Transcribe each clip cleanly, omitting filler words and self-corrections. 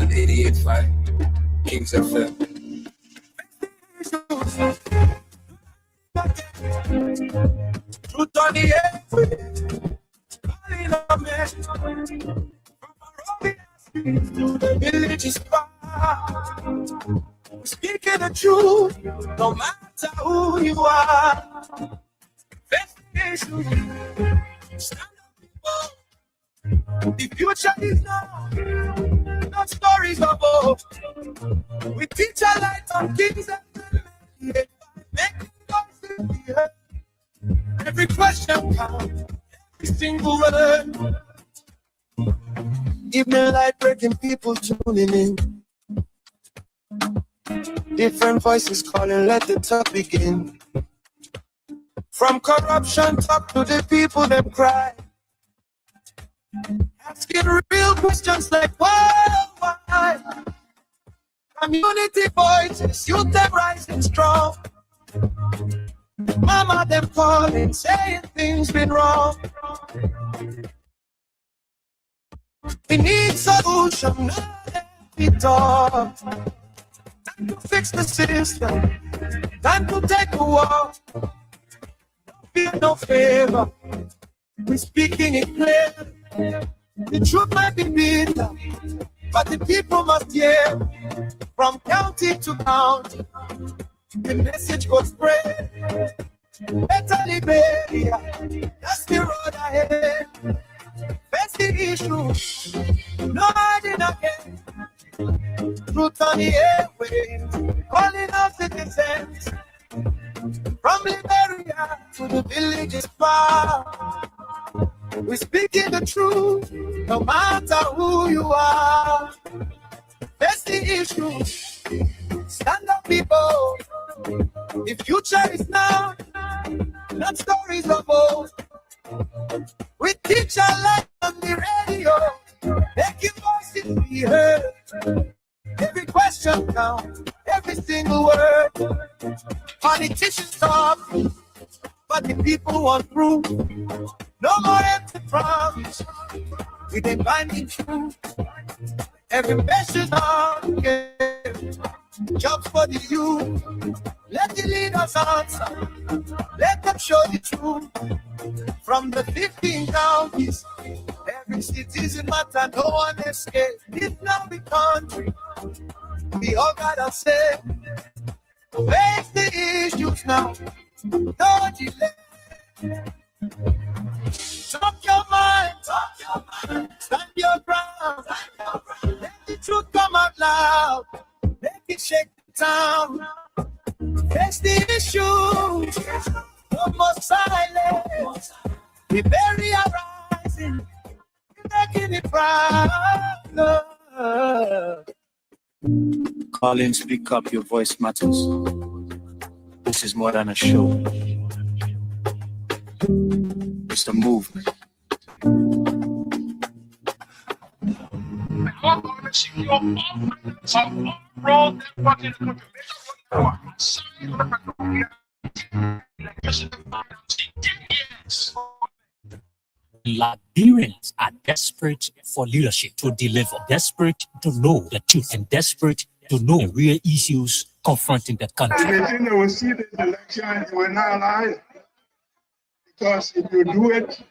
on 88.5 Kings FM. Truth on the airway, calling on me. From Monrovia streets to the villages far, speaking the truth, no matter who you are. Investigation, stand up, people. The future is now, not stories of old. We teach a light on Kings and making voices be heard. Every question counts, every single word. Evening light breaking, people tuning in. Different voices calling, let the talk begin. From corruption talk to the people them cry. Asking real questions like why? Community voices, youth them rising strong. Mama them calling, saying things been wrong. We need solution, not every talk. Time to fix the system, time to take a walk. No fear, no favor, we speaking it clear. The truth might be bitter, but the people must hear. From county to county, the message goes spread. Better Liberia, that's the road ahead. Face the issue, no hiding again. Truth on the airwaves, calling out citizens. From Liberia to the villages far, we're speaking the truth, no matter who you are. Face the issue, stand up, people. The future is now, not stories of old. We teach our life on the radio, making voices be heard. Every question counts, every single word. Politicians talk, but the people want proof. No more empty promise, with a binding truth. Every message on game, jobs for the youth. Let the leaders answer, let them show the truth. From the 15 counties, every citizen matter, no one escapes. It's now the country, we all gotta say. Face the issues now, no delay. Talk your mind, stand your ground. Let the truth come out loud, make it shake the town. Face the issues, no more silence. Liberia rising, making it proud. Colin, speak up, your voice matters. This is more than a show. It's a movement. Liberians are desperate for leadership to deliver, desperate to know the truth, and desperate to know the real issues confronting the country. They will see this election, they will not lie. Because if you do it,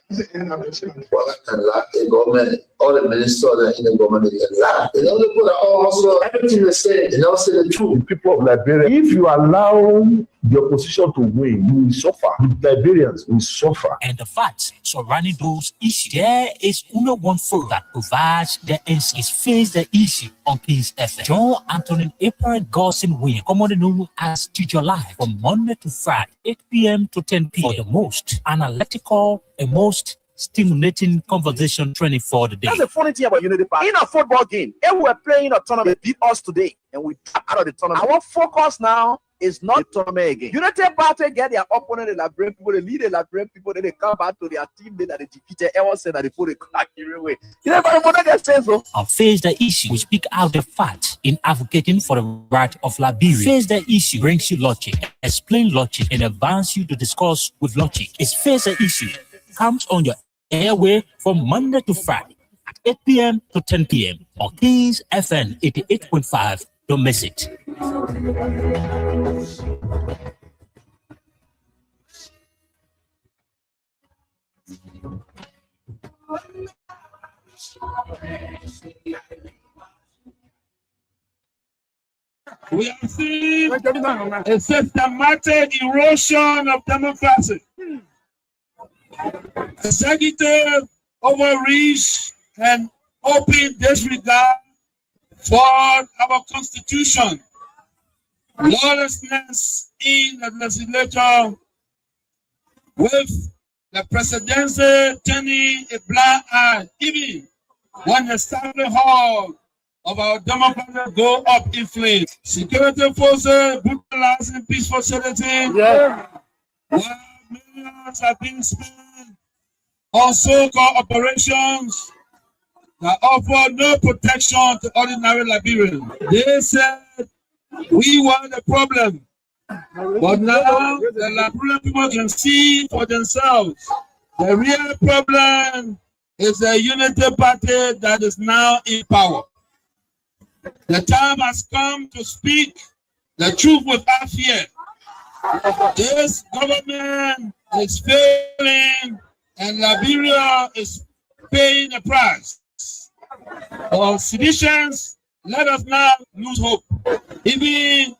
it's the end of the country. The government, all the ministers in the government, they lie. They don't put also everything they say, they don't say the truth. The people of Liberia, if you allow the opposition to win, you will suffer. The Liberians will suffer. And the facts surrounding those issues, there is only one forum that provides the answers. Face the issue on Kings FM. John Anthony April Gossin Wayne, commonly known as Teacher Live, from Monday to Friday, 8 p.m. to 10 p.m. for the most analytical and most stimulating conversation training for the day. That's the funny thing about Unity Park. In a football game, if we're playing a tournament, they beat us today, and we tap out of the tournament. Our focus now is not the tournament again. Unity Party get their opponent, the Liberian people, they lead the Liberian people, then they come back to their teammate that they defeated. Everyone said that they put a crack away. You know, but what they say so. And face the issue, we speak out the fact in advocating for the right of Liberia. Face the issue brings you logic, explain logic, and advance you to discuss with logic. It's Face the Issue comes on your airway from Monday to Friday, at 8 p.m. to 10 p.m. on Kings FM 88.5. Don't miss it. We are seeing a systematic erosion of democracy. Executive overreach and open disregard for our constitution. Lawlessness in the legislature, with the presidency turning a blind eye, even when the Assembly Hall of our democracy go up in flames. Security forces brutalizing peaceful citizens. While millions have been spent on so-called operations that offer no protection to ordinary Liberians. They said we were the problem, but now the Liberian people can see for themselves. The real problem is the unity party that is now in power. The time has come to speak the truth without fear. This government is failing and Liberia is paying the price. For seditions, let us not lose hope. Even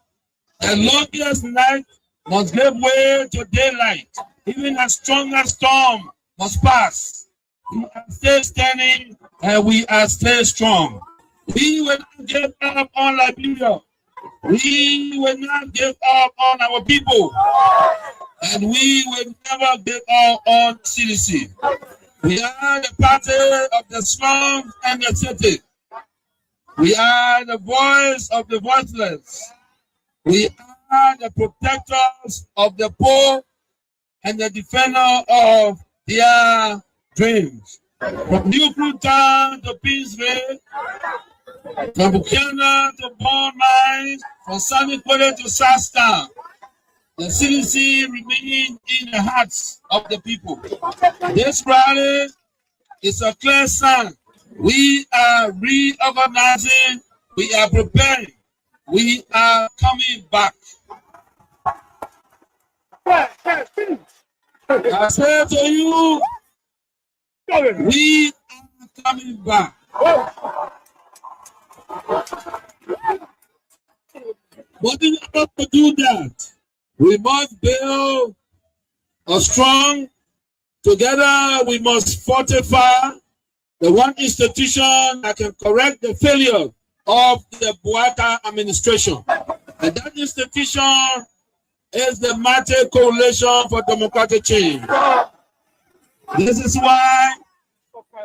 the longest night must give way to daylight. Even a stronger storm must pass. We are still standing and we are still strong. We will not give up on Liberia. We will not give up on our people. And we will never give up on CDC. We are the party of the slums and the city. We are the voice of the voiceless. We are the protectors of the poor and the defender of their dreams. From New Town to Peaceville, from Buchanan to Bond Mines, from Sunny Quarter to Southtown, the CDC remains in the hearts of the people. This rally is a clear sign. We are reorganizing, we are preparing, we are coming back. I say to you, we are coming back. But in order to do that, we must build a strong, together we must fortify the one institution that can correct the failure of the Buata administration. And that institution is the Mighty Coalition for Democratic Change. This is why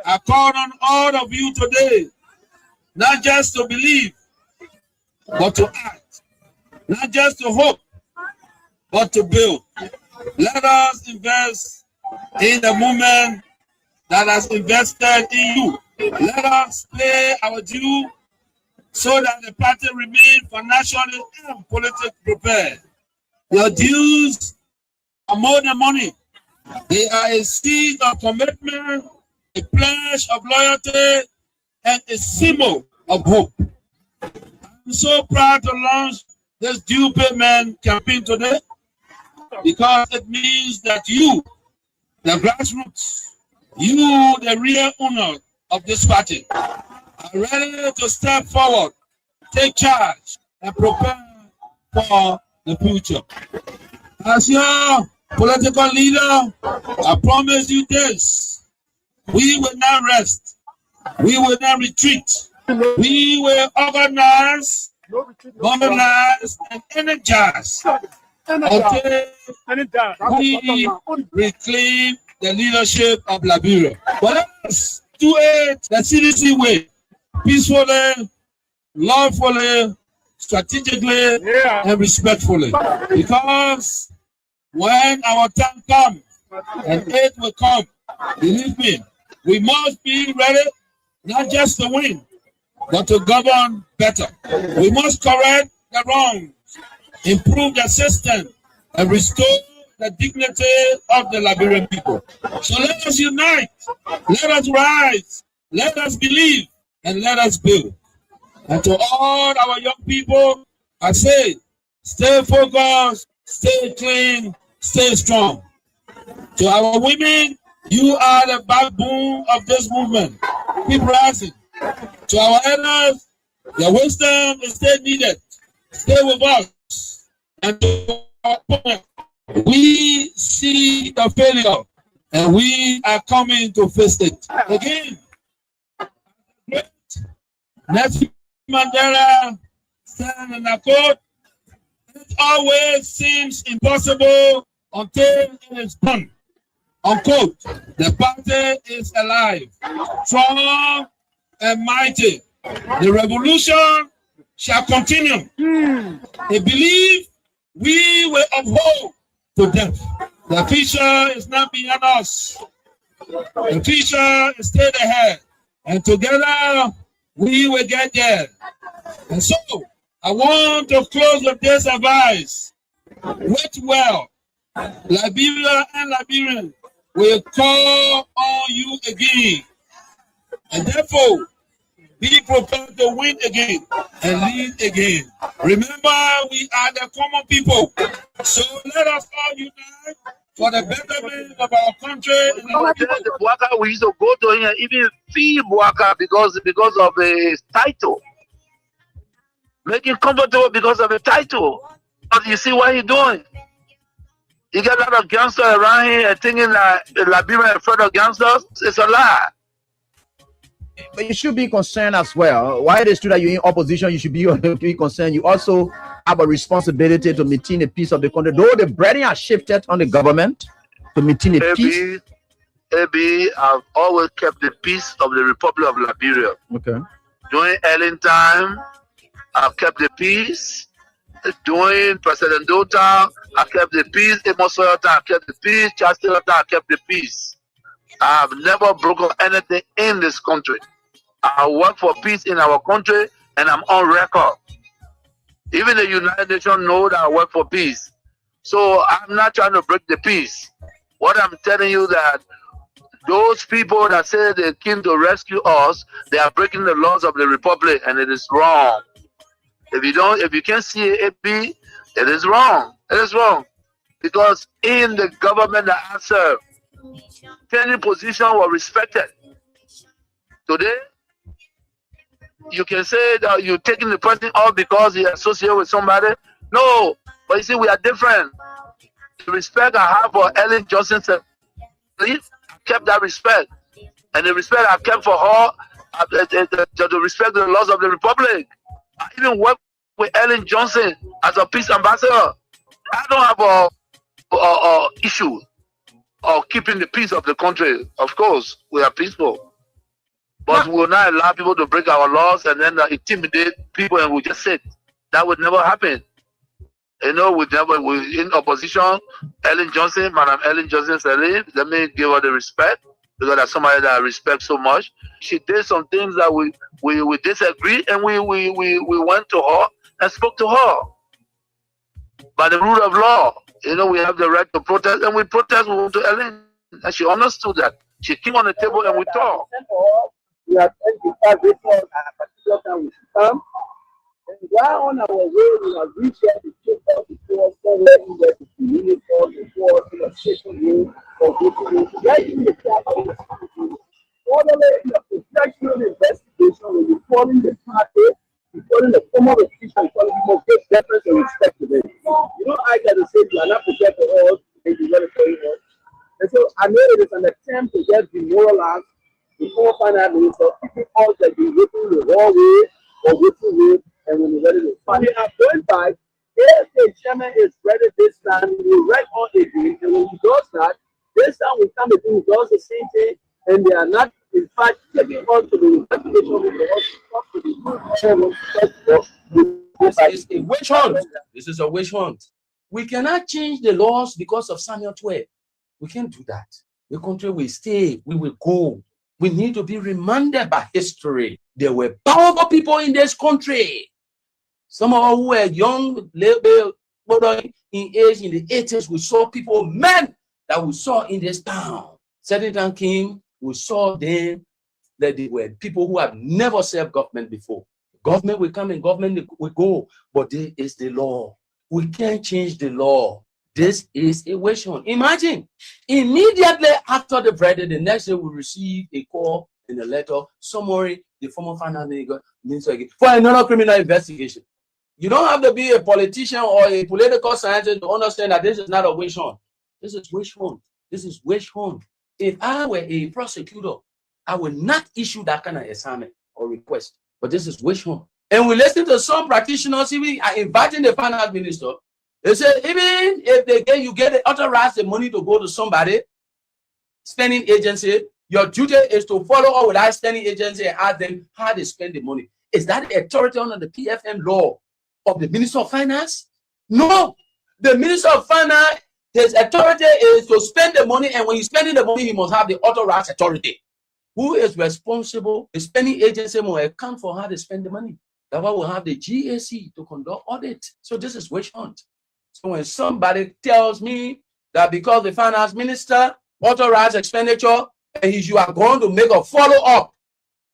I call on all of you today, not just to believe, but to act. Not just to hope, but to build. Let us invest in the movement that has invested in you. Let us pay our due so that the party remains financially and politically prepared. Your dues are more than money. They are a seed of commitment, a pledge of loyalty, and a symbol of hope. I'm so proud to launch this due payment campaign today because it means that you, the grassroots, you, the real owner of this party, are ready to step forward, take charge, and prepare for the future. As your political leader, I promise you this: we will not rest, we will not retreat, we will organize, mobilize, and energize until we reclaim the leadership of Liberia. But let us do it the CDC way, peacefully, lawfully, strategically, and respectfully. Because when our time comes, and it will come, believe me, we must be ready not just to win, but to govern better. We must correct the wrongs, improve the system, and restore the dignity of the Liberian people. So let us unite, let us rise, Let us believe and let us build. And to all our young people, I say, stay focused, stay clean, stay strong. To our women, you are the backbone of this movement. Keep rising. To our elders, your wisdom is still needed. Stay with us. And to our opponents, we see the failure and we are coming to face it. Again, Nelson Mandela stand in the court. It always seems impossible until it is done. Unquote. The party is alive, strong and mighty. The revolution shall continue. They believe we will uphold to death. The future is not beyond us. The future is still ahead. And together we will get there. And so I want to close with this advice. Wait well. Liberia and Liberians will call on you again. And therefore, be prepared to win again and lead again. Remember, we are the common people. So let us all unite for the betterment of our country. And our The Bouaka, we used to go to him, even fee Bouaka because of his title. Make him comfortable because of the title. But you see what he's doing? You get a lot of gangsters around here and thinking that Liberia is afraid of gangsters. It's a lie. But you should be concerned as well. Why it is true that you're in opposition, you should be concerned. You also have a responsibility to maintain the peace of the country. Though the burden has shifted on the government to maintain the peace. AB, I've always kept the peace of the Republic of Liberia. Okay. During Ellen time, I've kept the peace. During President Dota, I kept the peace. Amos Oyota, I kept the peace. Charles Taylor, I kept the peace. I've never broken anything in this country. I work for peace in our country, and I'm on record. Even the United Nations know that I work for peace. So I'm not trying to break the peace. What I'm telling you that those people that say they came to rescue us, they are breaking the laws of the Republic, and it is wrong. If you can't see it, it is wrong. It is wrong. Because in the government that I serve, any position was respected. Today, you can say that you're taking the person off because he associated with somebody. No, but you see, we are different. The respect I have for Ellen Johnson, I kept that respect. And the respect I kept for her, to respect the laws of the Republic. I even work with Ellen Johnson as a peace ambassador. I don't have a issue of keeping the peace of the country. Of course, we are peaceful. But we will not allow people to break our laws and then intimidate people and we just sit. That would never happen. You know, we in opposition, Ellen Johnson, Madam Ellen Johnson said, let me give her the respect because that's somebody that I respect so much. She did some things that we disagree and we went to her and spoke to her. By the rule of law, you know, we have the right to protest and we protest, we went to Ellen and she understood that. She came on the table and we talked. We are trying to this one at a particular time we should come. And while on our way, we have reached out to check out before somewhere in the community before in a session room or right in the capital. Orderly in a professional investigation will be calling the party, be calling the former official, calling people give deference and respect to them. You know, I got to say, you are not prepared for all, and you're going to say it. And so I know it is an attempt to get demoralized before finally, so people all that be working the wrong way or working with, and when you're ready to find it out, going back, if the chairman is ready this time, we write on again, and when he does that, this time we come and he does the same thing, and they are not, in fact, taking on to the investigation of the chairman. This is a witch hunt. This is a witch hunt. We cannot change the laws because of Samuel 12. We can't do that. The country will stay. We will go. We need to be reminded by history. There were powerful people in this country. Some of us who were young, little in age in the 80s, we saw people, men that we saw in this town. Certain time came, we saw them that they were people who have never served government before. Government will come and government will go, but this is the law. We can't change the law. This is a witch hunt. Imagine, immediately after the verdict, the next day we receive a call in a letter, summary, the former finance minister for another criminal investigation. You don't have to be a politician or a political scientist to understand that this is not a witch hunt. This is witch hunt. This is witch hunt. If I were a prosecutor, I would not issue that kind of assignment or request. But this is witch hunt. And we listen to some practitioners even are inviting the finance minister. They say, even if you get authorized the money to go to somebody, spending agency, your duty is to follow up with that spending agency and ask them how they spend the money. Is that the authority under the PFM law of the Minister of Finance? No. The Minister of Finance, his authority is to spend the money, and when he's spending the money, he must have the authorized authority. Who is responsible? The spending agency will account for how they spend the money. That's why we'll have the GAC to conduct audit. So this is witch hunt. So when somebody tells me that because the finance minister authorized expenditure and you are going to make a follow-up,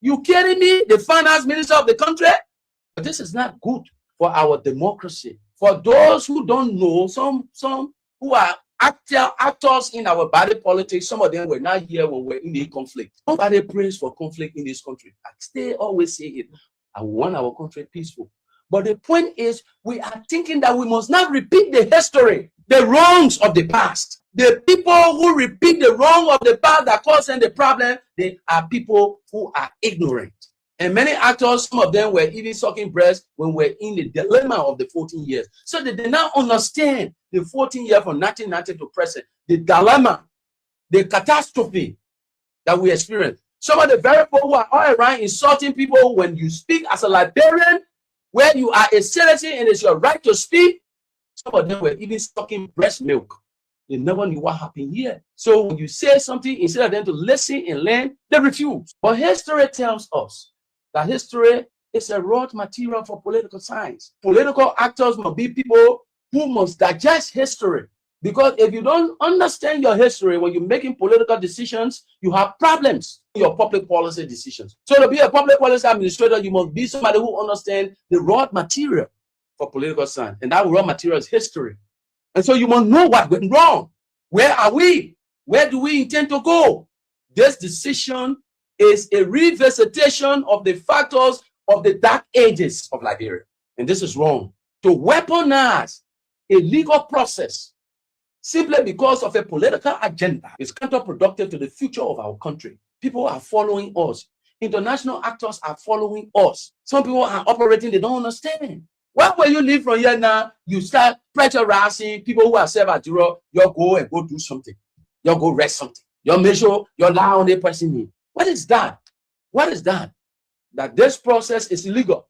you kidding me? The finance minister of the country? But this is not good for our democracy. For those who don't know, some who are actors in our body politics, some of them were not here when we're in the conflict. Nobody prays for conflict in this country. They always say it. I want our country peaceful. But the point is, we are thinking that we must not repeat the history, the wrongs of the past. The people who repeat the wrong of the past that caused them the problem, they are people who are ignorant. And many actors, some of them were even sucking breast when we're in the dilemma of the 14 years. So they did not understand the 14 years from 1990 to present, the dilemma, the catastrophe that we experienced. Some of the very people who are all around insulting people when you speak as a Liberian, where you are a citizen and it's your right to speak. Some of them were even sucking breast milk. They never knew what happened here. So when you say something, instead of them to listen and learn, they refuse. But history tells us that history is a raw material for political science. Political actors must be people who must digest history. Because if you don't understand your history when you're making political decisions, you have problems in your public policy decisions. So to be a public policy administrator, you must be somebody who understands the raw material for political science. And that raw material is history. And so you must know what went wrong. Where are we? Where do we intend to go? This decision is a revisitation of the factors of the dark ages of Liberia. And this is wrong. To weaponize a legal process simply because of a political agenda is counterproductive to the future of our country. People are following us. International actors are following us. Some people are operating, they don't understand. Why will you leave from here now? You start pressurizing people who are served at Europe, you go and go do something. You go rest something. You make sure you lie on the person. What is that? What is that? That this process is illegal.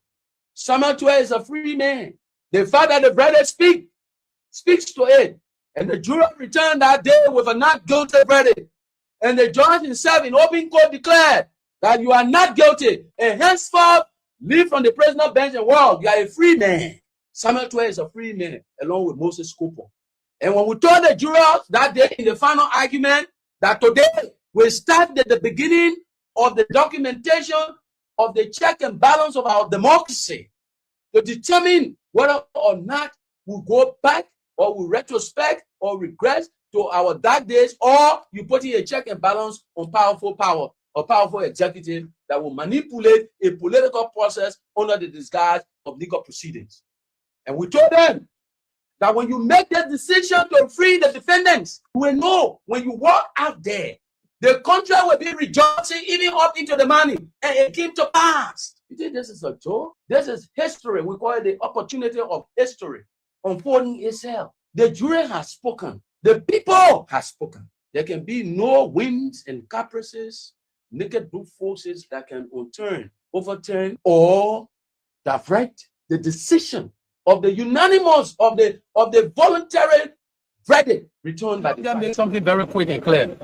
Samuel 12 is a free man. The fact that the brother speaks to it. And the jury returned that day with a not guilty verdict. And the judge himself in open court declared that you are not guilty. And henceforth, leave from the prisoner bench and world. You are a free man. Samuel 12 is a free man, along with Moses Cooper. And when we told the jurors that day in the final argument that today we start at the beginning of the documentation of the check and balance of our democracy to determine whether or not we go back or we retrospect or regress to our dark days, or you put in a check and balance on powerful power or powerful executive that will manipulate a political process under the disguise of legal proceedings. And we told them that when you make that decision to free the defendants, you will know when you walk out there, the country will be rejoicing even up into the money, and it came to pass. You think this is a joke? This is history. We call it the opportunity of history unfolding itself. The jury has spoken. The people have spoken. There can be no whims and caprices, naked brute forces that can overturn, or divert the decision of the unanimous, of the voluntary verdict returned by the judge. Make something very quick and clear.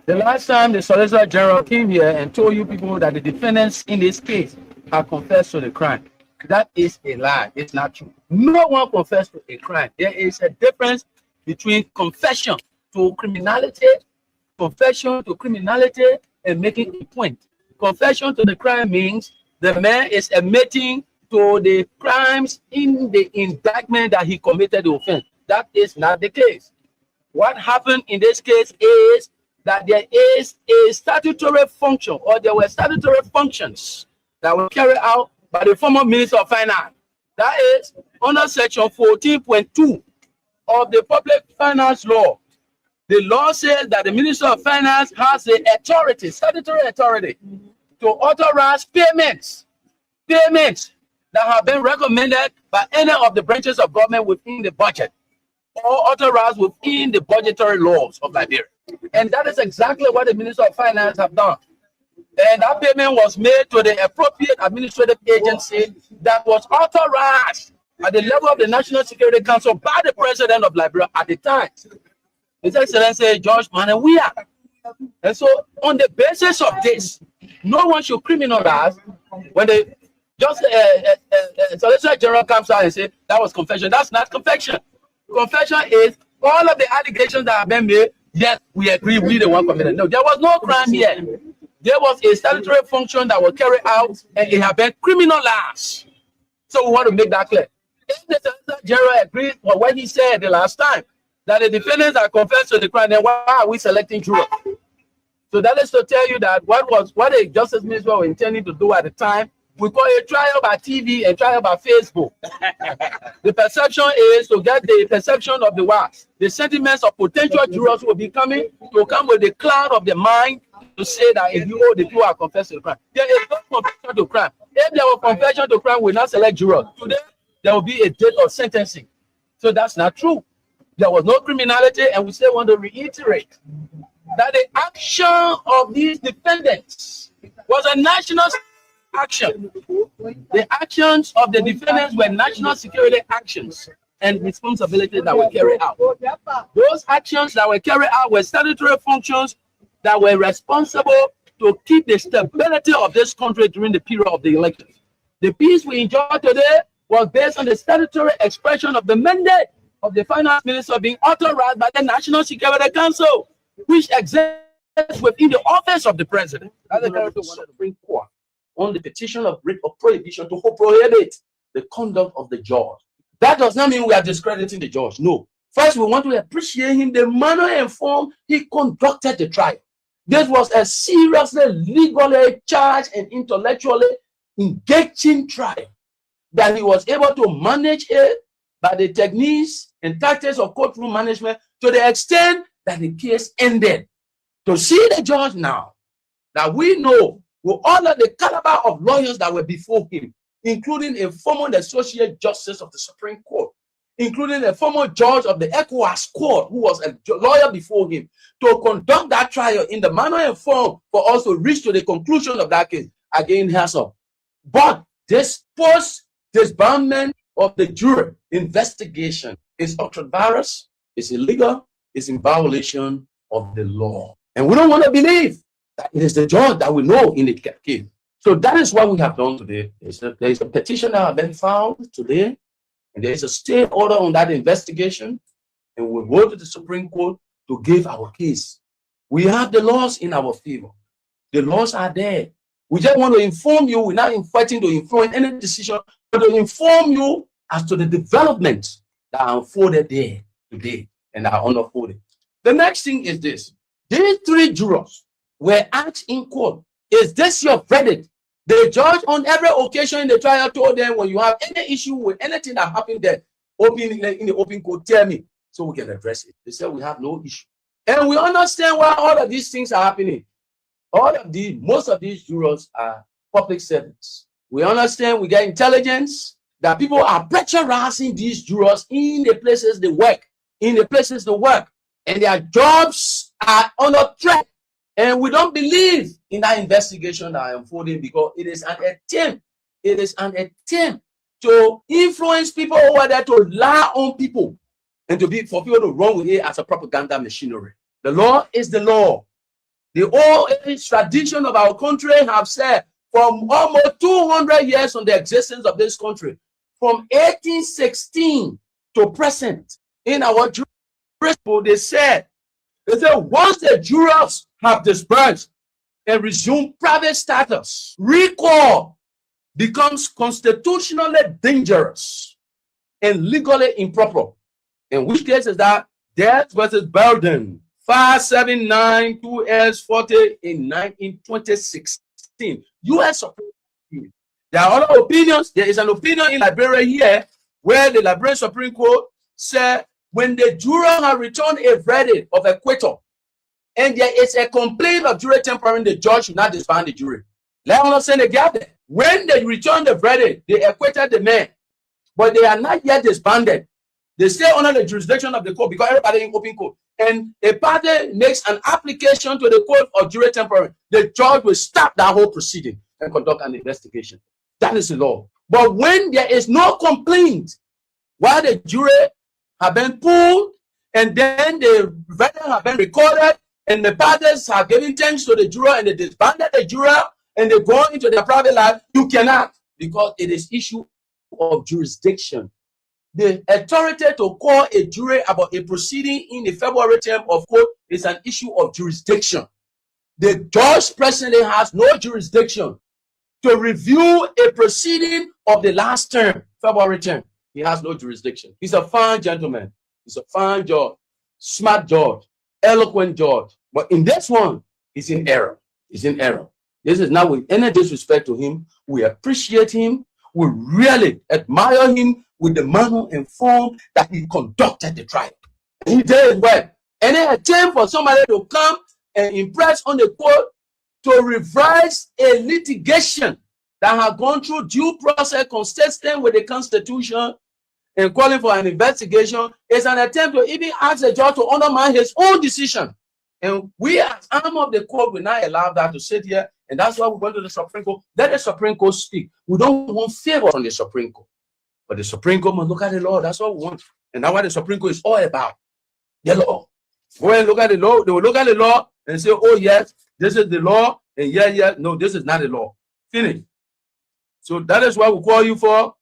The last time the Solicitor General came here and told you people that the defendants in this case have confessed to the crime, that is a lie. It's not true. No one confessed to a crime. There is a difference between confession to criminality, and making a point. confession to the crime means the man is admitting to the crimes in the indictment that he committed the offense. That is not the case. What happened in this case is that there is a statutory function, or there were statutory functions that were carried out by the former Minister of Finance. That is under section 14.2 of the Public Finance Law. The law says that the Minister of Finance has the authority, statutory authority, to authorize payments that have been recommended by any of the branches of government within the budget or authorized within the budgetary laws of Liberia. And that is exactly what the Minister of Finance have done. And that payment was made to the appropriate administrative agency that was authorized at the level of the National Security Council by the President of Liberia at the time, His Excellency George Manawia. And so on the basis of this, no one should criminalize when they just Solicitor General comes out and say that was confession. That's not confession. Confession is all of the allegations that have been made. Yes, we agree, we the one committed. No, there was no crime here. There was a statutory function that was carried out, and it had been criminalized. So we want to make that clear. If the Solicitor General agrees with what he said the last time, that the defendants are confessed to the crime, then why are we selecting jurors? So that is to tell you that what the Justice Minister was intending to do at the time, we call it trial by TV and trial by Facebook. The perception is to get the perception of the sentiments of potential jurors who will be coming to come with the cloud of the mind to say that if you the people are confessed to the crime. There is no confession to crime. If there was confession to crime, we will not select jurors. Today, there will be a date of sentencing. So that's not true. There was no criminality, and we still want to reiterate that the action of these defendants was a national action. The actions of the defendants were national security actions and responsibilities that were carried out. Those actions that were carried out were statutory functions that were responsible to keep the stability of this country during the period of the elections. The peace we enjoy today was based on the statutory expression of the mandate of the finance minister being authorized by the National Security Council, which exists within the office of the president. That's the character of the Supreme Court on the petition of writ of prohibition to prohibit the conduct of the judge. That does not mean we are discrediting the judge. No. First, we want to appreciate him, the manner and form he conducted the trial. This was a seriously, legally charged and intellectually engaging trial that he was able to manage it by the techniques and tactics of courtroom management to the extent that the case ended. To see the judge now, that we know with all of the caliber of lawyers that were before him, including a former Associate Justice of the Supreme Court, including a former judge of the ECOWAS Court, who was a lawyer before him, to conduct that trial in the manner and form for us to reach to the conclusion of that case, again, has up. But this post-disbandment of the jury investigation is ultra-virus, is illegal, is in violation of the law. And we don't want to believe that it is the judge that we know in the case. So that is what we have done today. There is a petition that has been filed today, and there is a stay order on that investigation, and we'll go to the Supreme Court to give our case. We have the laws in our favor. The laws are there. We just want to inform you. We're not fighting to influence any decision, but to inform you as to the developments that are unfolded there today and are unfolded. The next thing is this. These three jurors were asked in court, is this your verdict? The judge on every occasion in the trial told them, when you have any issue with anything that happened there, in the open court, tell me so we can address it. They said we have no issue. And we understand why all of these things are happening. Most of these jurors are public servants. We understand, we get intelligence that people are pressurizing these jurors in the places they work, and their jobs are under threat. And we don't believe in that investigation that I am unfolding because it is an attempt. It is an attempt to influence people over there, to lie on people, and for people to run with it as a propaganda machinery. The law is the law. The old age tradition of our country have said from almost 200 years on the existence of this country, from 1816 to present, in our jurisprudence, they said once the jurors have dispersed, and resume private status, recall becomes constitutionally dangerous and legally improper. In which case is that death versus Belden, 579 2S40 in 2016. U.S. Supreme Court. There are other opinions. There is an opinion in Liberia here where the Liberian Supreme Court said when the juror has returned a verdict of acquittal and there is a complaint of jury tampering, the judge should not disband the jury. Let me not say the gap there. When they return the verdict, they acquitted the man, but they are not yet disbanded. They stay under the jurisdiction of the court because everybody in open court. And a party makes an application to the court of jury tampering. The judge will stop that whole proceeding and conduct an investigation. That is the law. But when there is no complaint, while the jury have been pulled and then the verdict have been recorded and the parties have given thanks to the juror and they disbanded the juror and they go into their private life, you cannot, because it is issue of jurisdiction. The authority to call a jury about a proceeding in the February term of court is an issue of jurisdiction. The judge presently has no jurisdiction to review a proceeding of the last term, February term. He has no jurisdiction. He's a fine gentleman. He's a fine judge, smart judge, eloquent judge. But in this one, he's in error. He's in error. This is not with any disrespect to him. We appreciate him. We really admire him with the manner and form that he conducted the trial. He did well. Any attempt for somebody to come and impress on the court to revise a litigation that has gone through due process consistent with the Constitution and calling for an investigation is an attempt to even ask the judge to undermine his own decision. And we as arm of the court will not allow that to sit here. And that's why we went to the Supreme Court. Let the Supreme Court speak. We don't want favor from the Supreme Court. But the Supreme Court must look at the law. That's what we want. And that's what the Supreme Court is all about. The law. Go and look at the law. They will look at the law and say, oh, yes, this is the law. And yeah, no, this is not the law. Finish. So that is what we call you for.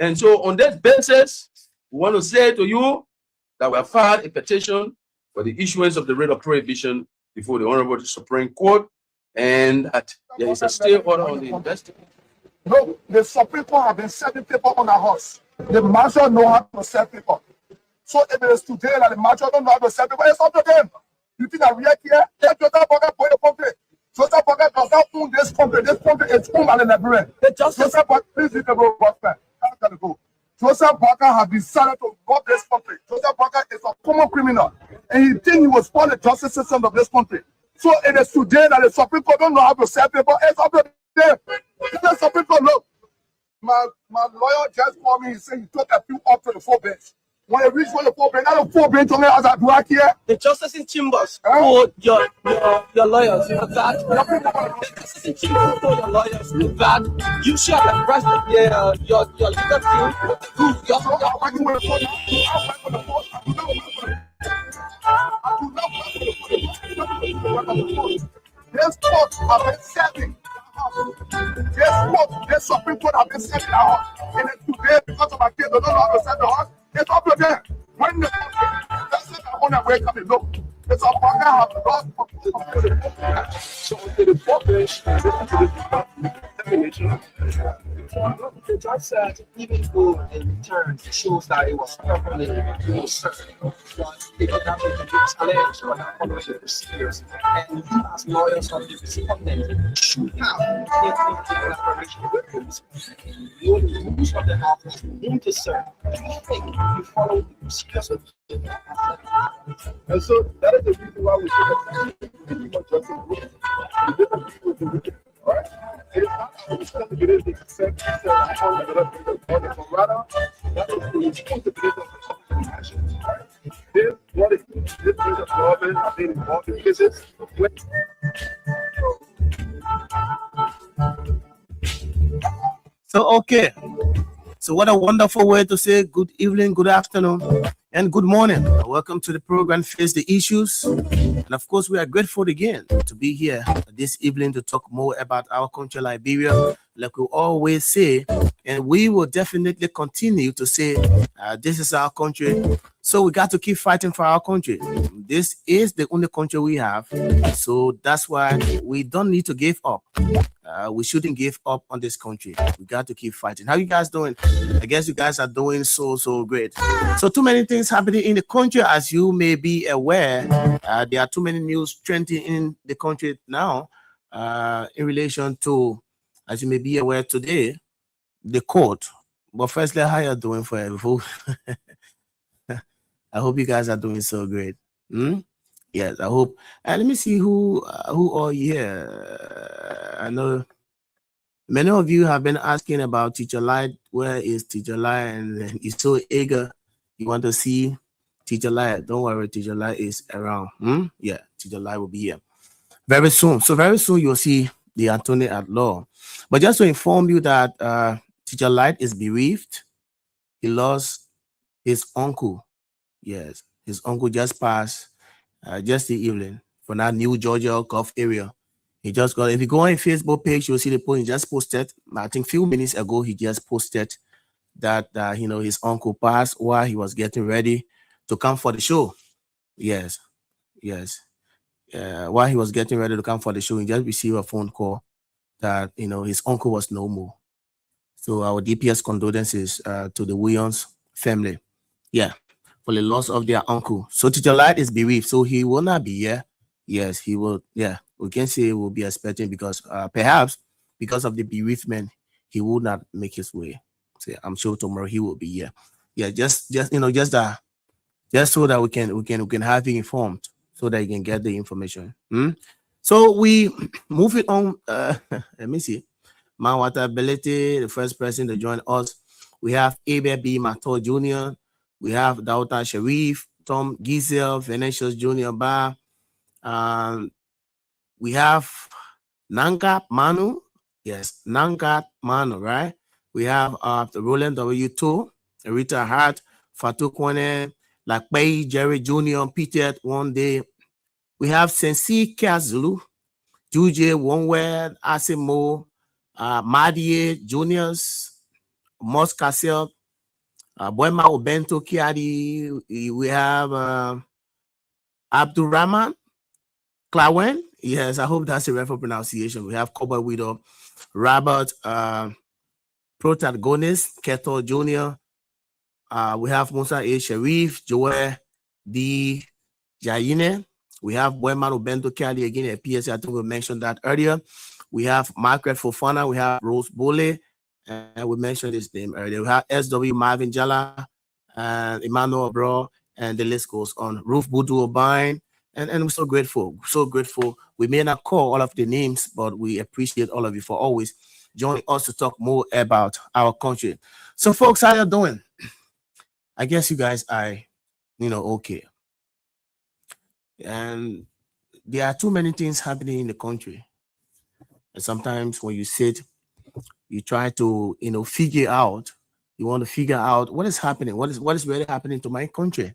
And so on that basis, we want to say to you that we have filed a petition for the issuance of the writ of prohibition before the Honorable Supreme Court, and that there is a stay order on the investigation. No, the Supreme Court have been serving people on our horse. The marshal know how to serve people. So if it is today that the marshal don't know how to serve people, it's up to them. You think that we are here? Let Joseph Boga put the country. Joseph Boga does not own this country. This country is owned by the Liberian. Joseph Boga, please leave the road, Gospel. I'm going to go. Joseph Boga has decided to rob this country. Joseph Boga is a common criminal, and he thinks he was for the justice system of this country. So it is today that the Supreme Court don't know how to serve people. It's up to them. The Supreme Court, look, my lawyer just called me. He said he took a few up to the 4 bench. When he reached for the 4 bench, now the 4 bench only has a black here. The justice in chambers told your lawyers that the justice in chambers told your lawyers that you should have pressed your legal team. This court have been serving. This Supreme Court have been serving our house. And it's today, because of my kids, they don't know how to serve the house. It's up to them. When the that's it, I want to wake up and look. It's a Boga have lost. So the 4 bench, the judge said even though in return it shows that it was properly served, but they did not make the challenge or not follow the procedures. And you as lawyers of the respondent should have taken collaboration with police. You know the rules of the office need to serve. I think you follow the procedures of and so that is the reason why we should have justice. Right? It is not our responsibility to send rather that is the responsibility of the nation. This what is this is a government have been involved in cases when So, okay. So, what a wonderful way to say good evening, good afternoon, and good morning. Welcome to the program, Face the Issues. And of course, we are grateful again to be here this evening to talk more about our country, Liberia. Like we always say, and we will definitely continue to say, this is our country. So we got to keep fighting for our country. this is the only country we have. So that's why we don't need to give up. We shouldn't give up on this country. We got to keep fighting. How you guys doing? I guess you guys are doing so great. So too many things happening in the country, as you may be aware. There are too many news trending in the country now in relation to, as you may be aware today, the court. But firstly, how you doing for everyone? I hope you guys are doing so great. Yes, I hope. And let me see who are here. I know many of you have been asking about Teacher Light. Where is Teacher Light? And he's so eager. You want to see Teacher Light? Don't worry, Teacher Light is around. Yeah, Teacher Light will be here very soon. So very soon you'll see the attorney at law. But just to inform you that Teacher Light is bereaved. He lost his uncle. Yes, his uncle just passed just the evening from that New Georgia Gulf area. He just got, if you go on his Facebook page, you'll see the post he just posted. I think a few minutes ago, he just posted that, his uncle passed while he was getting ready to come for the show. Yes. While he was getting ready to come for the show, he just received a phone call that, his uncle was no more. So our DPS condolences to the Williams family. Yeah. For the loss of their uncle. So Teacher Light is bereaved, so he will not be here. Yes, he will. Yeah, we can say he will be expecting because perhaps because of the bereavement, he will not make his way. So I'm sure tomorrow he will be here. Yeah, just so that we can have you informed, so that you can get the information. So we move it on. Let me see. Mawata Ability, the first person to join us. We have Abel B. Mato Jr. We have Dauta Sharif, Tom Gizel, Venetius Junior Bar. We have Nangat Manu. Yes, Nangat Manu, right? We have Roland W2, Rita Hart, Fatou Kwane, Lakbei, Jerry Jr., Peter One Day. We have Sensi Kazulu, Juje Wonwed, Asimo, Madie Juniors, Moskasel, Boema Obento Kiadi. We have Abdurrahman Klawen. Yes, I hope that's the right pronunciation. We have Cowboy Widow, Robert Protagonist, Keto Jr. We have Musa A. Sharif, Joel D. Jayine. We have Boema Obento Kiadi again at PSA. I think we mentioned that earlier. We have Margaret Fofana. We have Rose Bole. And we mentioned his name earlier. We have SW Marvin Jala and Emmanuel Bro, and the list goes on. Ruth Budu Obine, and we're so grateful. We may not call all of the names, but we appreciate all of you for always joining us to talk more about our country. So, folks, how you doing? I guess you guys are, okay. And there are too many things happening in the country. And sometimes when you sit, you try to, figure out, you want to figure out what is happening, what is really happening to my country.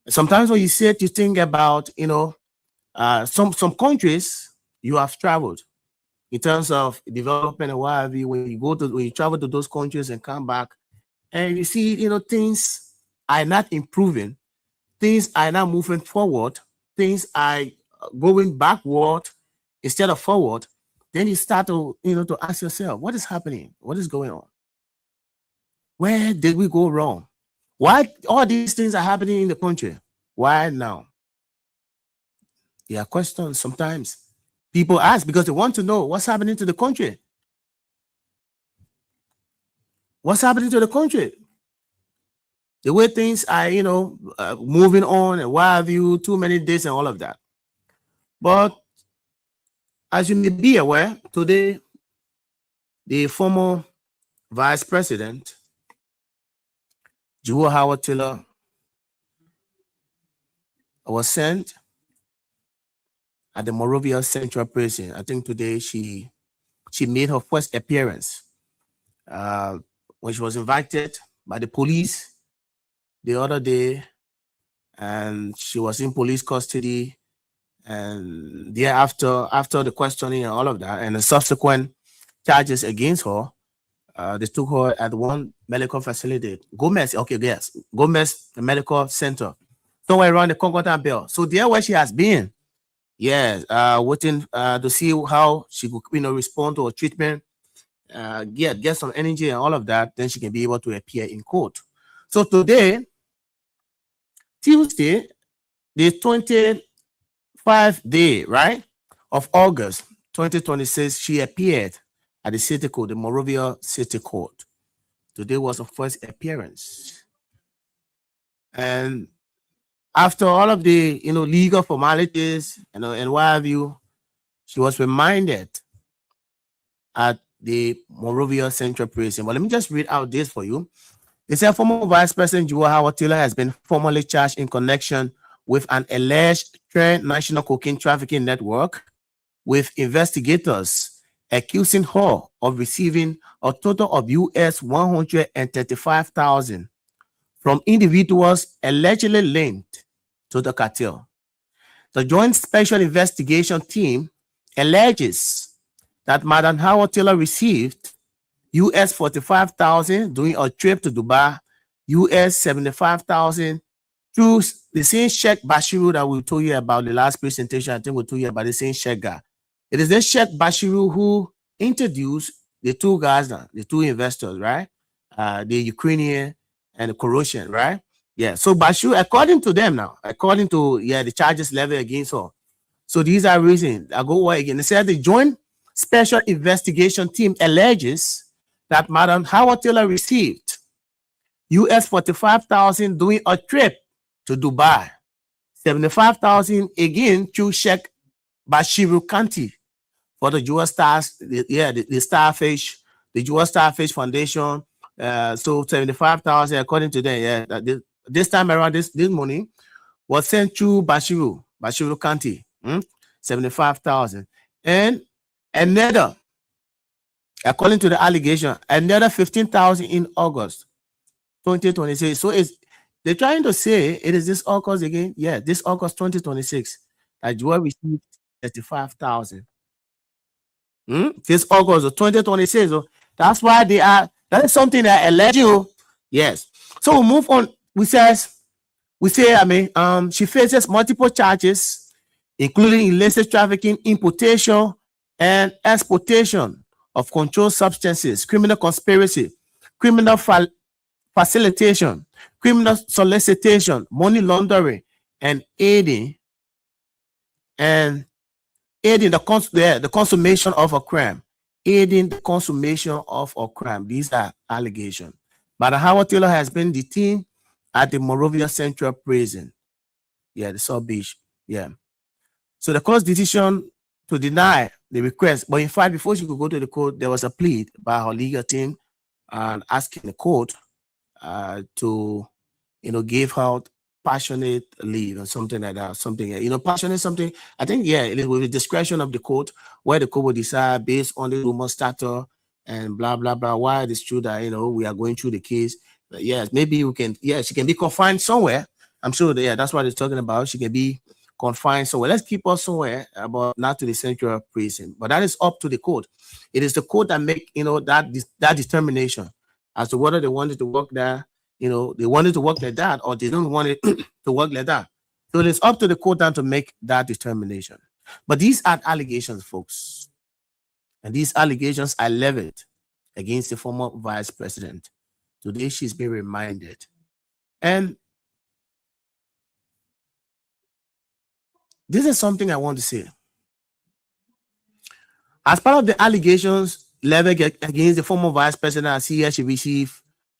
And sometimes when you sit, you think about, some countries you have traveled in terms of development and what have you. When you travel to those countries and come back, and you see, things are not improving, things are not moving forward, things are going backward instead of forward. Then you start to, to ask yourself, what is happening? What is going on? Where did we go wrong? Why all these things are happening in the country? Why now? There are questions sometimes people ask because they want to know what's happening to the country. What's happening to the country? The way things are, moving on and what have you, too many days and all of that. But as you may be aware, today, the former Vice President, Jewel Howard Taylor, was sent at the Monrovia Central Prison. I think today she made her first appearance when she was invited by the police the other day, and she was in police custody. And thereafter, after the questioning and all of that, and the subsequent charges against her, they took her at one medical facility, Gomez Medical Center. somewhere around the Concordia Belt. So there where she has been, yes, waiting to see how she could, respond to her treatment, get some energy and all of that, then she can be able to appear in court. So today, Tuesday, the 25th day, right, of August 2026, she appeared at the city court, the Monrovia City Court. Today was her first appearance. And after all of the, legal formalities, and what have you, she was reminded at the Monrovia Central Prison. But let me just read out this for you. It said former Vice President Jewel Howard Taylor has been formally charged in connection with an alleged transnational cocaine trafficking network, with investigators accusing her of receiving a total of US $135,000 from individuals allegedly linked to the cartel. The Joint Special Investigation Team alleges that Madam Howard Taylor received US $45,000 during a trip to Dubai, US $75,000 through the same Sheikh Bashiru that we told you about the last presentation. I think we told you about the same Sheikh guy. It is this Sheikh Bashiru who introduced the two guys, the two investors, right? The Ukrainian and the Croatian, right? Yeah. So Bashiru, according to them now, according to the charges leveled against her. So these are reasons. I go away again. They said the Joint Special Investigation Team alleges that Madam Howard Taylor received US $45,000 during a trip to Dubai, $75,000 again through Sheikh Bashiru Kanti for the Jewel Stars, the Starfish, the Jewel Starfish Foundation. So $75,000 according to them. Yeah, this time around, this money was sent through Bashiru Kanti, $75,000, and another, according to the allegation, another $15,000 in August 2026. So they're trying to say it is this August again. Yeah, this August 2026 that Jewel received $35,000. This August of 2026. So that's why that is something that alleged. Yes. So we'll move on. We say, she faces multiple charges, including illicit trafficking, importation, and exportation of controlled substances, criminal conspiracy, criminal facilitation, criminal solicitation, money laundering, and aiding the consummation of a crime. Aiding the consummation of a crime. These are allegations. But Howard Taylor has been detained at the Monrovia Central Prison. Yeah, the South Beach. Yeah. So the court's decision to deny the request, but in fact, before she could go to the court, there was a plea by her legal team and asking the court to, give her passionate leave or something like that. Something, passionate something. I think, it is with the discretion of the court, where the court will decide based on the rumor starter and blah blah blah. Why it is true that we are going through the case. But yes, maybe we can. Yeah, she can be confined somewhere. I'm sure that that's what it's talking about. She can be confined somewhere. Let's keep her somewhere, but not to the central prison. But that is up to the court. It is the court that make that determination as to whether they wanted to work there. They wanted to work like that, or they don't want it to work like that. So it's up to the court then to make that determination. But these are allegations, folks. And these allegations are leveled against the former vice president. Today, she's been reminded. And this is something I want to say. As part of the allegations leveled against the former vice president, I see here she received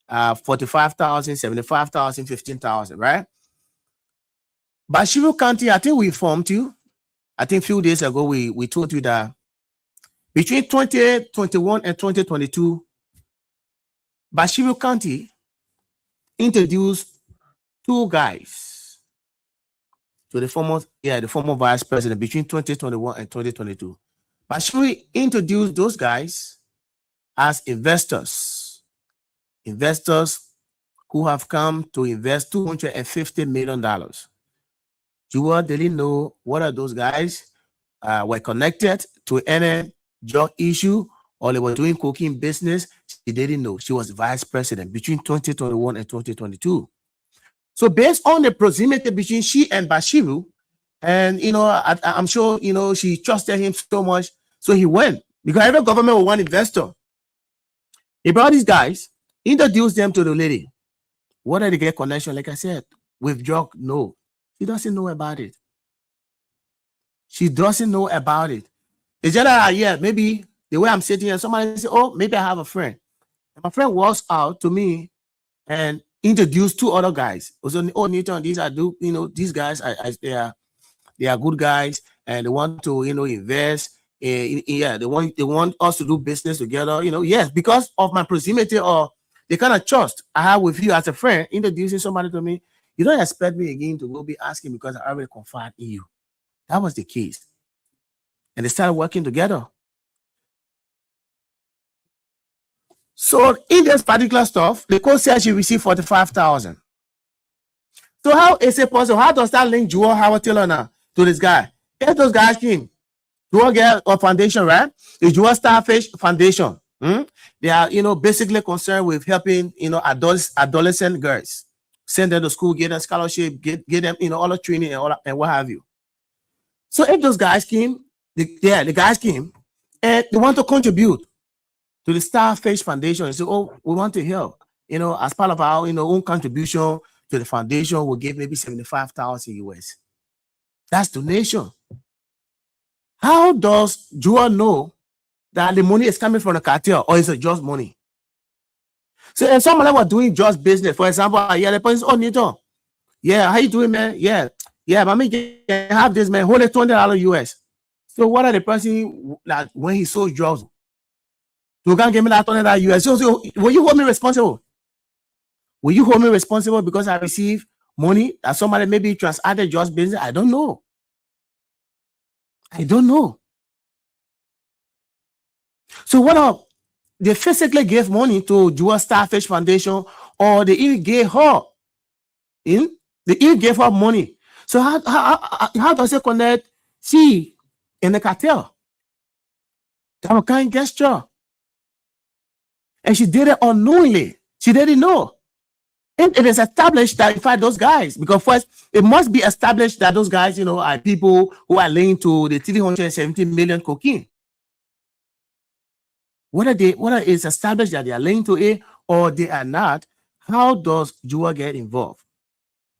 $45,000, $75,000, $15,000, right? Bashiru County, I think we informed you. I think a few days ago, we told you that between 2021 and 2022, Bashiru County introduced two guys to the former vice president between 2021 and 2022. Bashiru introduced those guys as investors who have come to invest $250 million. Jewel didn't know what are those guys were connected to any drug issue or they were doing cocaine business. She didn't know. She was vice president between 2021 and 2022. So based on the proximity between she and Bashiru, and I'm sure she trusted him so much, so he went, because every government will want investor. He brought these guys, introduced them to the lady. What did they get connection? Like I said, with drug, no. She doesn't know about it. She doesn't know about it. It's just like, yeah, maybe the way I'm sitting here, somebody say, oh, maybe I have a friend. And my friend walks out to me and introduced 2 other guys. Also, oh, Newton, these are these guys they are good guys, and they want to invest. They want us to do business together. Yes, because of my proximity or the kind of trust I have with you as a friend, introducing somebody to me. You don't expect me again to go be asking because I already confide in you. That was the case, and they started working together. So in this particular stuff, the coach said she received 45,000. So how is it possible? How does that link Jewel Howard Taylor now to this guy? If those guys came, Jewel get a foundation, right? The Jewel Starfish Foundation. They are, basically concerned with helping, adolescent girls, send them to school, get them scholarship, get them, all the training and what have you. So if those guys came, the guys came and they want to contribute to the Starfish Foundation. So, oh, we want to help, as part of our, own contribution to the foundation, we'll give maybe 75,000 US. That's donation. How does Jewel know that the money is coming from the cartel, or is it just money? So, and some of them were doing just business. For example, the person, oh, Nito, how you doing, man? Yeah, but me have this, man, hold it $20 US. So, what are the person that when he sold drugs, you can't give me that $20 US? So, will you hold me responsible? Will you hold me responsible because I receive money that somebody maybe transacted just business? I don't know. So what up? They physically gave money to Jewel Starfish Foundation, or they even gave her money. So how does it connect she in the cartel? That was kind of gesture. And she did it unknowingly. She didn't know. And it is established that in fact those guys, because first it must be established that those guys, are people who are linked to the 370 million cocaine. Whether it's established that they are linked to it or they are not, how does Jewel get involved?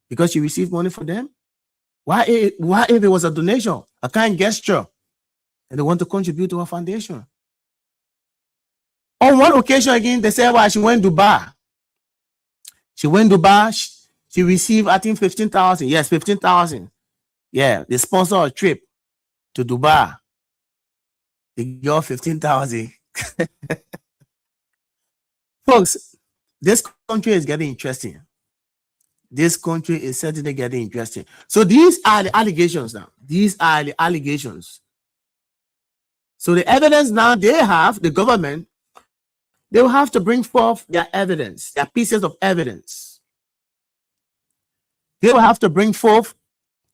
Because she received money from them? Why if it was a donation, a kind gesture, and they want to contribute to her foundation? On one occasion again, they said, well, she went to Dubai. She received, I think, 15,000. Yes, 15,000. Yeah, they sponsor a trip to Dubai. They got 15,000. Folks, this country is getting interesting. This country is certainly getting interesting. So these are the allegations now. These are the allegations. So the evidence now they have, the government, they will have to bring forth their evidence, their pieces of evidence. They will have to bring forth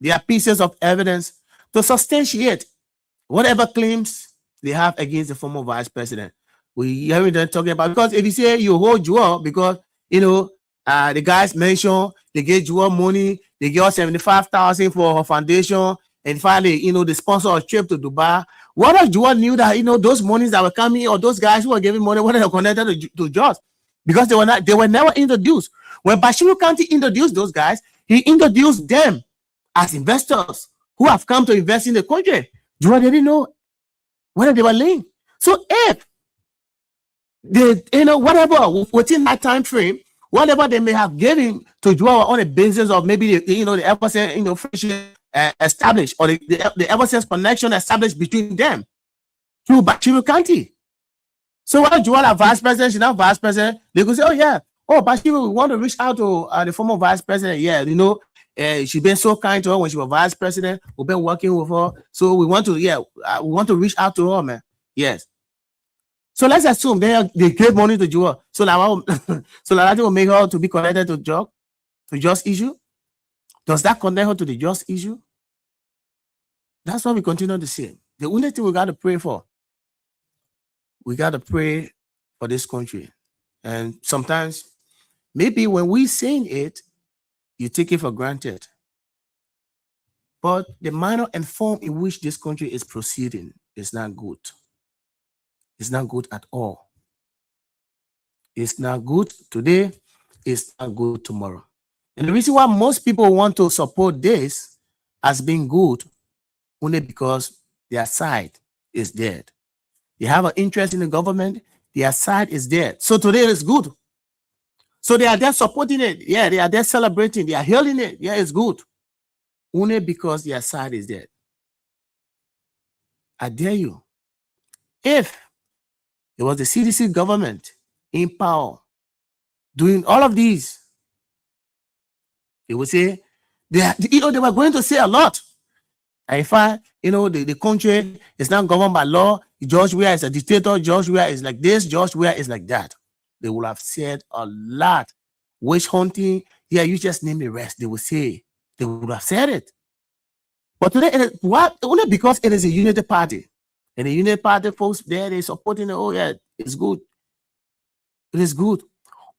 their pieces of evidence to substantiate whatever claims they have against the former vice president. We haven't done talking about, because if you say you hold Jewel because the guys mentioned they gave Jewel money, they gave 75,000 for her foundation, and finally, they sponsor a trip to Dubai. What if Jewel knew that those monies that were coming, or those guys who were giving money, what are they connected to drugs? Because they were never introduced. When Bashiru County introduced those guys, he introduced them as investors who have come to invest in the country. Jewel didn't know whether they were linked. So if they, whatever within that time frame, whatever they may have given to Jewel on the basis of maybe the ever since friendship established, or the ever since connection established between them through Bashiru County. So while Jewel are vice president, she's not vice president, they could say, Bashiru, we want to reach out to the former vice president. Yeah, she's been so kind to her when she was vice president. We've been working with her, so we want to reach out to her, man. Yes. So let's assume they gave money to Jewel. So that will make her to be connected to just issue. Does that connect her to the just issue? That's what we continue to see. The only thing we got to pray for, we got to pray for this country. And sometimes, maybe when we saying it, You take it for granted. But the manner and form in which this country is proceeding is not good. It's not good at all. It's not good today. It's not good tomorrow. And the reason why most people want to support this as being good only because their side is dead. They have an interest in the government, their side is dead. So today it's good. So they are there supporting it. Yeah, they are there celebrating. They are hailing it. Yeah, it's good. Only because their side is dead. I dare you. If it was the CDC government in power doing all of these, they would say, they were going to say a lot. And if the country is not governed by law, George Weah is a dictator, George Weah is like this, George Weah is like that. They would have said a lot. Witch hunting, yeah, you just name the rest. They would say, they would have said it. But today, only because it is a unity party. And the unity party folks there, they supporting it. Oh, yeah, it's good. It is good.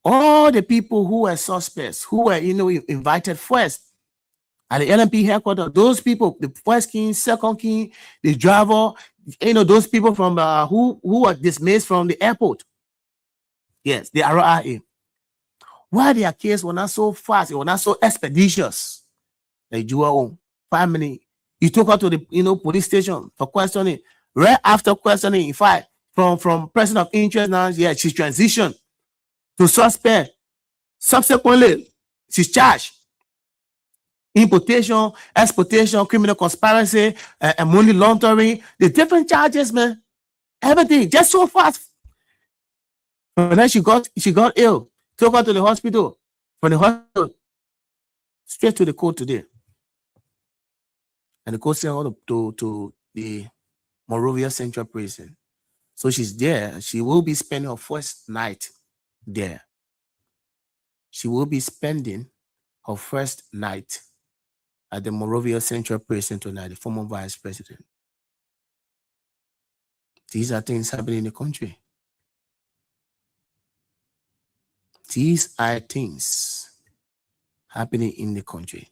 All the people who were suspects, who were, invited first at the LMP headquarters, those people, the first king, second king, the driver, those people from who were dismissed from the airport. Yes, the RRA. Why their case was not so fast, it was not so expeditious. Like Jua 5 minutes. You took her to the police station for questioning. Right after questioning, in fact, from person of interest now, yeah, she's transitioned to suspect. Subsequently, she's charged. Importation, exportation, criminal conspiracy, and money laundering. The different charges, man. Everything just so fast. And then she got ill. Took her to the hospital. From the hospital, straight to the court today. And the court sent her to the Monrovia Central Prison. So she's there. She will be spending her first night there. She will be spending her first night at the Monrovia Central Prison tonight, the former vice president. These are things happening in the country. These are things happening in the country.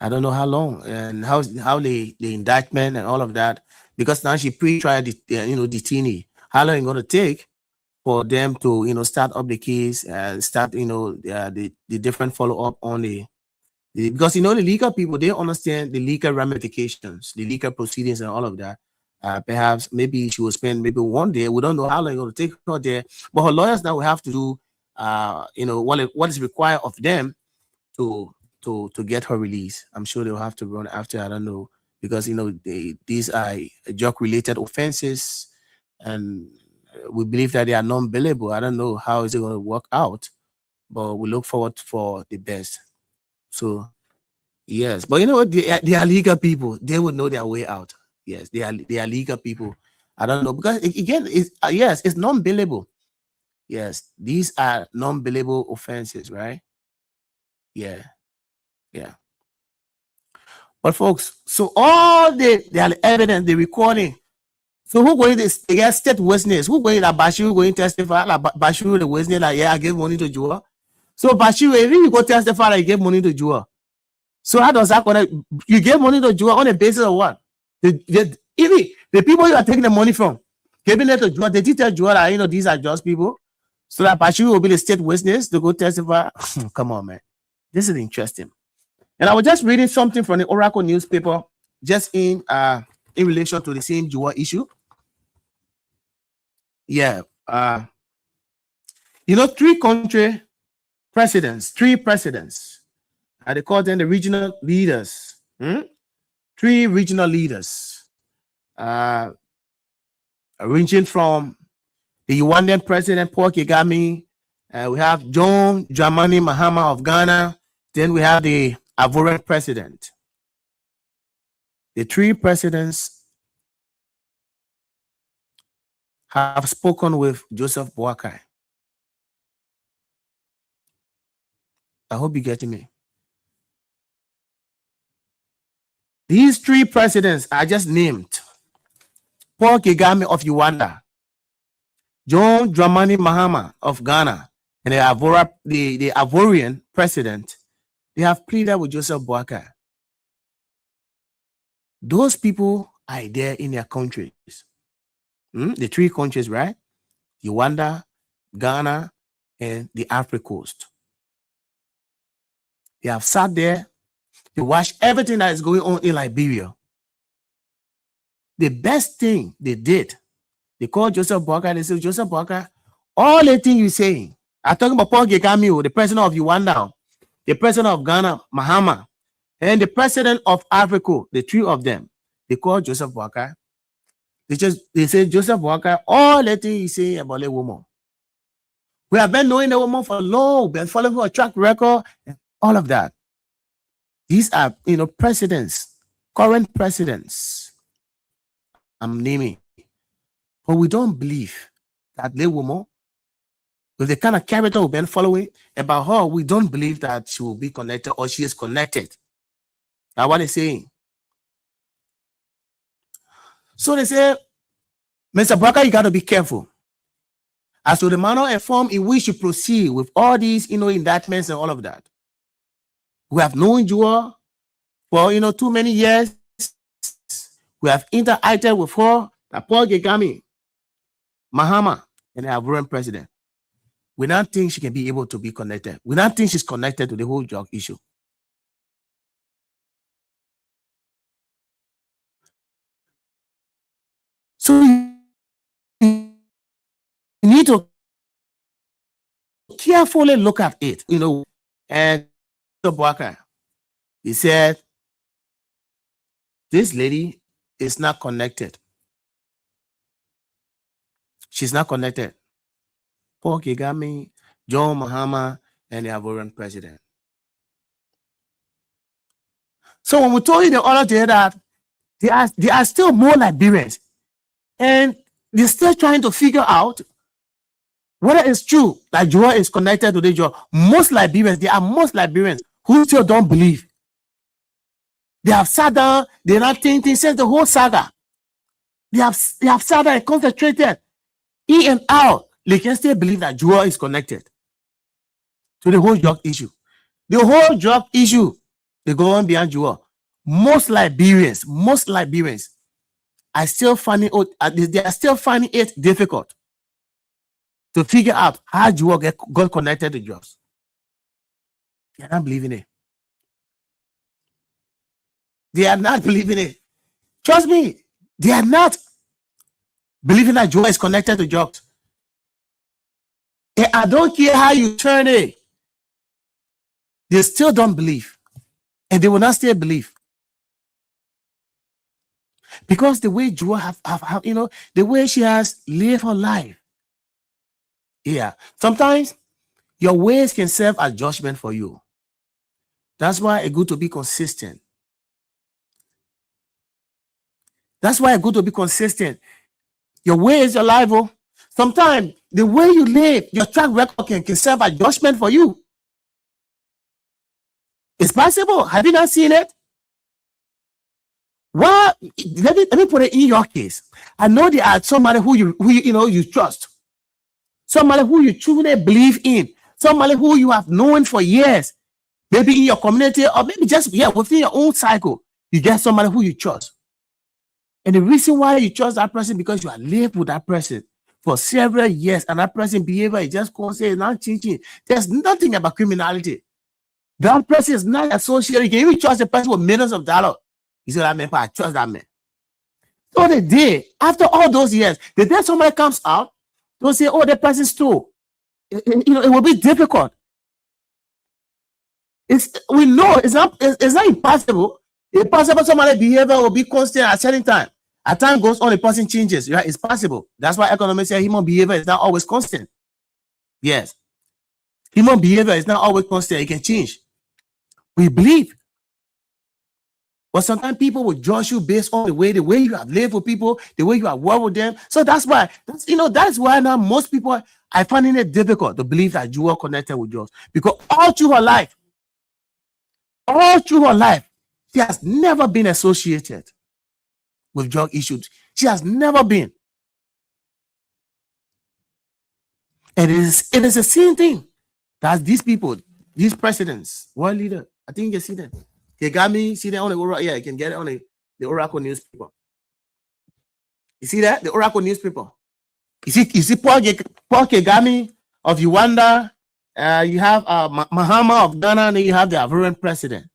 I don't know how long and how the indictment and all of that, because now she pre-trial detainee. How long it's going to take for them to start up the case and start the different follow-up on because the legal people, they understand the legal ramifications, the legal proceedings and all of that. Perhaps maybe she will spend maybe 1 day. We don't know how long it's going to take her there, but her lawyers now will have to do what is required of them to get her release. I'm sure they'll have to run after, I don't know, because these are drug-related offenses, and we believe that they are non-billable. I don't know how is it going to work out, but we look forward for the best. So yes, but they are legal people. They would know their way out. Yes, they are legal people. I don't know, because again, it's non-billable. Yes, these are non-billable offenses, right? Yeah. But folks, so all the evidence, the recording. So who going to get state witness? Who going to Bashiru going to testify? Like Bashiru the witness, like, yeah, I gave money to Jua. So Bashiru, if you go testify, like, you gave money to Jua. So how does that connect? You gave money to Jua on the basis of what? The people you are taking the money from, giving it to Jua, they did tell Jua that these are just people. So that Bashiru will be the state witness to go testify. Come on, man. This is interesting. And I was just reading something from the Oracle newspaper, just in relation to the same Jua issue. Yeah. Three presidents. They call them the regional leaders. 3 regional leaders. Ranging from the Rwandan president, Paul Kagame. We have John Dramani Mahama of Ghana. Then we have the Ivorian president. The 3 presidents have spoken with Joseph Boakai. I hope you're getting me. These 3 presidents are just named. Paul Kagame of Rwanda, John Dramani Mahama of Ghana, and the Ivorian president, they have pleaded with Joseph Boakai. Those people are there in their countries. The 3 countries, right? Rwanda, Ghana, and the Africa Coast. They have sat there to watch everything that is going on in Liberia. The best thing they did, they called Joseph Boakai. They said, Joseph Boakai, all the things you're saying, I'm talking about Paul Kagame, the president of Rwanda, the president of Ghana, Mahama, and the president of Africa, the 3 of them, they called Joseph Boakai. They said, Joseph Boakai, all the things you say about the woman. We have been knowing the woman for long, we've been following her track record, and all of that. These are, presidents, current presidents. I'm naming. But we don't believe that the woman, with the kind of character we've been following about her, we don't believe that she will be connected or she is connected. That's what they're saying. So they say, Mr. Boakai, you got to be careful as to the manner and form in which you proceed with all these, indictments and all of that. We have known you for, too many years. We have interacted with her, Paul Kagame, Mahama, and the Ivorian president. We don't think she can be able to be connected. We don't think she's connected to the whole drug issue. So you need to carefully look at it, and Boakai, he said, this lady is not connected. She's not connected. Paul Kagame, John Mahama, and the Ivorian president. So when we told you the other day that there are still more Liberians, and they're still trying to figure out whether it's true that Joel is connected to the Joel. Most Liberians who still don't believe. They have sat down, they're not thinking since the whole saga. They have sat down and concentrated in and out. They can still believe that Joel is connected to the whole drug issue. The whole drug issue, they go on beyond Joel. Most Liberians are still finding it difficult to figure out how Joel got connected to drugs. They're not believing it. They are not believing it. Trust me, they are not believing that Joel is connected to drugs. And I don't care how you turn it. They still don't believe. And they will not still believe. Because the way Joel the way she has lived her life. Yeah. Sometimes your ways can serve as judgment for you. That's why it's good to be consistent. That's why it's good to be consistent. Your way is your life. Oh. Sometimes the way you live, your track record can serve as judgment for you. It's possible. Have you not seen it? Well, let me put it in your case. I know there are somebody who you trust, somebody who you truly believe in, somebody who you have known for years, maybe in your community or maybe just within your own cycle. You get somebody who you trust, and the reason why you trust that person because you have lived with that person for several years, and that person behavior is just constant, not changing. There's nothing about criminality. That person is not associated. You can even trust a person with millions of dollars. You see what I mean? I trust that man. So the day, after all those years, the day somebody comes out, they'll say, oh, that person stole. It will be difficult. We know it's not impossible. It's possible somebody's behavior will be constant at a certain time. As time goes on, the person changes. Right? It's possible. That's why economists say human behavior is not always constant. Yes. Human behavior is not always constant. It can change. We believe. But sometimes people will judge you based on the way you have lived with people, the way you have worked with them. So that's why now most people are finding it difficult to believe that you are connected with drugs. Because all through her life, she has never been associated with drug issues. She has never been. And it is the same thing That's these people, these presidents, world leader. I think you can see them. Kagame, see that on the Oracle. Yeah, you can get it on the Oracle newspaper. You see that? The Oracle newspaper. You see Paul Kagame of Uganda. You have Mahama of Ghana, and then you have the Ivorian president.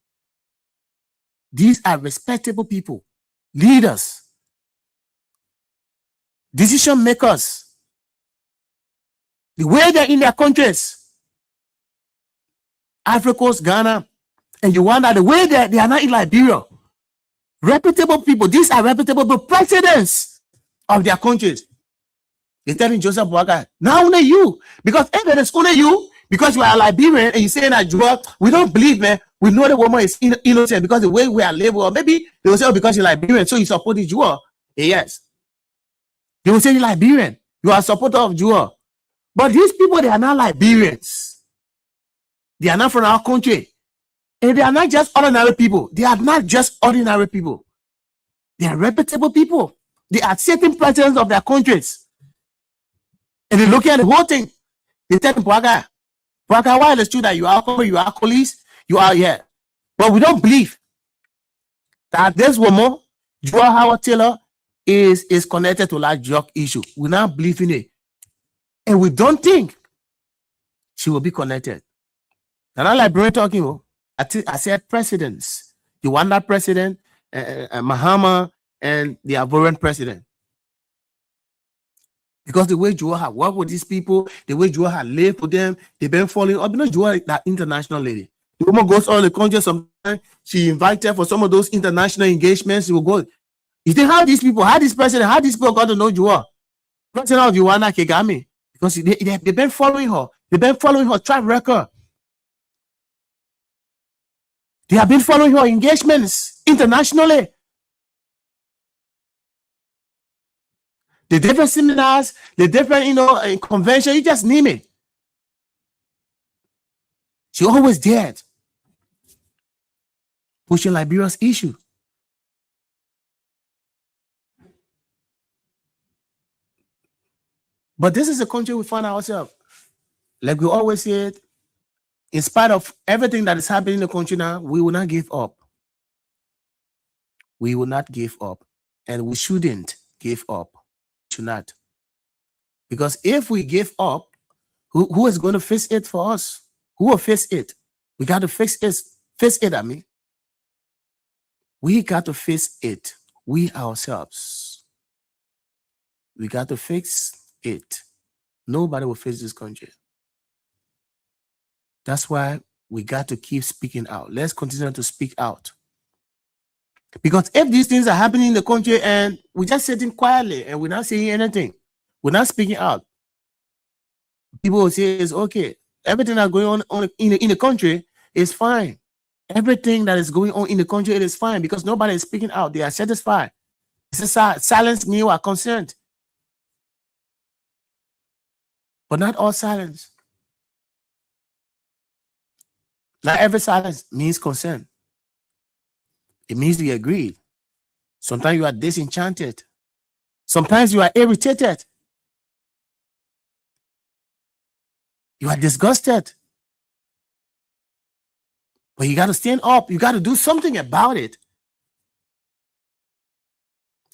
These are respectable people, leaders, decision makers. The way they're in their countries, Ivory Coast, Ghana, and Uganda, the way they are not in Liberia. Reputable people. These are reputable presidents of their countries. They're telling Joseph Boakai, now only you. Because if it is only you, because you are Liberian and you say that we don't believe, man. We know the woman is innocent because the way we are labeled, or maybe they will say, oh, because you're Liberian, so you support the Jew. Yes. They will say you're Liberian. You are a supporter of Jew. But these people, they are not Liberians. They are not from our country. And they are not just ordinary people. They are not just ordinary people. They are reputable people. They are certain presidents of their countries. And they look at the whole thing. They tell them, Pwaga, why is it true that you are police, you are here. But we don't believe that this woman, Joel Howard Taylor, is connected to that drug issue. We not believe in it. And we don't think she will be connected. And I like Brian talking, I said presidents. The Uganda president, Mahama, and the Ivorian president. Because the way Joel had worked with these people, the way Joel had lived with them, they've been following up. You know, Joel, that international lady. The woman goes all the country. Sometimes she invited for some of those international engagements. She will go. You think how these people, how this president, how these people got to know Joel? President of Uganda, Kagame. Because they've been following her. They've been following her track record. They have been following her engagements internationally. The different seminars, the different, convention, you just name it. She always dared pushing Liberia's issue. But this is the country we find ourselves. Like we always said, in spite of everything that is happening in the country now, we will not give up. We will not give up. And we shouldn't give up. Should not. Because if we give up, who is going to face it for us? Who will face it? We got to face it, I mean. We got to face it. We ourselves. We got to fix it. Nobody will face this country. That's why we got to keep speaking out. Let's continue to speak out. Because if these things are happening in the country and we're just sitting quietly and we're not saying anything, we're not speaking out, people will say it's okay. Everything that's going on in the country is fine. Everything that is going on in the country, it is fine because nobody is speaking out. They are satisfied. Silence means we are concerned. But not all silence. Not every silence means consent. It means we agreed. Sometimes you are disenchanted. Sometimes you are irritated. You are disgusted. But you got to stand up. You got to do something about it.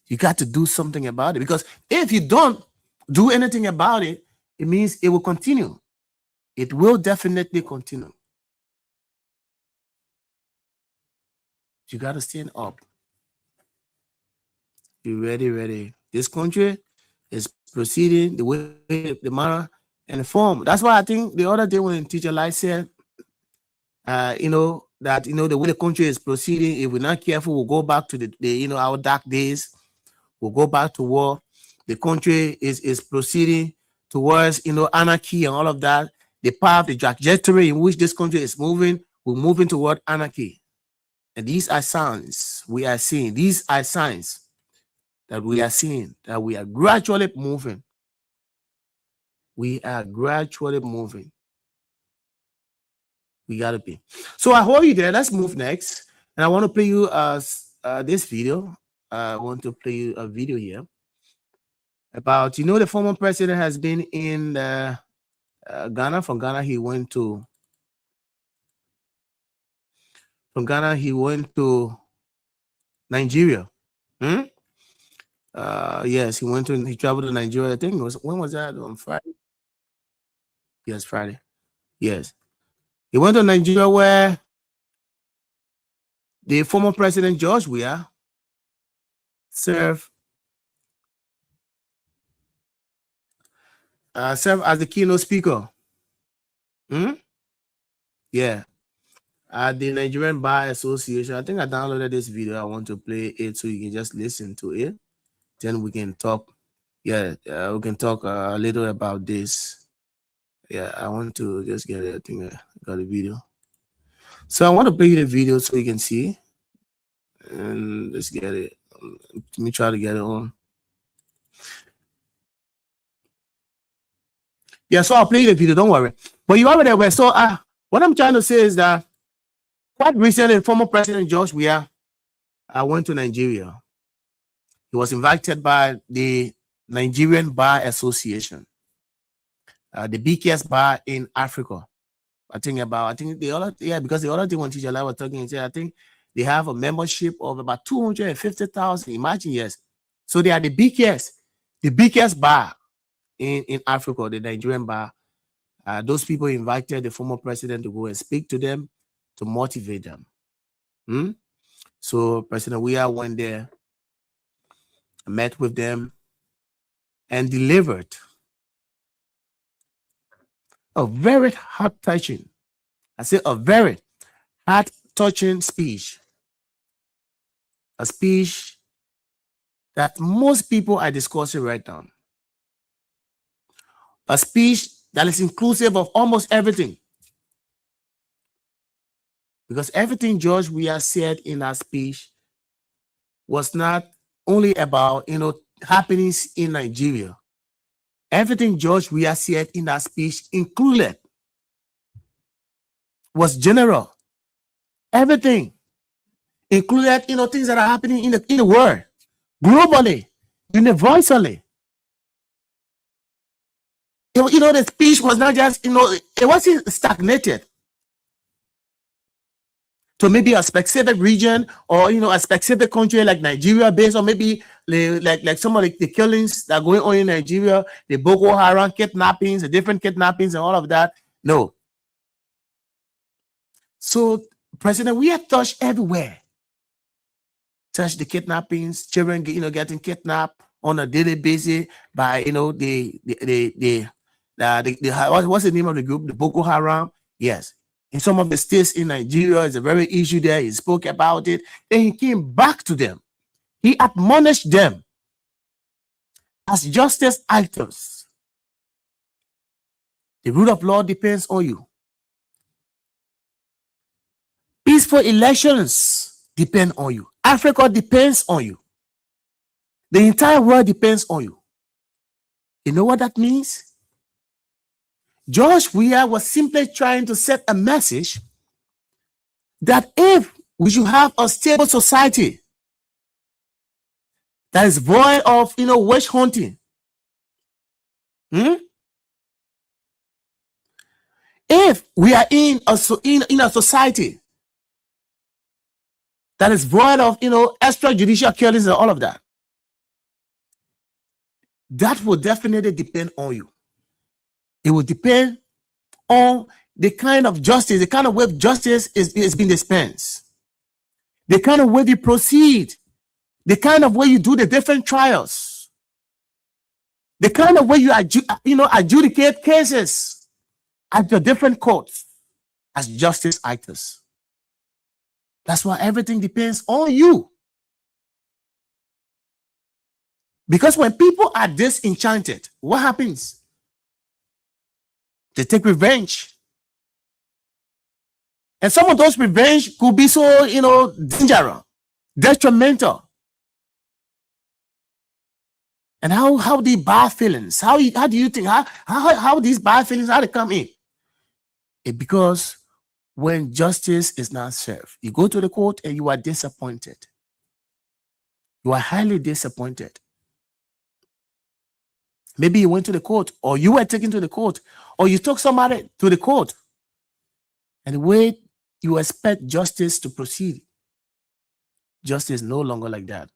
You got to do something about it. Because if you don't do anything about it, it means it will continue. It will definitely continue. You got to stand up. You ready? This country is proceeding the way, the manner, and the form. That's why I think the other day when Teacher Light said, that, the way the country is proceeding, if we're not careful, we'll go back to our dark days. We'll go back to war. The country is proceeding towards, anarchy and all of that. The path, the trajectory in which this country is moving, we're moving toward anarchy. And these are signs we are seeing. These are signs that we are seeing, that we are gradually moving. We are gradually moving. We got to be. So I hold you there. Let's move next. And I want to play you this video. I want to play you a video here about, the former president has been in the Ghana. From Ghana, he went to. From Ghana, he went to Nigeria. Yes, he traveled to Nigeria. I think it was, when was that? On Friday. Yes, Friday. Yes. He went to Nigeria where the former president George Weah served as the keynote speaker. Yeah. At the Nigerian Bar Association. I think I downloaded this video. I want to play it so you can just listen to it. Then we can talk. Yeah, we can talk a little about this. Yeah, I want to just get it. I think I got a video. So I want to play the video so you can see. And let's get it. Let me try to get it on. Yeah, so I'll play the video. Don't worry. But you already aware. So what I'm trying to say is that quite recently, former President George Weah went to Nigeria. He was invited by the Nigerian Bar Association, the biggest bar in Africa. Because the other thing when Teacher Lai was talking, he said, I think they have a membership of about 250,000. Imagine, yes. So they are the biggest bar in Africa, the Nigerian bar. Those people invited the former president to go and speak to them, to motivate them. So President Weah went there, met with them, and delivered a very heart-touching, a very heart-touching speech. A speech that most people are discussing right now. A speech that is inclusive of almost everything. Because everything George Weah said in that speech was not only about, happenings in Nigeria. Everything George Weah said in that speech included was general. Everything included, things that are happening in the world, globally, universally. The speech was not just, it wasn't stagnated to maybe a specific region or, a specific country like Nigeria, based on maybe like some of the killings that are going on in Nigeria, the Boko Haram kidnappings, the different kidnappings and all of that. No. So President Weah touched everywhere. Touched the kidnappings, children, getting kidnapped on a daily basis by, what's the name of the group? The Boko Haram. Yes. In some of the states in Nigeria, it's a very issue there. He spoke about it. Then he came back to them. He admonished them as justice actors. The rule of law depends on you. Peaceful elections depend on you. Africa depends on you. The entire world depends on you. You know what that means? George Weah was simply trying to set a message that if we should have a stable society that is void of, witch hunting, if we are in a society that is void of, extrajudicial killings and all of that, that will definitely depend on you. It will depend on the kind of justice, the kind of way justice is being dispensed, the kind of way you proceed, the kind of way you do the different trials, the kind of way you adjudicate cases at the different courts as justice actors. That's why everything depends on you. Because when people are disenchanted, what happens? They take revenge. And some of those revenge could be so, dangerous, detrimental. And how the bad feelings, how do you think, how these bad feelings, how they come in? Because when justice is not served, you go to the court and you are disappointed. You are highly disappointed. Maybe you went to the court, or you were taken to the court, or you took somebody to the court, and the way you expect justice to proceed, justice is no longer like that.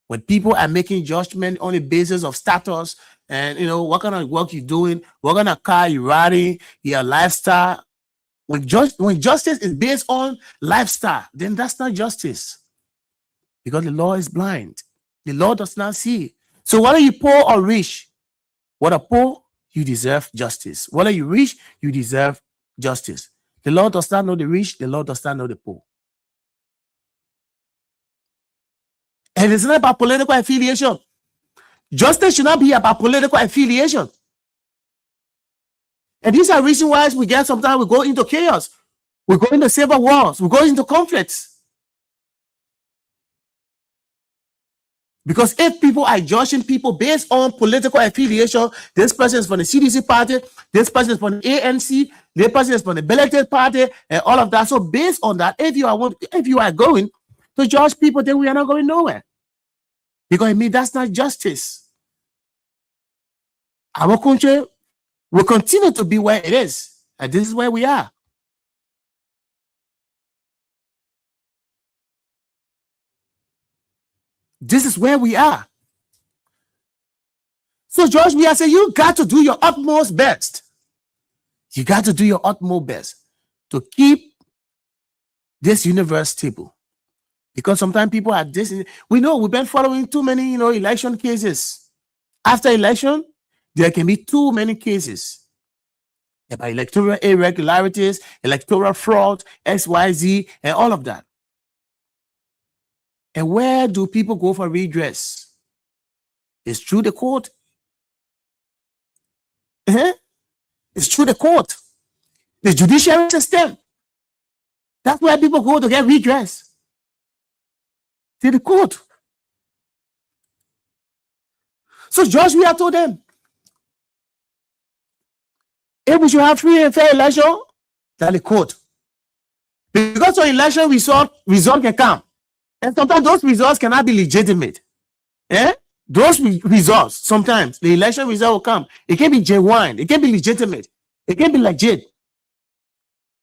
When people are making judgment on the basis of status and what kind of work you're doing, what kind of car you're riding, your lifestyle. When justice is based on lifestyle, then that's not justice. Because the law is blind. The law does not see. So whether you poor or rich, whether poor, you deserve justice. Whether you rich, you deserve justice. The law does not know the rich, the law does not know the poor. And it's not about political affiliation. Justice should not be about political affiliation. And these are reasons why sometimes we go into chaos. We go into civil wars. We go into conflicts. Because if people are judging people based on political affiliation, this person is from the CDC party, this person is from the ANC, this person is from the Belated party, and all of that. So based on that, if you are going to judge people, then we are not going nowhere. Because it means that's not justice. Our country will continue to be where it is. And this is where we are. This is where we are. So, George, we are saying you got to do your utmost best. You got to do your utmost best to keep this universe stable. Because sometimes people are we know we've been following too many, election cases. After election, there can be too many cases about electoral irregularities, electoral fraud, XYZ, and all of that. And where do people go for redress? It's through the court. It's through the court. The judiciary system. That's where people go to get redress. To the court. So George, we have told them, if we should have free and fair election, that's the court. Because of election result can come. And sometimes those results cannot be legitimate. Those results, sometimes the election result will come. It can be genuine. It can be legitimate. It can be legit.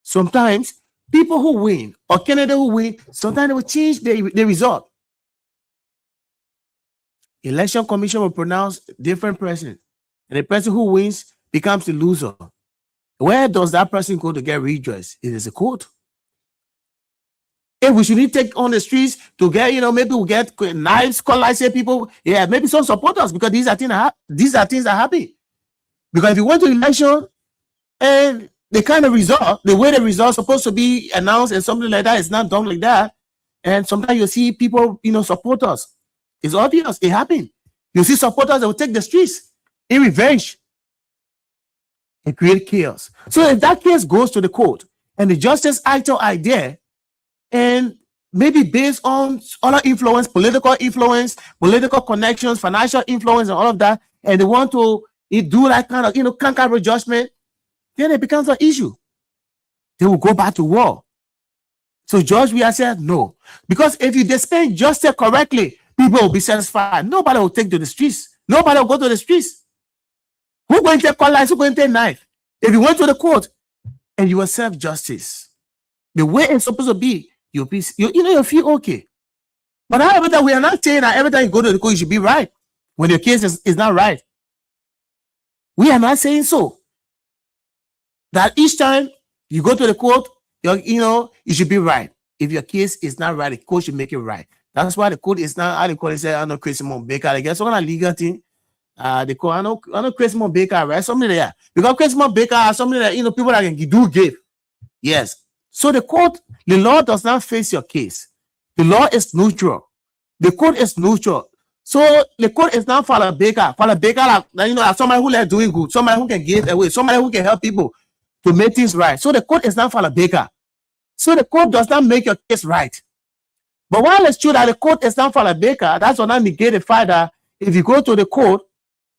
Sometimes people who win or candidate who win, sometimes they will change the result. Election Commission will pronounce different person. And the person who wins becomes the loser. Where does that person go to get redress? It is a court. If we should take on the streets to get, maybe we'll get knives, cutlass, people, maybe some support us because these are things that happen. Because if you went to election and the kind of result, the way the result is supposed to be announced and something like that is not done like that, and sometimes you see people, support us. It's obvious, it happened. You see supporters that will take the streets in revenge and create chaos. So if that case goes to the court and the justice actor are there, and maybe based on other influence, political connections, financial influence, and all of that, and they want to do that kind of, concurrent judgment, then it becomes an issue. They will go back to war. So, George, we have said no. Because if you dispense justice correctly, people will be satisfied. Nobody will take to the streets. Nobody will go to the streets. Who's going to take cutlass? Who's going to take knife? If you went to the court and you will serve justice the way it's supposed to be, you'll feel okay. But however, that we are not saying that every time you go to the court, you should be right when your case is not right. We are not saying so. That each time you go to the court, you should be right. If your case is not right, the court should make it right. That's why the court is not, how they call it, I know Chris Baker. I guess some kind of legal thing. They call, I know Chris Baker, right? Something there. Because Chris Baker has something that, people that can give. Yes. So the law does not face your case. The law is neutral. The court is neutral. So the court is not Father Baker. Father Baker, somebody who like doing good, somebody who can give away, somebody who can help people to make things right. So the court is not Father Baker. So the court does not make your case right. But while it's true that the court is not Father Baker, that's not negate the fact that if you go to the court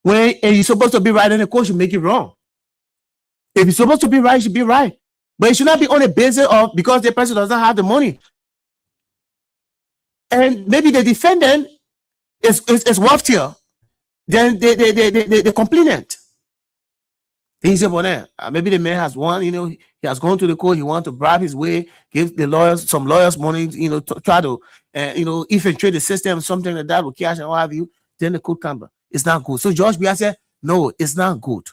and you're supposed to be right, then the court should make it wrong. If you're supposed to be right, you should be right. But it should not be on the basis of because the person does not have the money. And maybe the defendant is wealthier than the complainant. Things upon there. Maybe the man has won, he has gone to the court, he wants to bribe his way, give the lawyers some lawyers money, to try to infiltrate the system, something like that with cash and what have you. Then the court comes. It's not good. So George Weah said, no, it's not good.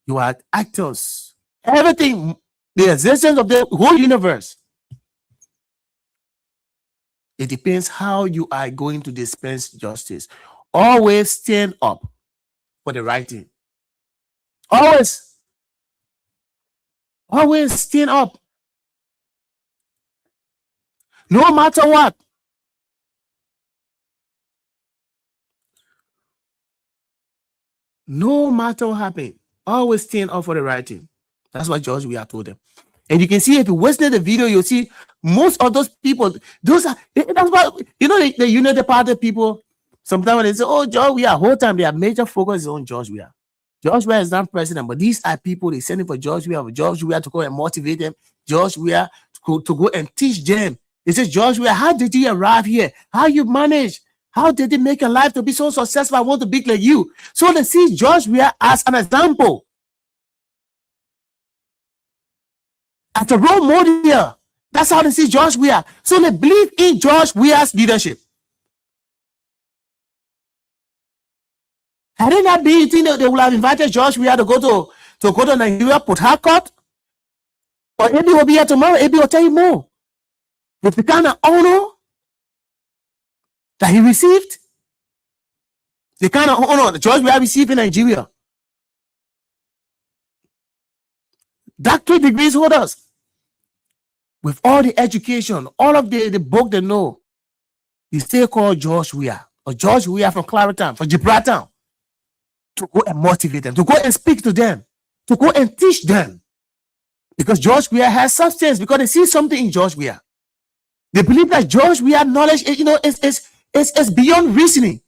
You are actors. Everything, the existence of the whole universe. It depends how you are going to dispense justice. Always stand up for the right thing. Always stand up. No matter what. No matter what happens, always stand up for the right thing. That's what George Weah told them. And you can see, if you watch the video, you'll see most of those people, that's what, the United Party people, sometimes when they say, oh, George Weah, whole time their major focus is on George Weah. George Weah is not president, but these are people they sending for George Weah to go and motivate them, George Weah to go and teach them. They say, George Weah, how did you arrive here? How you manage? How did it make your life to be so successful? I want to be like you. So they see George Weah as an example, as a role model. That's how they see George Weah. So they believe in George Weah's leadership. Had it not been, you think they would have invited George Weah to go to Nigeria, Port Harcourt? Or maybe will be here tomorrow. Maybe will tell you more. With the kind of honor that he received, the kind of honor that George Weah received in Nigeria. Doctorate degrees holders, with all the education, all of the book they know, they still call George Weah, or George Weah from Clarendon, from Gibraltar, to go and motivate them, to go and speak to them, to go and teach them. Because George Weah has substance, because they see something in George Weah. They believe that George Weah knowledge, is beyond reasoning.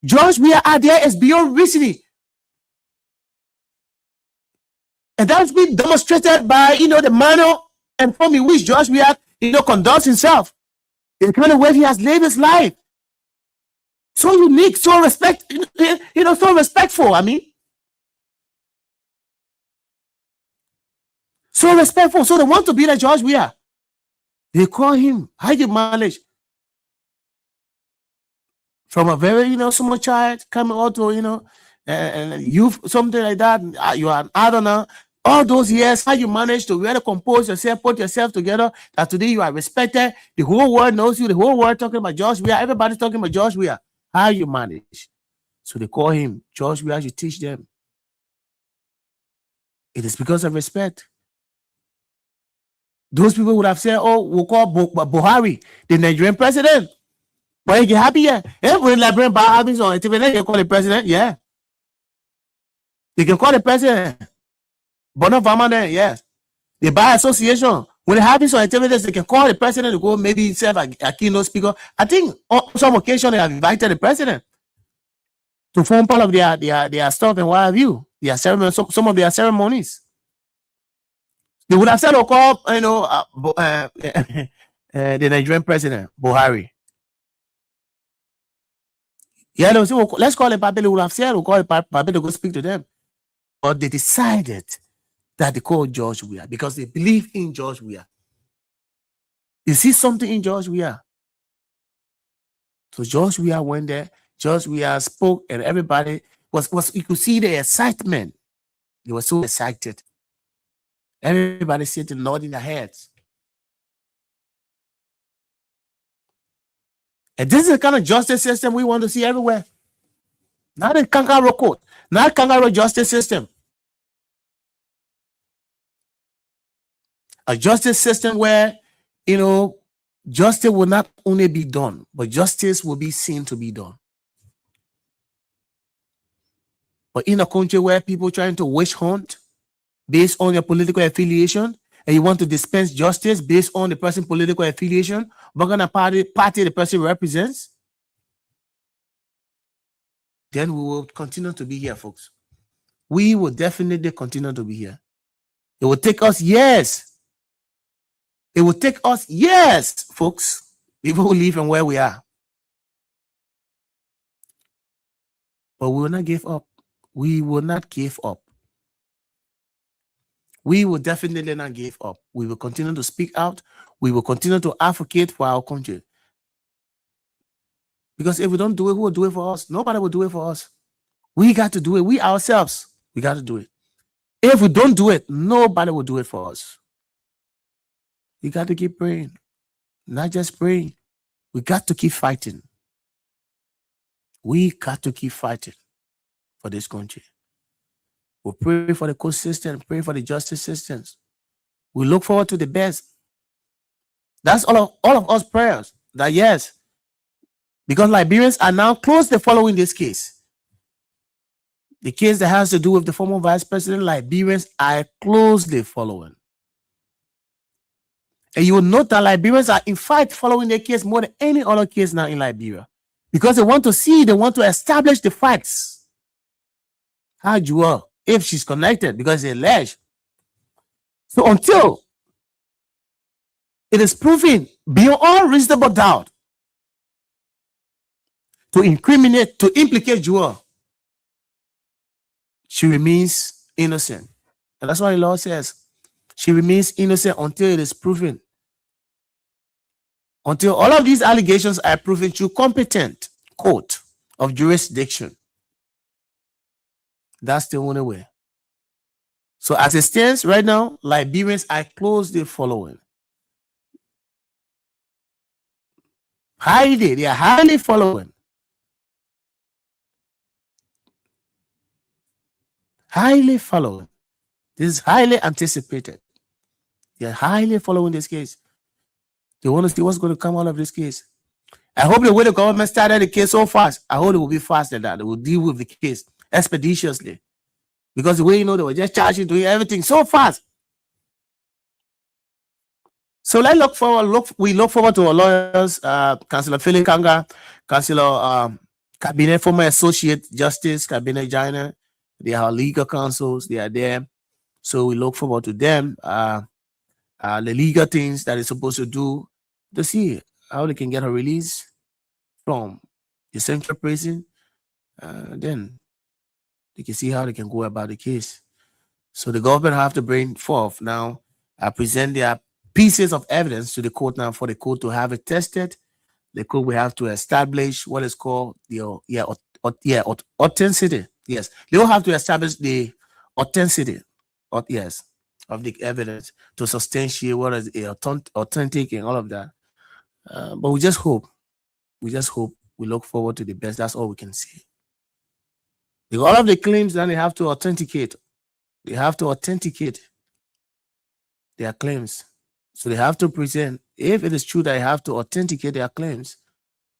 George Weah idea is beyond reasoning. And that's been demonstrated by, the manner and form in which George Weah, conducts himself. The kind of way he has lived his life. So unique, so so respectful, So respectful. So they want to be like George Weah. They call him, how you manage? From a very, small child coming out to, and youth, something like that. You are an adult. All those years, how you manage to really compose yourself, put yourself together, that today you are respected. The whole world knows you. The whole world talking about George Weah. Everybody's talking about George Weah. How you manage? So they call him George Weah. You teach them. It is because of respect. Those people would have said, oh, we'll call Buhari, the Nigerian president. But you get happy, yeah. When Liberian Buhari on TV, they can call the president, yeah. They can call the president. But not permanent, yes. The bar association, when they have this on activities, they can call the president to go maybe serve a keynote speaker. I think on some occasion they have invited the president to form part of their stuff and what have you. Their ceremony, some of their ceremonies. They would have said, "Oh, call the Nigerian president Buhari." Yeah, they would say, well, let's call it Pape. They would have said, "We'll call it Pape to go speak to them." But they decided that they call George Weah because they believe in George Weah. You see something in George Weah. So George Weah went there. George Weah spoke, and everybody was you could see the excitement. They were so excited. Everybody sitting nodding their heads. And this is the kind of justice system we want to see everywhere. Not a kangaroo court, not kangaroo justice system. A justice system where, justice will not only be done, but justice will be seen to be done. But in a country where people trying to witch hunt based on your political affiliation, and you want to dispense justice based on the person's political affiliation, what kind of party the person represents, then we will continue to be here, folks. We will definitely continue to be here. It will take us years. It will take us years, folks, before we leave from where we are. But we will not give up. We will not give up. we will definitely not give up. We will continue to speak out. We will continue to advocate for our country. Because if we don't do it, who will do it for us? Nobody will do it for us. We got to do it. We ourselves, we got to do it. If we don't do it, nobody will do it for us. We got to keep praying. Not just praying. We got to keep fighting. We got to keep fighting for this country. We pray for the court system, pray for the justice systems. We look forward to the best. That's all of us prayers. That yes, because Liberians are now closely following this case. The case that has to do with the former vice president, Liberians are closely following. And you will note that Liberians are in fact following the case more than any other case now in Liberia. Because they want to establish the facts. How Jewel, if she's connected, because they allege. So until it is proven beyond all reasonable doubt to implicate Jewel, she remains innocent. And that's why the law says she remains innocent until it is proven. Until all of these allegations are proven through competent court of jurisdiction. That's the only way. So as it stands right now, Liberians are closely following. They are highly following. Highly following. This is highly anticipated. They are highly following this case. They want to see what's going to come out of this case. I hope the way the government started the case so fast, I hope it will be faster than that. They will deal with the case expeditiously. Because the way they were just charging, doing everything so fast. So let's look forward. We look forward to our lawyers, Councillor Philip Kanga, Councillor Cabinet, former Associate Justice, Cabinet Jaina. They are legal counsels, they are there. So we look forward to them. The legal things that they're supposed to do to see how they can get a release from the central prison. Then they can see how they can go about the case. So the government have to bring forth now, present their pieces of evidence to the court now for the court to have it tested. The court will have to establish what is called the authenticity. Yes, they will have to establish the authenticity of the evidence to substantiate what is authentic and all of that. But we just hope, we look forward to the best. That's all we can say. Because all of the claims that they have to authenticate, their claims. So they have to present, if it is true that they have to authenticate their claims,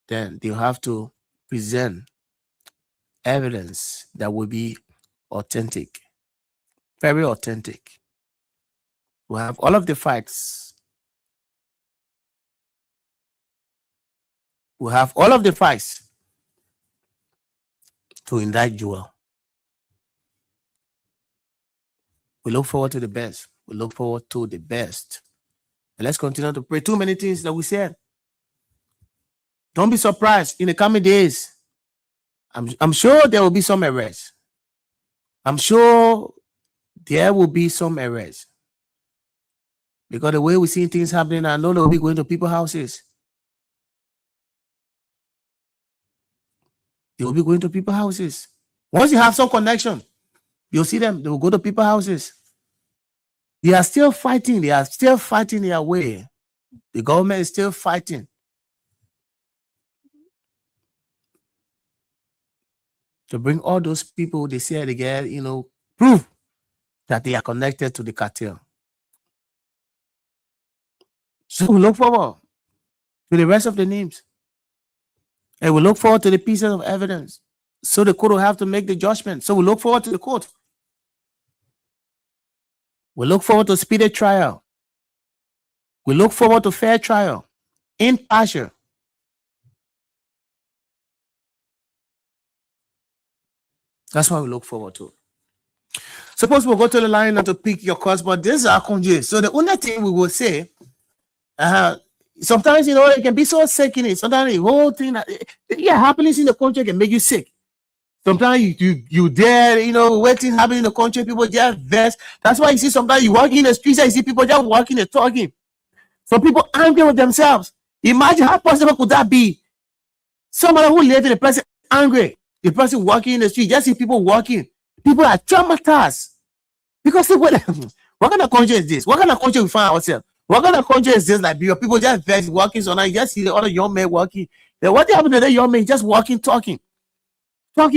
then they have to present evidence that will be authentic, very authentic. We have all of the facts. We have all of the facts to indict Jewel. We look forward to the best. We look forward to the best. And let's continue to pray. Too many things that we said. Don't be surprised in the coming days. I'm sure there will be some arrests. I'm sure there will be some arrests. Because the way we see things happening, I know they will be going to people's houses. They will be going to people's houses. Once you have some connection, you'll see them. They will go to people's houses. They are still fighting. They are still fighting their way. The government is still fighting to bring all those people they say they get, proof that they are connected to the cartel. So we look forward to the rest of the names. And we look forward to the pieces of evidence. So the court will have to make the judgment. So we look forward to the court. We look forward to speedy trial. We look forward to fair trial, impartial. That's what we look forward to. Suppose we'll go to the line and to pick your calls, but this is our country. So the only thing we will say, sometimes, it can be so sick in it. Sometimes the whole thing that happiness in the country can make you sick. Sometimes you there, waiting happening in the country, people just vest. That's why you see sometimes you walk in the streets and you see people just walking and talking. Some people angry with themselves. Imagine how possible could that be? Somebody who lives in the person angry, the person walking in the street, just see people walking. People are traumatized. Because what kind of country is this? What kind of country we find ourselves? What kind of country is this? Like people just vest walking, so now you just see the other young man walking. Then what happened to the young man just walking, talking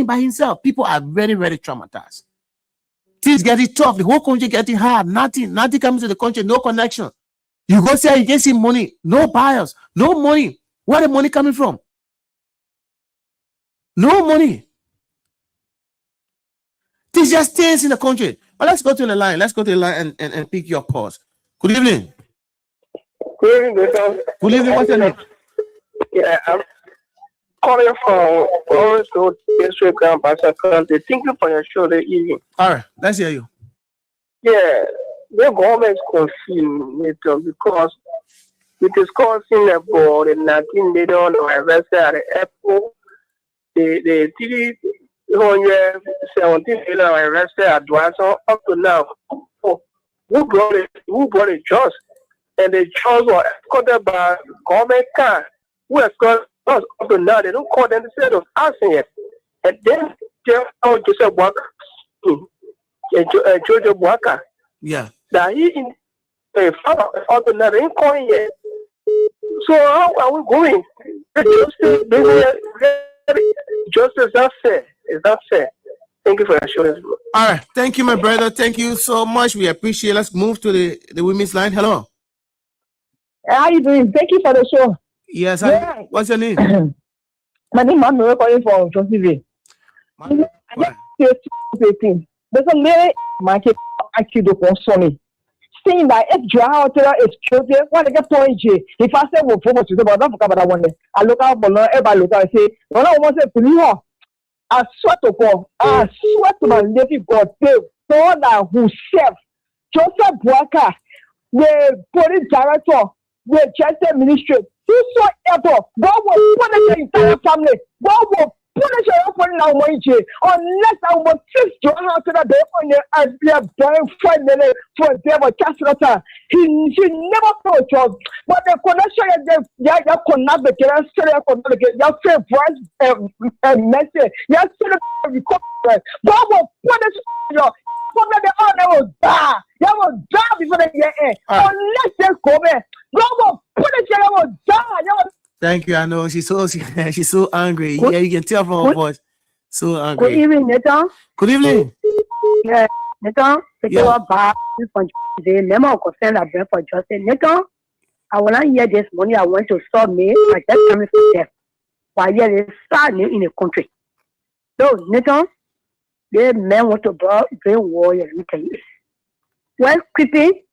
by himself? People are very, very traumatized. Things getting tough. The whole country getting hard. Nothing comes to the country. No connection. You go say you can see money. No buyers. No money. Where the money coming from? No money. This just stays in the country. But let's go to the line. Let's go to the line and pick your calls. Good evening. Good evening, Doctor. Good evening. What's your name? Yeah, I'm calling from Lawrence Road, District Ambassador County. Thank you for your show this evening. All right, let's hear you. Yeah, the government is confused because it is causing about the 19 million arrested at the airport. The 317 million arrested at Dwason up to now. Who brought it just? And the judge was escorted by government car. Who escorted us up to now? They don't call them instead of asking it. And then Joseph Walker, George Walker. Yeah. That he in a father up to now, they ain't calling yet. So how are we going? Justice is not fair. It's not fair. Thank you for your assurance. All right. Thank you, my brother. Thank you so much. We appreciate it. Let's move to the women's line. Hello. How are you doing? Thank you for the show. Yes. Yeah. What's your name? My name is Manu calling from Joseph. There's a lady market actually to console saying that if Joao is chosen, what I get point J. If I say we'll promote to the bottom of that one, I look out for everybody look out and say, no, I want to believe. I swear to God, I swear to my living God, the God who serves Joseph Walker, the police director, the justice ministry, whosoever, God will punish the entire family. God will punish everyone now, unless I will fix your house to the day on the buying 5 million for a devil castrata. He never thought of, but the connection you cannot be getting serious for your favorite message. Yes, God will punish you. The honor will die. They will die before they get in. Unless they go back, God will punish you. They will die. Thank you. I know she's so angry. Yeah, you can tell from her voice. So angry. Good evening, Nathan. Good evening. Yeah, Nathan. Take your back from the memo concern I bring for justice. Nathan, I want to hear this morning. I want to solve me. I just coming from death. Why there is sad news in the country. So, Nathan, the men want to bring war. Let me tell you. Well, creepy.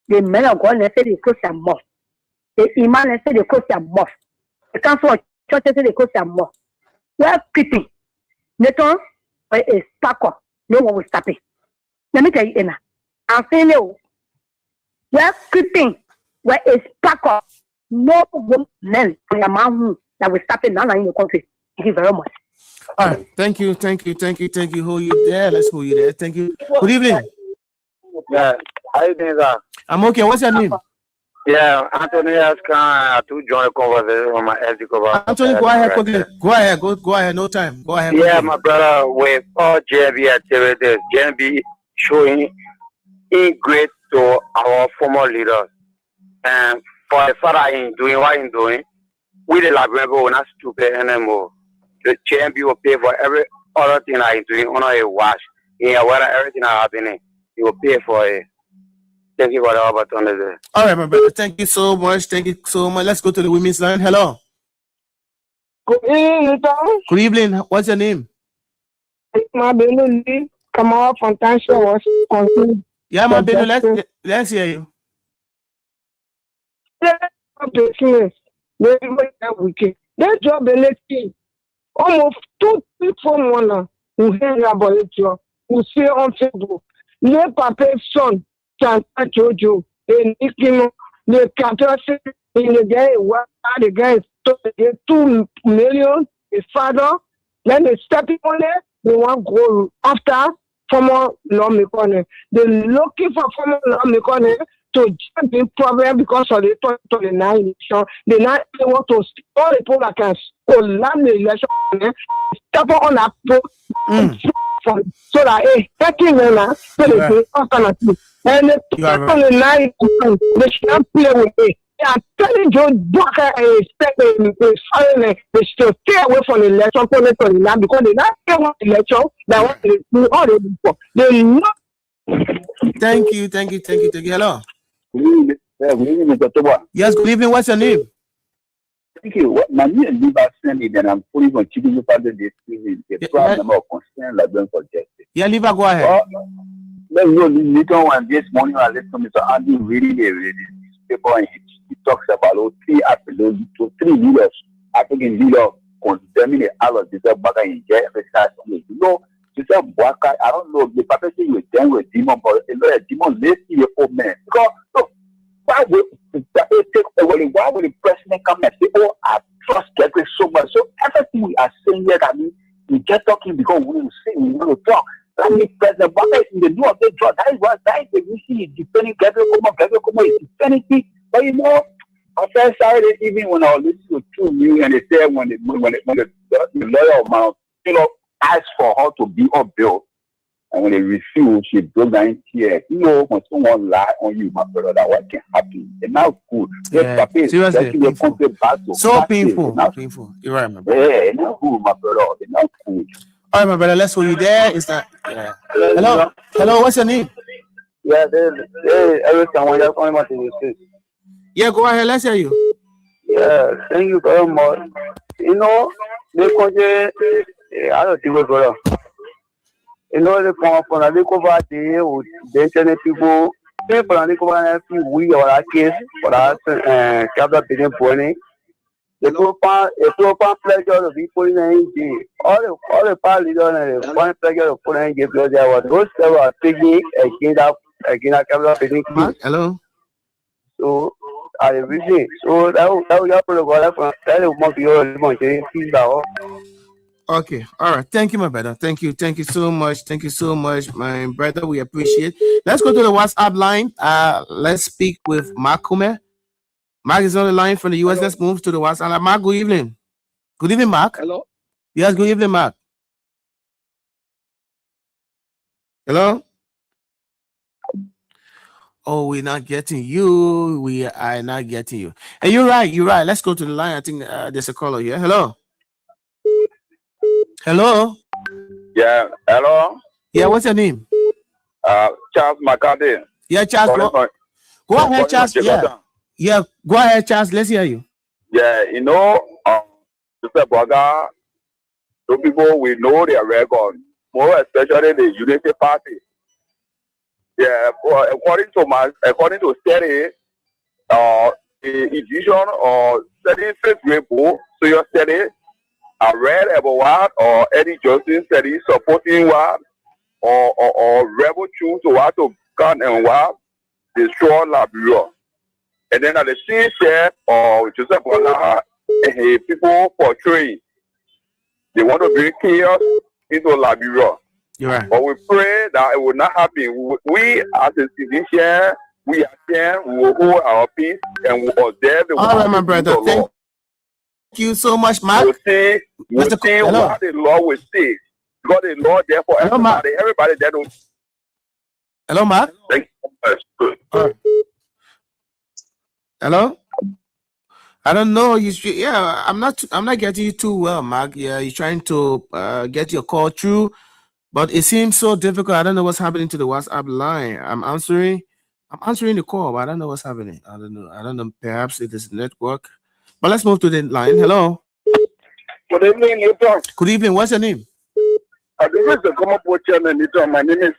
The men are going to say they close their mouth. The imam said they close their mouth. The council of churches said they close their mouth. Well, creepy. Nathan is stuck up. No one will stop it. Let me tell you, Emma. I'm saying no. Well, creeping. Where is stuck up. No woman or a man who that will stop it now in the country. Thank you very much. All right. Thank you. Hold you there. Let's hold you there. Thank you. Good evening. Yeah. How you doing, sir? I'm okay. What's your name? Yeah, Anthony has come to join the conversation on my SD cover. Anthony, go ahead quickly. Go ahead. No time. Go ahead. Yeah, my brother, with all JNB activities, JNB showing ingratitude to our former leaders. And for the father in doing what he's doing, we the Liberian will not stupid anymore. The JNB will pay for every other thing that he's doing on a wash. Yeah, whether everything that's happening, he will pay for it. Thank you for the opportunity. All right, my brother. Thank you so much. Let's go to the women's line. Hello. Good evening, Tom. Good evening. What's your name? My baby, come out from Tansia was concerned. Yeah, my baby. Let's hear you. That job elected almost 2 people one who hear about it, who say on Facebook, le papa's son. Jojo, and Nikimo, the catastrophe in the guy, what the guy is 2 million, his father, Then they step on it, they want to go after former lawmaker. They're looking for former lawmaker to jump in problem because of the 2029 election. They now want to all the people that can land the election, step on that so that taking them so they can alternative. And the 2029 they should not play with it. They are telling Joe Walker and they should stay away from the election because they not want the election. They want to do all they do for. They not. Thank you. Hello. Good evening, Mr. Toba. Yes, good evening. What's your name? Thank you. My name is Liba Sandy, then I'm fully on Chicken Father this evening. The problem of concern like them for justice. Yeah, Liba, go ahead. Let's go later on this morning. I listened to Mr. Andy reading the newspaper and he talks about 3 leaders, African leaders condemning the hour of this back in jail. You know, you say, I don't know, the person you were done with demon, but a lot of demons, let's see your old man. Because, look, why would the president come and say, oh, I trust Kendrick so much? So everything we are saying here, I mean, we get talking because we will say, we want to talk. Like the President Baka in the new of the drug, that is the issue is defending Kendrick Como is defending it. But you know, I felt sorry that even when I listened to 2 million, they said when the lawyer of Mount, you know, asked for her to be on bail, and when they refused, she broke down in tears. You know, when someone lie on you, my brother, that what can happen. And now, good. Yeah, seriously, painful. So painful. You're right, my brother. Yeah, now good, my brother. Now good. All right, my brother. Let's hold you there. Is that? Yeah. Hello. What's your name? Yeah, everything. We just only want to say. Yeah, go ahead. Let's hear you. Yeah, thank you very much. You know, the country. I don't think we're going to. You know, the from the cover there with the internet people, people on the cover, we are our case for us, capital building point. The proper pleasure of people in the all the party leaders and the one pleasure of putting in because there was those that were taking against capital building. Hello. So, I really so that was your program from that must be your feedback. Okay, all right. Thank you, my brother. Thank you so much, my brother. We appreciate. Let's go to the WhatsApp line. Let's speak with Mark Kume. Mark is on the line from the US. Let's move to the WhatsApp line. Mark, good evening. Good evening, Mark. Hello. Yes, good evening, Mark. Hello. Oh, we're not getting you. We are not getting you. And you're right. Let's go to the line. I think there's a caller here. Hello. Yeah, hello. Yeah, what's your name? Charles McCarthy. Yeah, Charles. Go ahead, Charles. Yeah, go ahead, Charles. Let's hear you. Yeah, you know, Mr. Boga, some people we know their record, more especially the Unity Party. Yeah, according to study, the edition or study first grade book, so your study. I read about what or Eddie Johnson said he's supporting what or rebel choose to what to gun and what destroy Liberia. And then at the same time, or Joseph Bola, people portray they want to bring chaos into Liberia. You're right. But we pray that it will not happen. We as a citizen, we are here, we will hold our peace and we will observe the all right, my brother. Thank you so much, Mark. We'll see what the law will say. Because the law there for everybody. Everybody there don't. Hello, Mark. Thank you so much. Hello. I don't know. I'm not getting you too well, Mark. Yeah, you're trying to get your call through, but it seems so difficult. I don't know what's happening to the WhatsApp line. I'm answering the call, but I don't know what's happening. I don't know. Perhaps it is network. But let's move to the line. Hello. Good evening, Newton. Good evening. What's your name? This is the common board chairman, Newton. My name is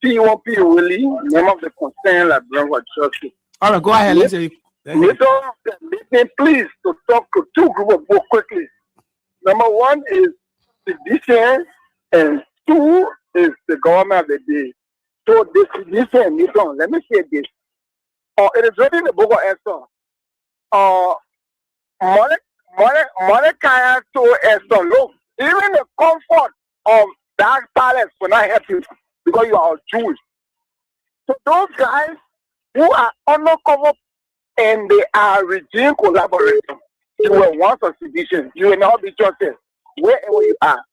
P.O.P. Willie, name of the concern at Brentwood Church. All right, go ahead. Let's hear you. Newton, listen, please, to talk to 2 groups of people quickly. Number 1 is sedition, and 2 is the government of the day. So the sedition, Newton, let me say this. It is written in the book of Esther. Mordecai told Esther, look, Even the comfort of that palace will not help you because you are Jewish. So those guys who are undercover and they are regime collaborators, you will want a sedition. You will not be justice wherever you are.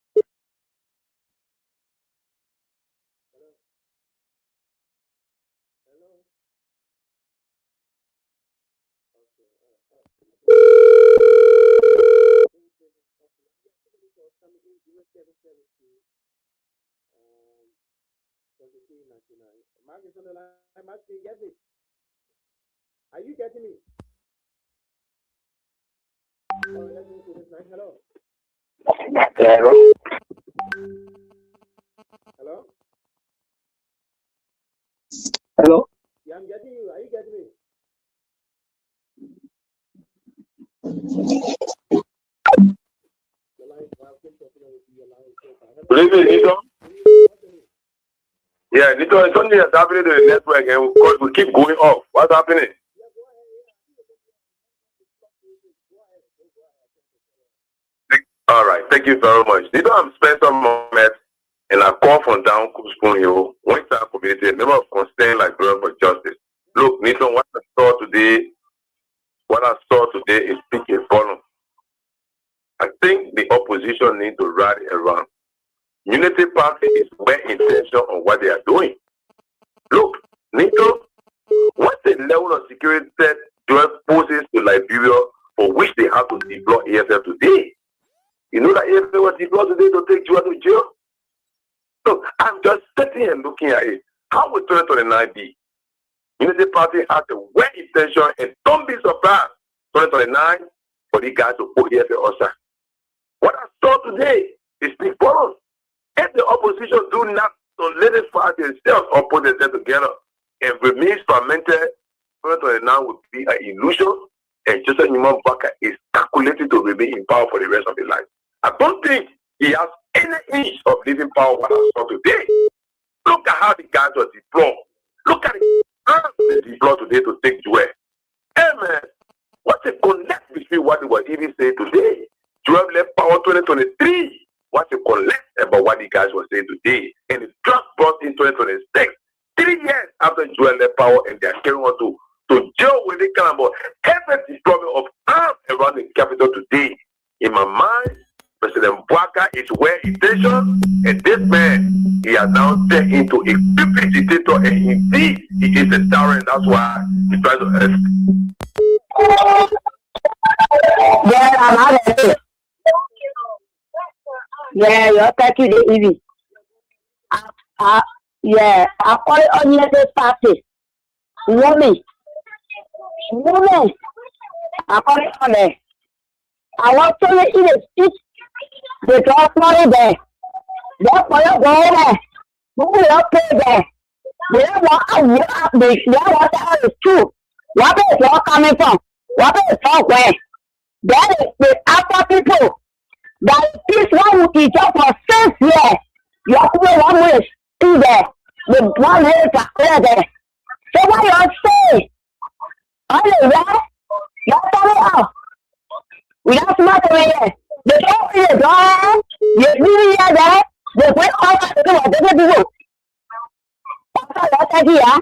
Are you getting me? Hello. Hello. Hello. Hello. Yeah, I'm getting you. Are you getting me? Good evening, Nito. Yeah, Nito, it's something that's happening to the network, and because we keep going off. What's happening? All right, thank you very much. Nito, I'm Spencer Mohammed, and I call from down Spoon Hill, one star community, a member of Concern Librarian for Justice. Look, Nito, what I saw today is speaking volume. I think the opposition needs to rally around. Unity Party is well intentioned on what they are doing. Look, NATO, what's the level of security that US poses to Liberia for which they have to deploy AFL today? You know that AFL was deployed today to take Joa to jail? Look, I'm just sitting and looking at it. How will 2029 be? Unity Party has a well intention, and don't be surprised 2029 for the guys to put AFL outside. What I saw today is big follows. If the opposition do not solidify themselves or put themselves together and remain fragmented, 2029 will be an illusion, and Joseph Newman Baka is calculated to remain in power for the rest of his life. I don't think he has any inch of living power what I saw today. Look at how the guys were deployed. Look at the arms they deployed today to take Joel. Hey man, what's the connect between what they were even saying today? Joel left power 2023. What's the connect about what the guys were saying today? And it's just brought in 2026. 3 years after Joel left power, and they are carrying on to jail when they come about heavy deployment of arms around the capital today. In my mind, President Bwaka is well intentioned, and this man, he has now turned into a stupid dictator, and indeed, he is a tyrant. That's why he tries to arrest. Yeah, you're taking it easy. Yeah, I call it on the party. Woman, I call it on there. I want to let you speak. The talk money there. That's why you go there. Who will pay there? They want to true. What is all coming from? What is all where? That is the other people. That peace one with each other for 6 years. You have to go one way, see there. The one way to clear there. So what you say? I know that. You're coming out. We don't smart over here. They don't see the door. They really are there. They went all back to what they do. That's idea.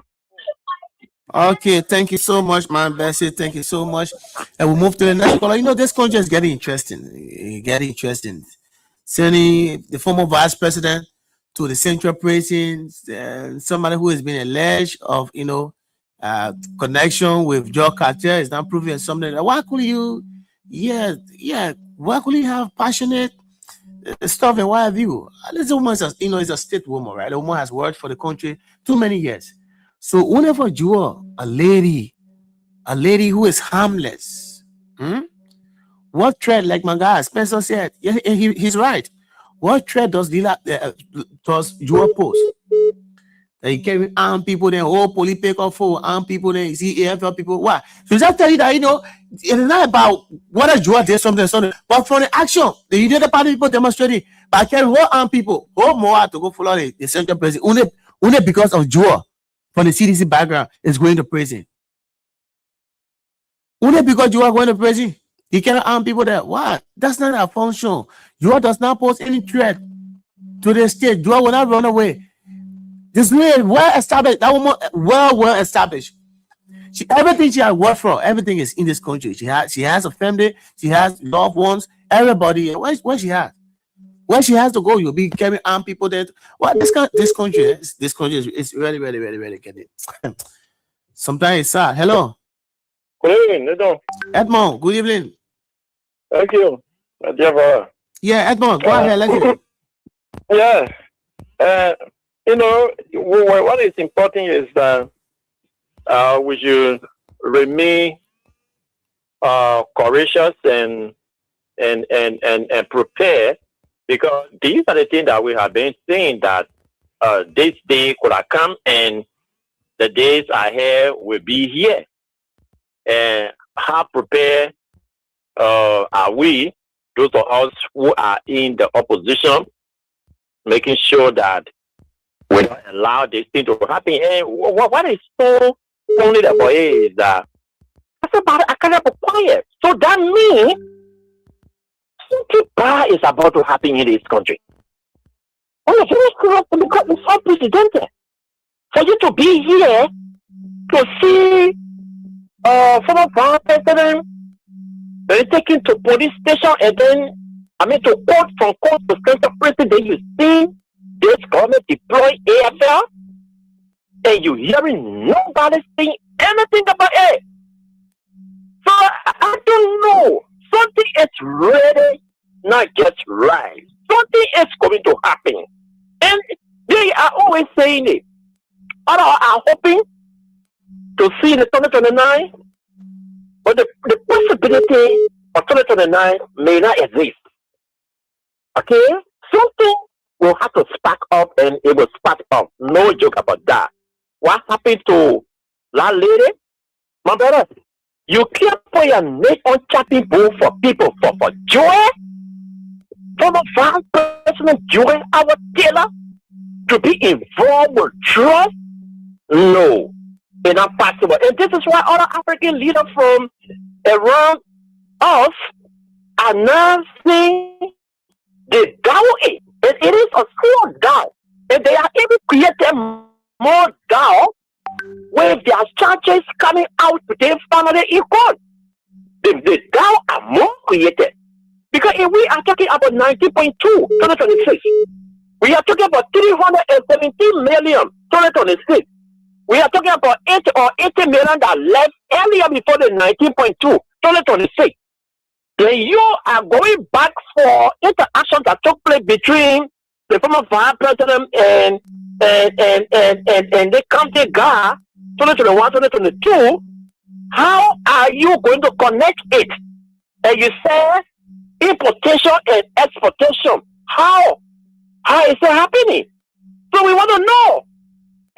Okay, thank you so much, man. Bessie, thank you so much. And we'll move to the next caller. You know, this country is getting interesting. Sending the former vice president to the central prison, somebody who has been alleged of, connection with drug cartel is not proving something. Why could you, why could you have passionate stuff and why have you? This woman is a state woman, right? The woman has worked for the country too many years. So whenever you are a lady who is harmless, what threat, like my guy Spencer said, he's right. What threat does you pose? That you carry armed people, then police pick up for armed people, then you see AFL people. Why? So just tell you that it's not about whether you did something, but from the action, the United Party people demonstrating by carrying armed people, more to go follow the central president. Only because of Joa from the CDC background is going to prison. Only because you are going to prison, you cannot arm people there. Why? That's not a function. Joa does not pose any threat to the state. Joa will not run away. This really well established. That woman well established. Everything she has worked for, everything is in this country. She has a family, she has loved ones, everybody. Where she has to go, you'll be carrying armed people there. Well, this country is really getting. Sometimes it's sad. Hello. Good evening, Edmond. Good evening. Thank you. Yeah, Edmond, go ahead. Let's hear it. Yeah. What is important is that we should remain courageous and prepare, because these are the things that we have been saying, that this day could have come and the days ahead will be here. And how prepared are we, those of us who are in the opposition, making sure that we don't allow this thing to happen? And what is so funny about it is that I cannot be quiet. So that means something bad is about to happen in this country. And it's unprecedented. For you to be here to see former vice president taken to police station, and then to court, from court to central prison, then you see this government deploy AFL, and you hearing nobody saying anything about it. So I don't know. Something is really not just right. Something is going to happen, and they are always saying it. Others are hoping to see the 2029, but the possibility of 2029 may not exist. Okay? Something will have to spark up, and it will spark up. No joke about that. What happened to that lady? My brother, you can't put your name on chopping board for people for joy? For the vice president Joy Howard Taylor to be involved with trust? No, it's not possible. And this is why other African leaders from around us are now saying they doubt it. And it is a small doubt. And they are even creating more doubt with their charges coming out today finally in court. The doubt are more created. Because if we are talking about 19.2, 2026, we are talking about 317 million, 2026. We are talking about 80 million that left earlier before the 19.2, 2026. Then you are going back for interaction that took place between the former vice president and the county guard, 2021, 2022. How are you going to connect it? And you say importation and exportation. How is it happening? So we want to know.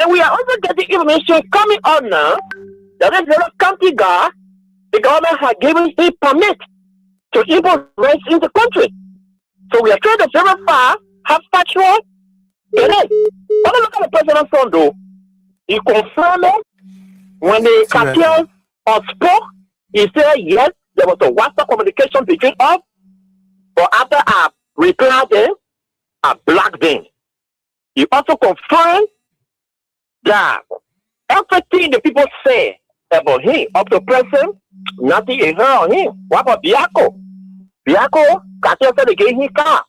And we are also getting information coming out now that the county guard, the government has given a permit to import rice in the country. So we are trying to verify how factual it is. When I look at the president front though, he confirmed it when the cartel spoke. He said yes, there was a WhatsApp communication between us, but after I replied them, I blocked them. He also confirmed that everything the people say about him up to present, nothing is heard on him. What about Biako? Biako, cartel said they gave him car.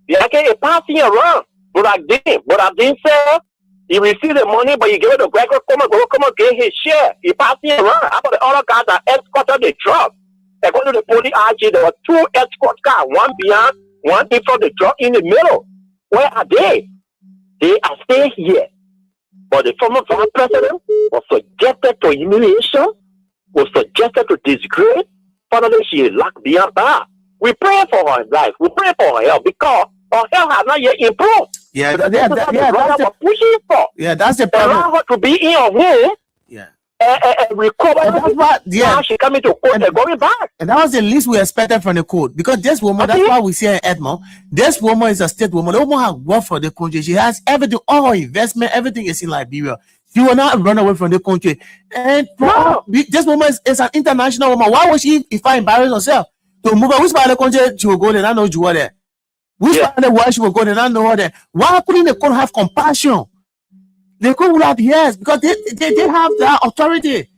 Biako is passing around. But I didn't say he received the money, but he gave it to Gregor. Come on, get his share. He passing around. How about the other guys that escorted the truck? According to the police RG, there were 2 escort cars, one behind, one in front of the truck in the middle. Where are they? They are still here. But the former vice president was subjected to humiliation, was subjected to disgrace. Finally, she is locked behind bars. We pray for her life. We pray for her health because her health has not yet improved. Yeah, so that's the pushing for. Yeah, that's the problem. Allow her to be in her home. Yeah. And recover. Now she coming to court and going back. And that was the least we expected from the court, because this woman, that's why we see her Edmond. This woman is a state woman. The woman has worked for the country. She has everything, all her investment, everything is in Liberia. She will not run away from the country. And this woman is an international woman. Why would she, if I embarrass herself to move her? Which part of the country she will go there? I know you were there. Which part of the world she will go? They don't know that. Why couldn't the court have compassion? The court would have, yes, because they have that authority.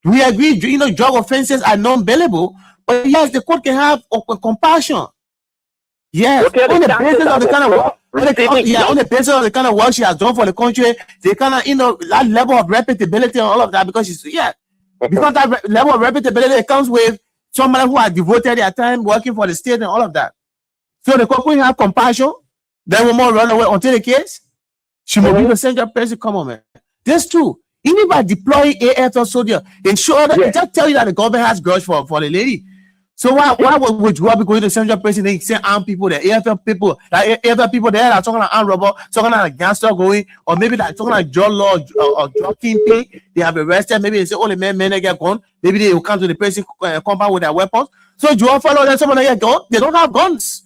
We agree, you know, drug offenses are non-bailable, but yes, the court can have compassion. Yes, on the basis of the kind of work, on the basis of the kind of work she has done for the country, the kind of, you know, that level of reputability and all of that, because she's, because that level of reputability comes with somebody who has devoted their time working for the state and all of that. So the court will have compassion, then we more run away until the case. She will be the central person. Come on, man. This too. Even by deploying AFL soldier, ensure that they just tell you that the government has grudge for the lady. So why would you be going to central president and say armed people, the AFL people, like AFL people there are talking about armed robber, talking about gangster going, or maybe that talking about drug law or drug kingpin, they have arrested, maybe they say only men get gone, maybe they will come to the president compound with their weapons. So you all follow that someone get gone, they don't have guns.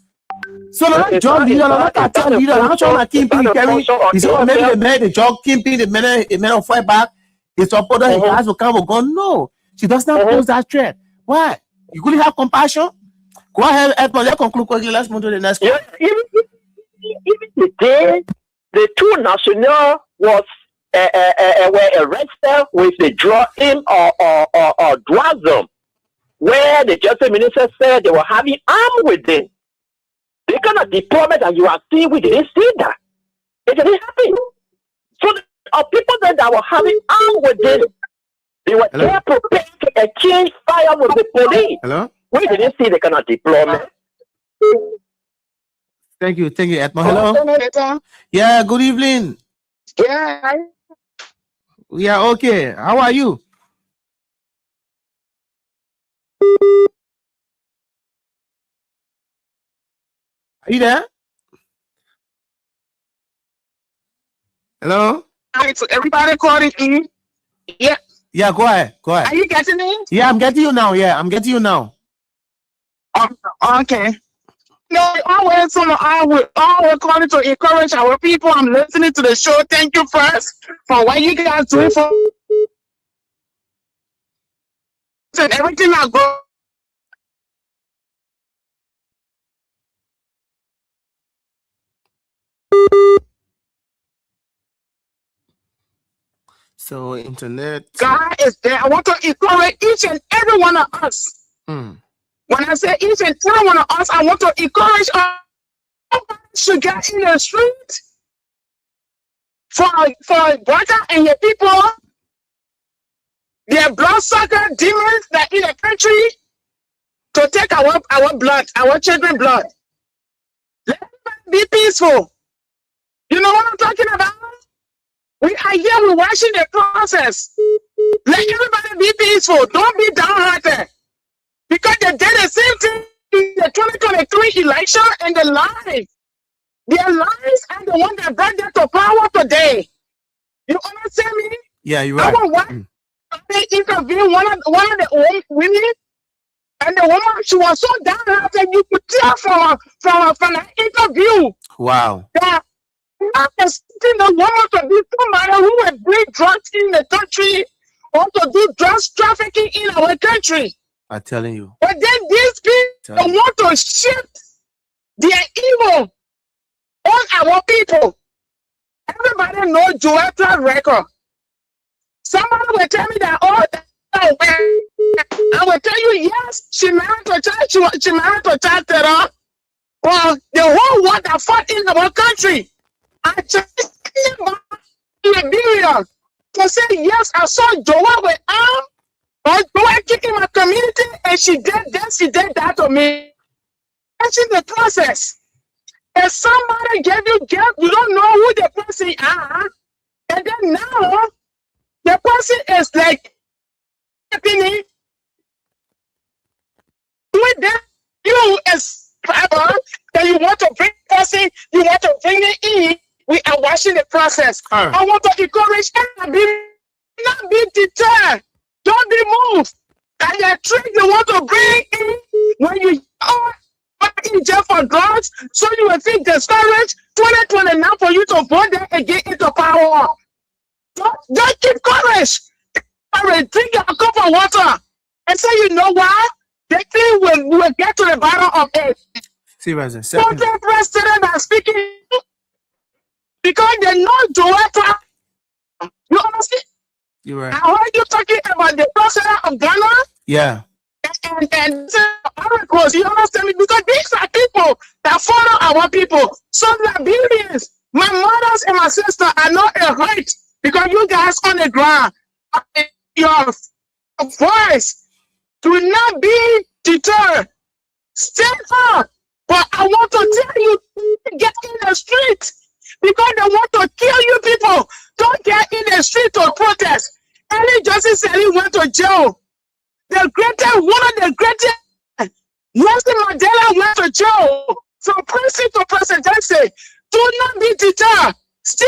So they're not drug leader, they're not cartel leader, they're not trying to kingpin carry. You say, maybe they made the drug kingpin, the men will fight back, it's up he has to come with gun. No, she does not pose that threat. Why? You couldn't have compassion? Go ahead, Edmond. Let's conclude quickly. Let's move to the next one. Even the day the two nationals were arrested with the drug-in or drugism, where the justice minister said they were having armed with them. The kind of deployment that you are seeing, we didn't see that. It didn't happen. So the people that were having armed with them, they were there prepared to exchange fire with the police. Hello? We didn't see the kind of deployment. Thank you, Edmond. Hello? Yeah, good evening. Yeah. Yeah, okay. How are you? Are you there? Hello? Alright, so everybody calling in. Yeah. Yeah, go ahead. Are you getting me? Yeah, I'm getting you now. Okay. No, always calling to encourage our people. I'm listening to the show. Thank you first for what you guys doing for and everything I go. So internet. God is there. I want to encourage each and every one of us. When I say each and every one of us, I want to encourage us to get in the street for brother and your people, their bloodsucker demons that in the country, to take our blood, our children's blood. Let everybody be peaceful. You know what I'm talking about? We are here, we're watching the process. Let everybody be peaceful. Don't be downhearted. Because they did the same thing in the 2023 election and the lies. Their lies are the one that brought them to power today. You understand me? Yeah, you're right. They interviewed one of the women, and the woman, she was so downhearted, you could tell from the interview. Wow. That I was thinking the woman to be somebody who would bring drugs in the country or to do drugs trafficking in our country. I'm telling you. But then these people want to shift their evil on our people. Everybody knows Joetta's record. Somebody will tell me that, I will tell you, yes, she married to child, she married to child terror. Well, the whole world that fought in our country. I just came back in Liberia to say, yes, I saw Joa with arm, but Joa kicking my community, and she did that to me. That's in the process. And somebody gave you gift, you don't know who the person are, and then now the person is like, with that, you as power that you want to bring person, you want to bring it in. We are watching the process. I want to encourage everybody, not be deterred. Don't be moved. And the trick you want to bring in when you are in jail for drugs, so you will feel discouraged. 2029 for you to vote them and get into power. Don't keep courage. Drink a cup of water and say, you know what? The thing will get to the bottom of it. Seriously, Country president are speaking because they know Joetta. You understand? You're right. I heard you talking about the president of Ghana Yeah. and oracles. You understand me? Because these are people that follow our people. Some Liberians, my mothers and my sister are not a hurt because you guys on the ground. Your voice do not be deterred. Stand up. But I want to tell you, get in the street because they want to kill you people. Don't get in the street to protest. Eli Justice Eli went to jail. One of the greatest, Nelson Mandela went to jail. From president to president, just say, do not be deterred. Stay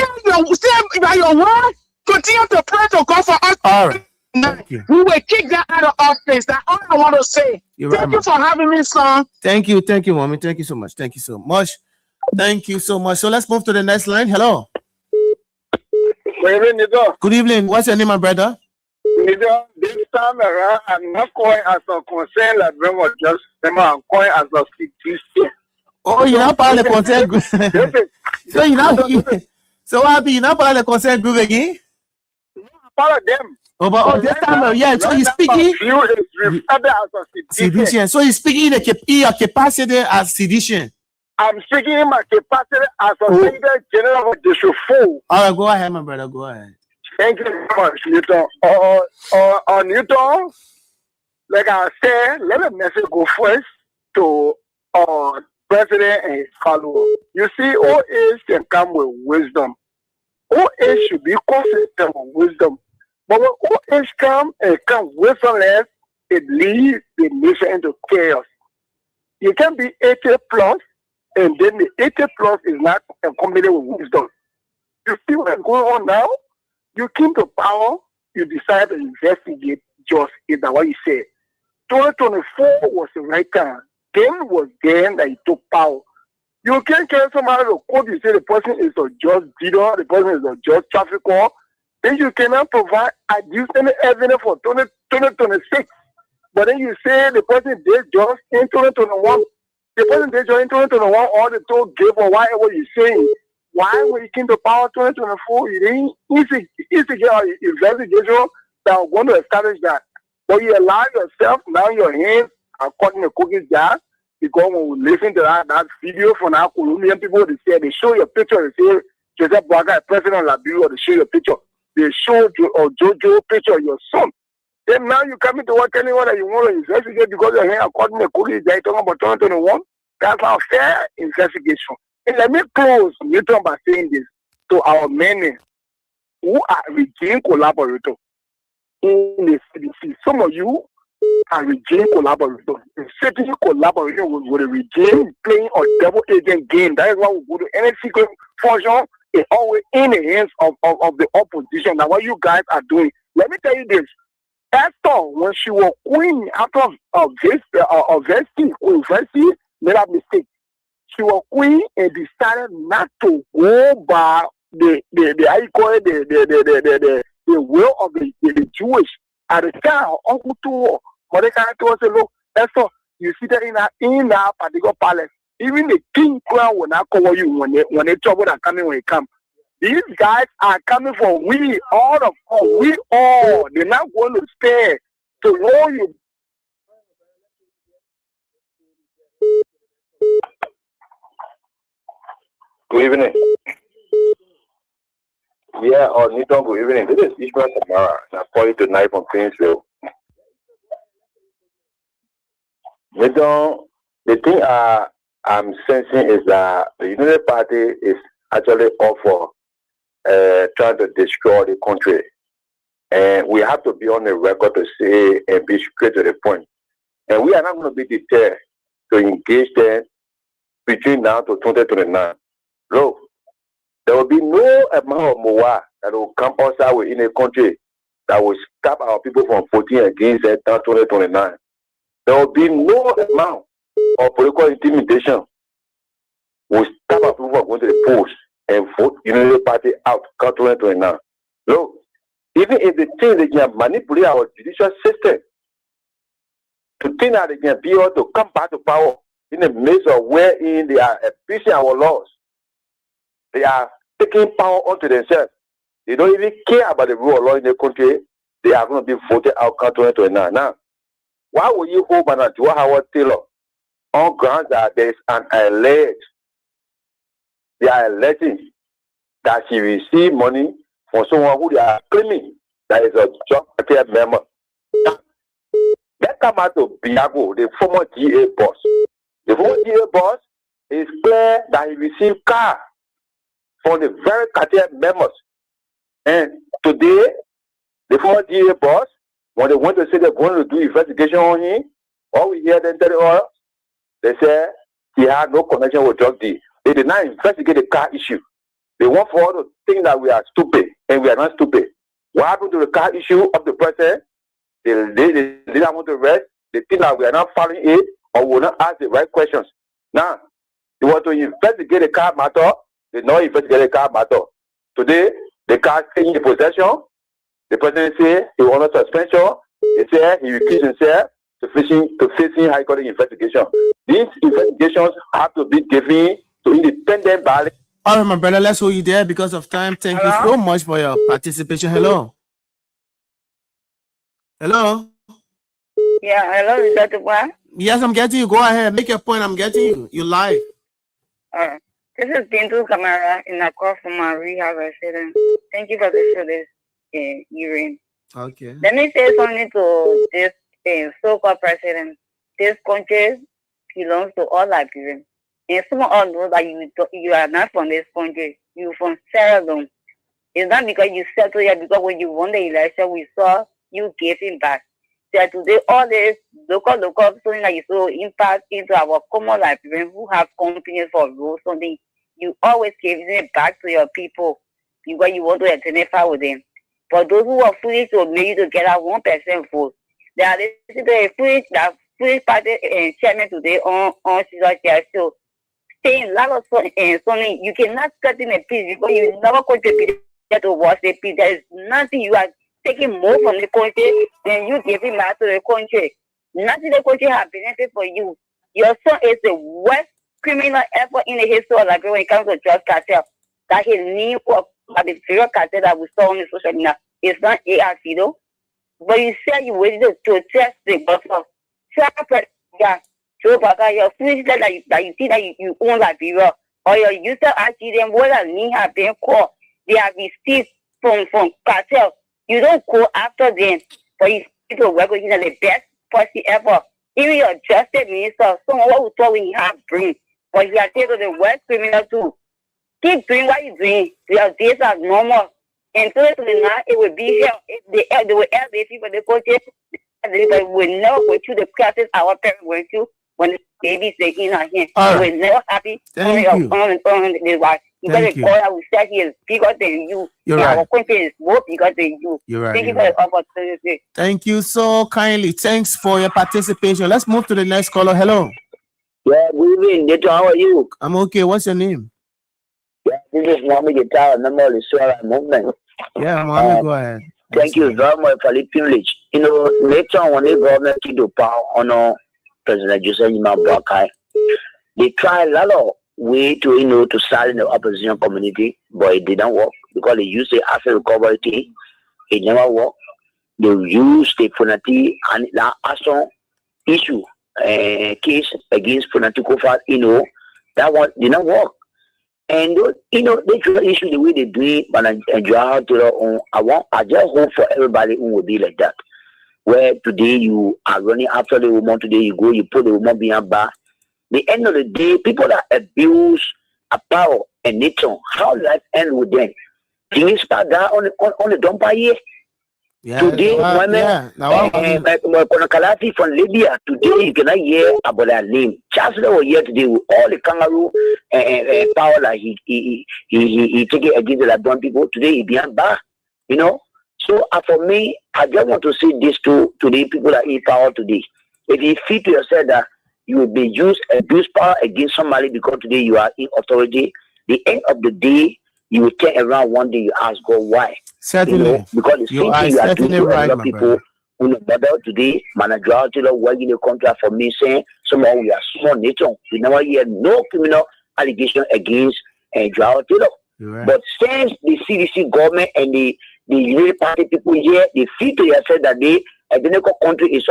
by your word. Continue to pray to God for us. All right. Thank you. We will kick that out of office. That's all I want to say. Thank you for having me, son. Thank you, mommy. Thank you so much. Thank you so much. Thank you so much. So let's move to the next line. Hello. Good evening. What's your name, my brother? This time around, I'm not calling as a concern like Bremo just I'm calling as a situation. Oh, you're not part of the concern group. So you're not. So what happened? You're not part of the concern group again? Part of them. Oh, this time, yeah. So he's speaking. Sedition. So he's speaking in your capacity as sedition. I'm speaking in my capacity as a Secretary General of the Shofo. All right, go ahead, my brother. Go ahead. Thank you very much, Newton. Newton, like I said, let the message go first to President and his followers. You see, old age can come with wisdom. Old age should be consistent with wisdom. But when old age comes wisdomless, it leads the nation into chaos. You can be 80 plus, and then the 80 plus is not accommodated with wisdom. You see what's going on now? You came to power, you decided to investigate just is that what you said. 2024 was the right time. Then was then that he took power. You can't tell somebody to quote you say the person is a just dealer, the person is a just trafficker. Then you cannot provide additional evidence for 2026. But then you say the person did just in 2021. The person did just in 2021, all the told gave or whatever you're saying. Why when you came to power 2024, you didn't instigate an investigation that was going to establish that. But you allow yourself, now your hands are caught in the cookie jar, because when we listen to that video from our Colombian people, they show your picture, they say, Joseph Boaga, president of Liberia, they show your picture. They show Jojo picture of your son. Then now you come into work anyone that you want to investigate because your hands are caught in the cookie jar, talking about 2021. That's not fair investigation. And let me close Newton by saying this to our men who are regime collaborators in the CDC. Some of you are regime collaborators. The city collaborating with the regime playing a double agent game. That is why we go to any secret function is always in the hands of the opposition. Now what you guys are doing. Let me tell you this. Esther, when she was queen after Versi made a mistake. She was queen and decided not to go by the will of the Jewish. At the time, Uncle Tuo, Mordecai Tuo said, look, Esther, you see that in that particular palace, even the king crown will not cover you when they trouble are coming when they come. These guys are coming for we all. They're not going to stay to know you. Good evening. Yeah, Newton, good evening. This is Ishmael Samara, and I'm calling tonight from Queensville. Newton, the thing I'm sensing is that the United Party is actually all for trying to destroy the country. And we have to be on the record to say and be straight to the point. And we are not going to be deterred to engage them between now to 2029. Look, there will be no amount of MOA that will come outside within a country that will stop our people from voting against it until 2029. There will be no amount of political intimidation will stop our people from going to the polls and vote United Party out until 2029. Look, even if they think they can manipulate our judicial system to think that they can be able to come back to power, in the midst of wherein they are appeasing our laws. They are taking power onto themselves. They don't even care about the rule of law in the country. They are going to be voted out 2029. Now, why would you hold Banajua Howard Taylor on grounds that there is an alleged, they are alleging that she received money from someone who they are claiming that is a job member? That come out of Biago, the former GA boss. The former GA boss is clear that he received car from the very cartel members. And today, the former GA boss, when they want to say they're going to do investigation on him, all we hear them telling us, they say he had no connection with drug deal. They did not investigate the car issue. They want for all to think that we are stupid, and we are not stupid. What happened to the car issue of the president? They didn't want to rest. They think that we are not following it, or will not ask the right questions. Now, they want to investigate the car matter. They not investigate the car matter. Today, the car is in possession. The president said he wanted suspension. He said he recused himself to facing high court investigation. These investigations have to be given to independent body. All right, my brother, let's hold you there because of time. Thank you so much for your participation. Hello. Hello. Yeah, hello, is that the one? Yes, I'm getting you. Go ahead. Make your point. I'm getting you. You live. This is Bintu Kamara in a call from my rehab resident. Thank you for the show this evening. Okay. Let me say something to this so-called president. This country belongs to all Liberians. And some of us know that you are not from this country. You're from Sierra Leone. It's not because you settled here, because when you won the election, we saw you gave him back. So today, all this local, something that you so impact into our common Liberians who have companies for roads, something, you always give it back to your people because you want to identify with them. But those who are foolish to make you to get a 1% vote, they are listening to a foolish party chairman today on Caesar show, saying a lot of something. You cannot cut in a piece because you never contributed to watch the piece. There is nothing you are taking more from the country than you giving back to the country. Nothing the country has benefit for you. Your son is the worst criminal ever in the history of Liberia when it comes to drug cartel. That he knew of the very cartel that we saw on the social media. It's not ARC though. But you said you waited to test the buffer. Joe Parker, your foolish that you see that you own Liberia, or your user actually them more than me have been called. They have received from cartel. You don't go after them, but you see to work with the best policy ever. Even your justice minister, someone who thought we have brain, but he has taken the worst criminal too. Keep doing what you're doing. Your days are normal. And so it will be hell. If they will ask the people the coaches, they will never go through the process our parents went through when the babies are in our hands. They will never happy. Thank you. Because the God we said he is bigger than you. You're right. Our country is more bigger than you. You're right. Thank you for the opportunity. Thank you so kindly. Thanks for your participation. Let's move to the next caller. Hello. Yeah, good evening. Neto, how are you? I'm okay. What's your name? Yeah, this is Mohammed Guitar, member of the Suara movement. Yeah, Mohammed, go ahead. Thank you very much for the privilege. You know, later when the government to power on President Joseph Nima Boakai, they try a lot of way to to silence the opposition community, but it didn't work because they used the asset recovery team. It never worked. They used the Funati and the Aston issue case against Funati Kofa, that one didn't work. And they try to issue the way they do it, but I just hope for everybody who will be like that. Where today you are running after the woman, today you go, you put the woman behind bar. The end of the day, people that abuse a power and nature, how life end with them? Things start down on the dumper here. Yeah, today, Kalafi from Libya, today you cannot hear about their name. Chancellor was here today with all the kangaroo power that he take it against the Libyan people. Today he behind bar, So for me, I just want to say this to the people that in power today. If you feel to yourself that you will be abuse power against somebody because today you are in authority, the end of the day, you will turn around one day, you ask God why. Certainly. Because the same thing you are doing to other people, Una model today, manager working the contract for me saying somehow we are small nation. We never hear no criminal allegation against Joao Taylor. Right. But since the CDC government and the Unity Party people here, they feel to themselves that the identical country is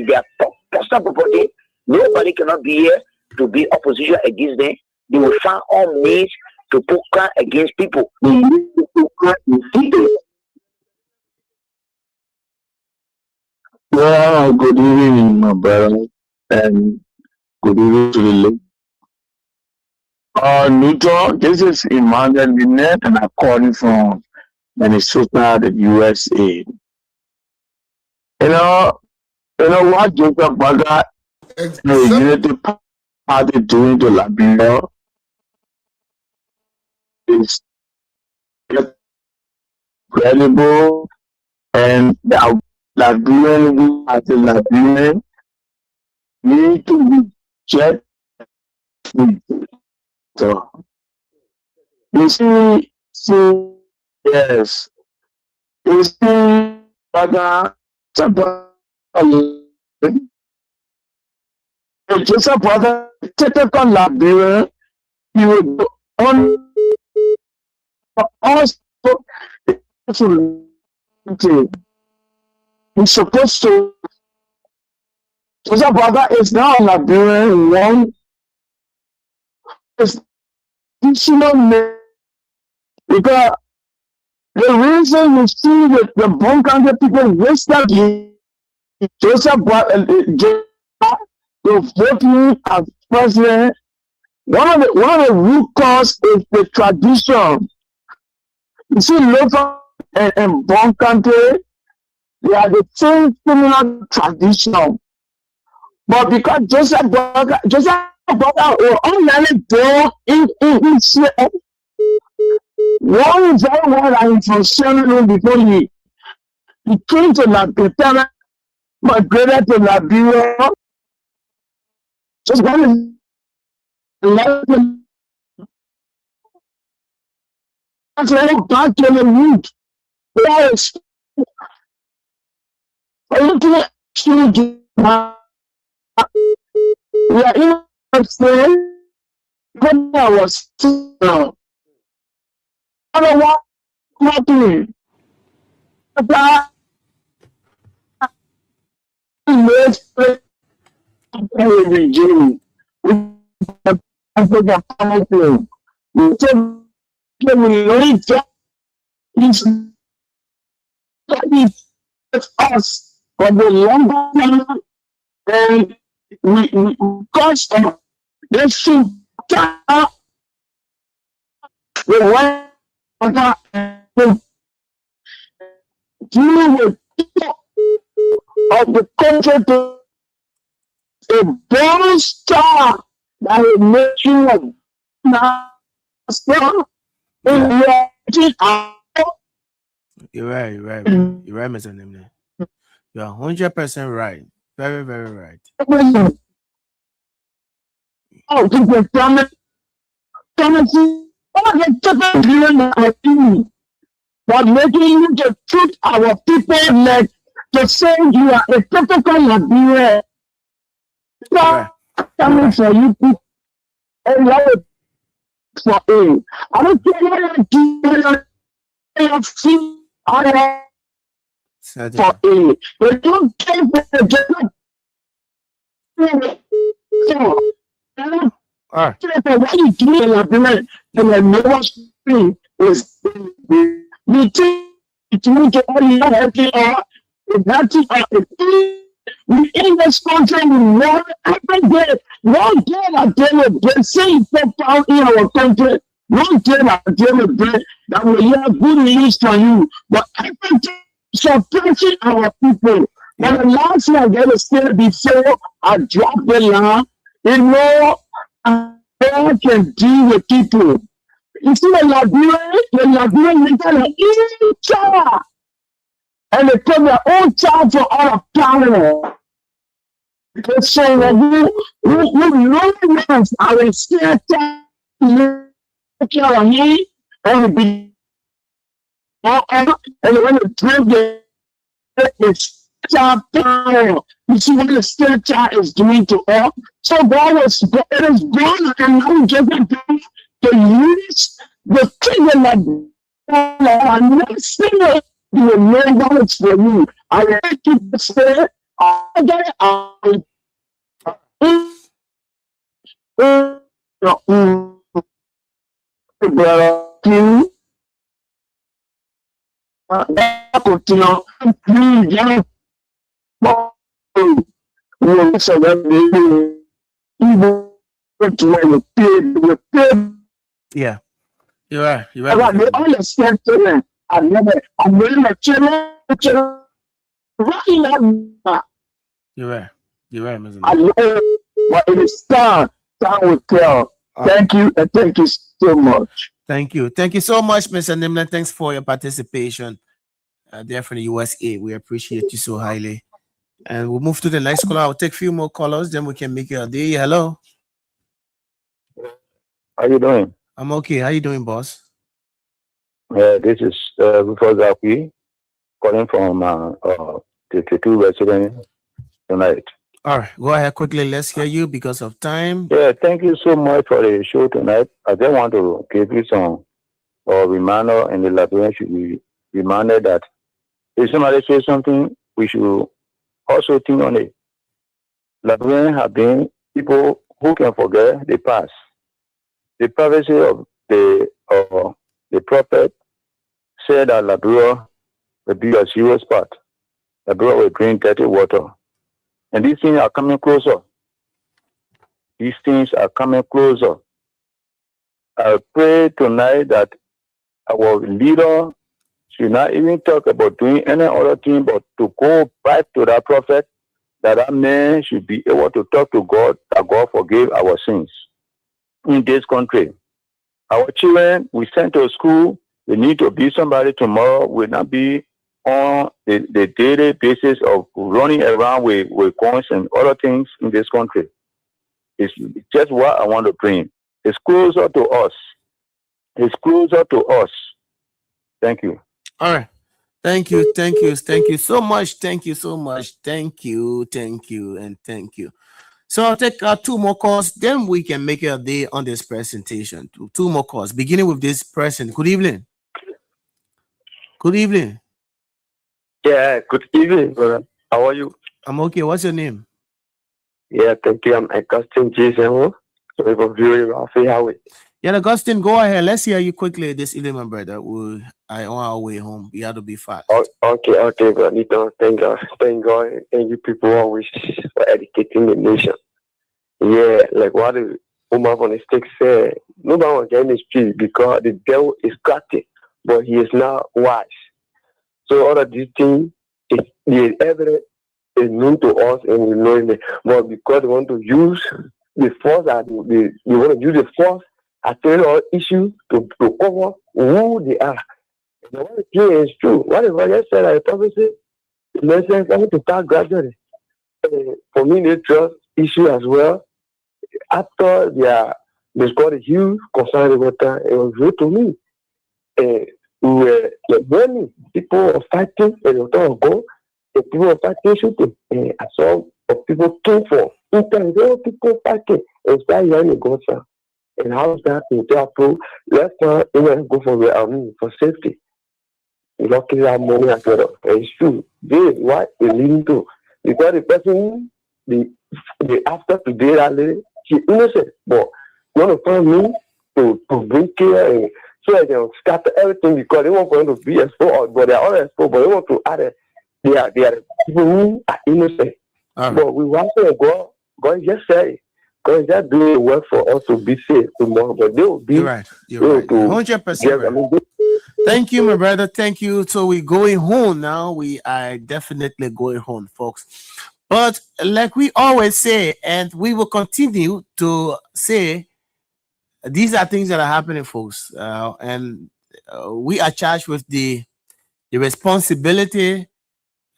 their personal property. Nobody cannot be here to be opposition against them. They will find all means to put crime against people. They need to put crime in people. Well, good evening, my brother, and good evening to the lady. Neutral, this is Emmanuel Linet, and I'm calling from Minnesota, the USA. You know what Joseph Baga, the Unity Party doing to Liberia is credible, and the Liberian, we as a Liberian, need to be checked. So, you see, yes, you see, Baga, Joseph Baga, typical Liberian, he would go on us. He's supposed to. Joseph Baga is now a Liberian one. Is because the reason you see that the Bon Country people waste that Joseph Baga to vote him as president. One of the root cause is the tradition. You see, local and Bon Country, they are the same similar tradition. But because Joseph Baga will only go in one very well and from Sierra before he came to Liberia, migrated to Liberia. Just one back to the root. Yes. We are in the when I was now. I don't want nothing. Regime. We us for the long time, and we cost of this should the way to deal with people of the country to a bonus star that will make you a master in reality. You're right, Mr. Nimne. You're 100% right. Very, very right. Oh, people promise, but making you to treat our people like to say you are a typical Liberian. Coming for you people, and love it for a. I don't care what you do. For a, but don't care for the job. Why you do it like and I never speak is we think it's me to only happy if that's we in this country we know every day, one day a day of bread, say for pound in our country, one day a day of bread that will hear good news from you, but every day suppressing our people. But the last thing I get to say before I drop the line, you know, God can deal with people. You see, the Liberian mental each child, and they put their own child for all of power. Because so who really knows our scared to take care of me and be and when the drink is child power. You see what the state child is doing to all. So it is gone, and now we give it back to use the thing like I'm not saying it. You will know what it's for you. I like to say, Yeah, you're right. You're right. I Mr. understand children. I'm really a children. Right. You're right. You're right, Mr. I know what it is time. Time will tell. Thank you, and thank you so much. Thank you. Thank you so much, Mr. Nimna. Thanks for your participation there from the USA. We appreciate you so highly. And we'll move to the next caller. I'll take a few more callers, then we can make it a day. Hello. How you doing? I'm okay. How you doing, boss? This is Rufus Zaki calling from 52 resident tonight. All right, go ahead quickly. Let's hear you because of time. Yeah, thank you so much for the show tonight. I just want to give you some reminder, and the Liberians should be reminded that if somebody says something, we should also think on it. Liberians have been people who can forget the past. The prophecy of the prophet said that Liberia will be a serious part. Liberia will drink dirty water. And these things are coming closer. These things are coming closer. I pray tonight that our leader should not even talk about doing any other thing, but to go back to that prophet, that man should be able to talk to God, that God forgive our sins in this country. Our children, we send to school, they need to be somebody tomorrow, will not be on the daily basis of running around with guns and other things in this country. It's just what I want to bring. It's closer to us. It's closer to us. Thank you. All right. Thank you. Thank you. Thank you so much. Thank you so much. Thank you. Thank you. And thank you. So I'll take two more calls. Then we can make a day on this presentation. Two more calls, beginning with this person. Good evening. Good evening. Yeah, good evening, brother. How are you? I'm okay. What's your name? Yeah, thank you. I'm Augustine Jason. So we're very Rafi Howie. Yeah, Augustine, go ahead. Let's hear you quickly this evening, my brother. I on our way home. We have to be fast. Okay, but you don't thank God. Thank God. Thank you people always for educating the nation. Yeah, like what the woman on the stick said, nobody will get in his peace because the devil is crafty, but he is not wise. So all of these things is the evidence is known to us and we know it. But because they want to use the force that they want to use the force as all issues to cover who they are. The one thing is true. Whatever I said, I probably say the message coming to start gradually. For me, the trust issue as well. After they scored a huge concern about that, it was real to me. When people were fighting and the time ago, the people were fighting shooting. I saw people came for people fighting and started hearing a gunshot. And how is that to tell people, let's not even go for the army for safety. You don't kill that money as well. And it's true. This is what it's leading to. Because the person, the after today, that lady, she's innocent. But you want to find me to bring care and so they can scatter everything because they want to be exposed, but they are all exposed, but they want to add they are people who are innocent. Right. But we want to God just say, God just do the work for us to be safe tomorrow, but they will be. You're right. 100%. Right. Thank you, my brother. Thank you. So we're going home now. We are definitely going home, folks. But like we always say, and we will continue to say, these are things that are happening, folks, and we are charged with the responsibility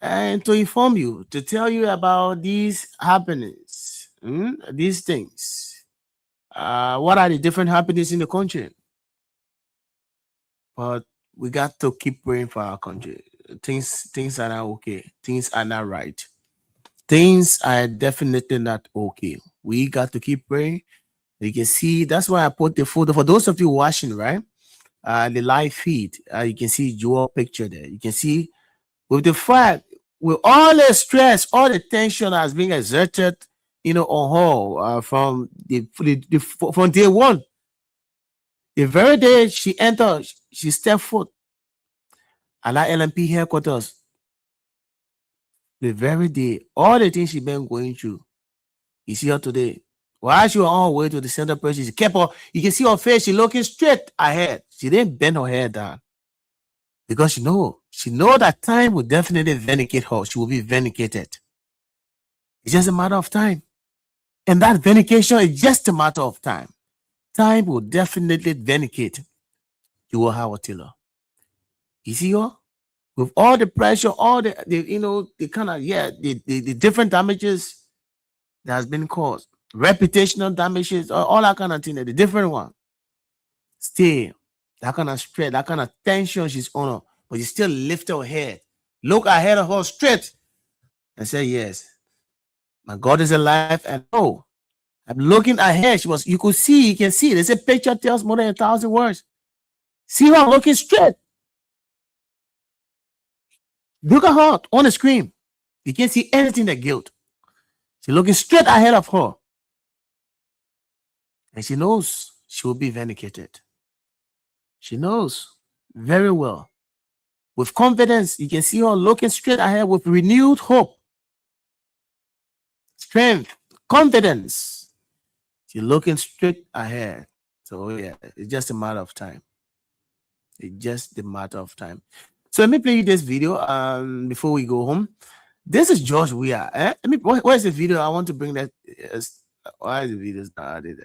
and to inform you, to tell you about these happenings, these things. What are the different happenings in the country? But we got to keep praying for our country. things are not okay. Things are not right. Things are definitely not okay. We got to keep praying. You can see that's why I put the photo for those of you watching, right? The live feed. You can see your picture there. You can see with the fact, with all the stress, all the tension that's being exerted, on her from from day one. The very day she entered, she stepped foot at that LMP headquarters. The very day, all the things she been going through, you see her today. While she was on her way to the center person, she kept her. You can see her face. She looking straight ahead. She didn't bend her head down because she know that time will definitely vindicate her. She will be vindicated. It's just a matter of time, and that vindication is just a matter of time. Time will definitely vindicate you, Howard Taylor. You see her? With all the pressure, all the kind of the different damages that has been caused, reputational damages, all that kind of thing, the different one. Still, that kind of stress, that kind of tension she's on her, but she still lift her head, look ahead of her straight, and say, "Yes, my God is alive." And oh, I'm looking ahead. You can see. There's a picture tells more than 1,000 words. See her looking straight. Look at her on the screen. You can't see anything that guilt. She's looking straight ahead of her. And she knows she will be vindicated. She knows very well. With confidence, you can see her looking straight ahead with renewed hope, strength, confidence. She's looking straight ahead. So yeah, it's just a matter of time. It's just a matter of time. So let me play you this video before we go home. This is George Weah. Where's the video? I want to bring that. Why is the video started?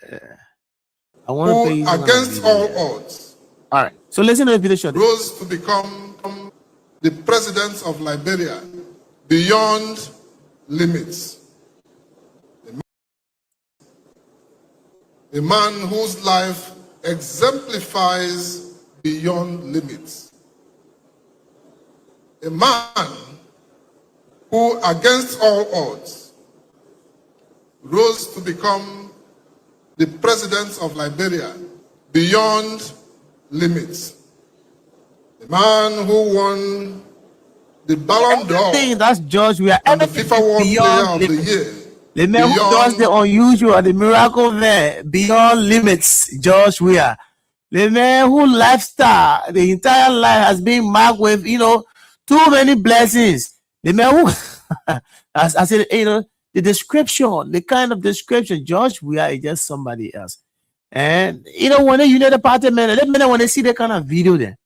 I want to play you against all odds. All right. So listen to the video short. Rose to become the president of Liberia beyond limits. A man whose life exemplifies beyond limits. A man who, against all odds, rose to become the president of Liberia beyond limits. The man who won the Ballon d'Or. That's George Weah. And the FIFA World Player of the Year. The man who does the unusual, the miracle there, beyond limits, George Weah. The man who lifestyle, the entire life has been marked with, too many blessings. The man who, as I said, the description, the kind of description, George Weah is just somebody else. And when the party man, when they see that kind of video there,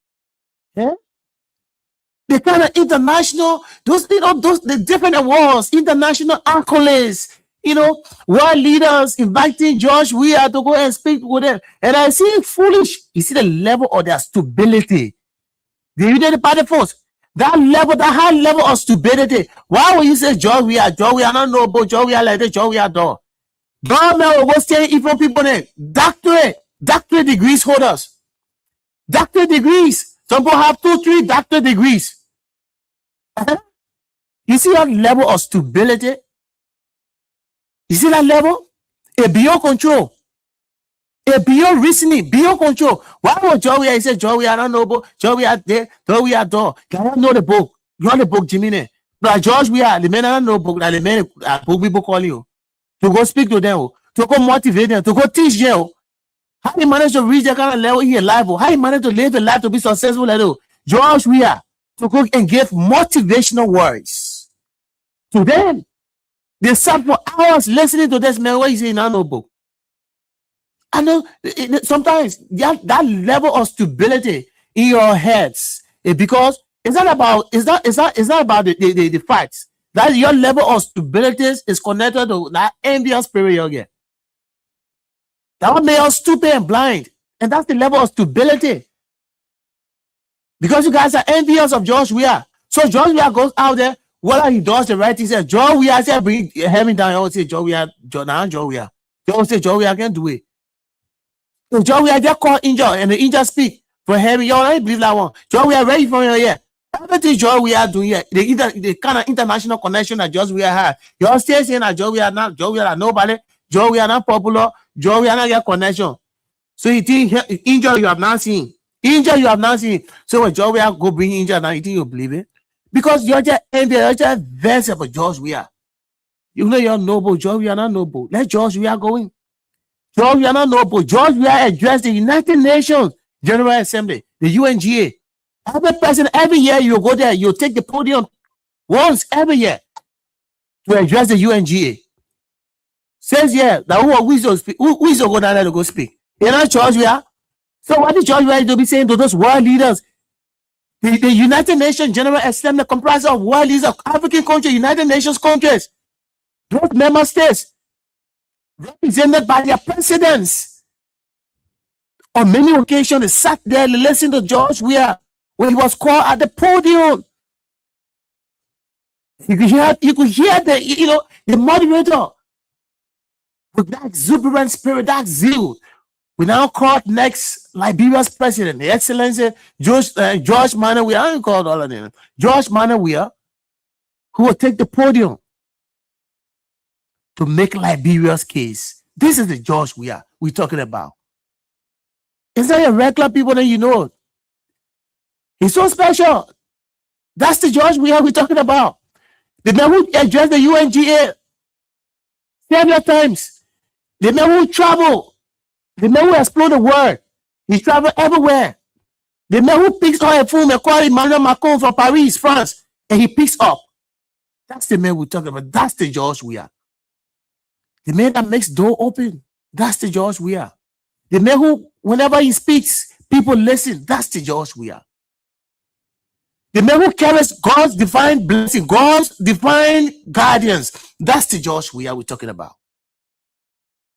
the kind of international, the different awards, international accolades, world leaders inviting George Weah to go and speak with them. And I see it foolish. You see the level of their stability. The United Party force, that high level of stability. Why would you say George Weah? George Weah, I don't know about George Weah like that, George Weah door. Government will go stay even people there. Doctorate degrees holders. Doctorate degrees. Some people have 2, 3 doctorate degrees. You see that level of stability? You see that level? A beyond control. A beyond reasoning, beyond control. Why would George Weah say, George Weah, I don't know, but George Weah there, George Weah door. Can I know the book? You know the book, Jimmy? But George Weah, the man I don't know book, that the man book people call you. To go speak to them, to go motivate them, to go teach them. How he managed to reach that kind of level in your life? How he managed to live a life to be successful like that? George Weah, to go and give motivational words to them. They sat for hours listening to this man. What is in our book? I know sometimes that level of stability in your heads, because it's not about the facts. That your level of stability is connected to that envious spirit you get. That would make us stupid and blind. And that's the level of stability. Because you guys are envious of George Weah. So George Weah goes out there, whether he does the right thing, says, George Weah said, bring him down. I always say, George Weah, George Weah. They always say, George Weah can't do it. So George Weah just call injured, and the injured speak for him. You already believe that one. George Weah ready for you here. Everything George we are doing here, the kind of international connection that George we have. You're still saying that George we are not, George we are nobody, George we are not popular, George we are not get connection. So you think injury you have not seen. Injury you have not seen. So when George we are go bring injury now, you think you believe it? Because you're just envious, you're just vexed about George we are. You know you're noble, George we are not noble. Let George we are going. George we are not noble. George we are address the United Nations General Assembly, the UNGA. Every person, every year you go there, you take the podium once every year to address the UNGA. Says here that who is to go down there to go speak? You're not George we are. So what is George we are to be saying to those world leaders? The United Nations General Assembly comprises of world leaders of African countries, United Nations countries, those member states, represented by their presidents. On many occasions, they sat there and listened to George Weah when he was called at the podium. You could hear the moderator with that exuberant spirit, that zeal. We now called next Liberia's president, the Excellency George Manneh Weah. I don't call all of them. George Manneh Weah, who will take the podium to make Liberia's case. This is the George Weah we're talking about. It's not a regular people that you know. He's so special. That's the George Weah we're talking about. The man who addressed the UNGA several times. The man who traveled. The man who explored the world. He traveled everywhere. The man who picks up a phone and calls Emmanuel Macron from Paris, France, and he picks up. That's the man we're talking about. That's the George Weah. The man that makes door open. That's the George Weah. The man who, whenever he speaks, people listen. That's the George Weah. The man who carries God's divine blessing, God's divine guardians. That's the George Weah we're talking about.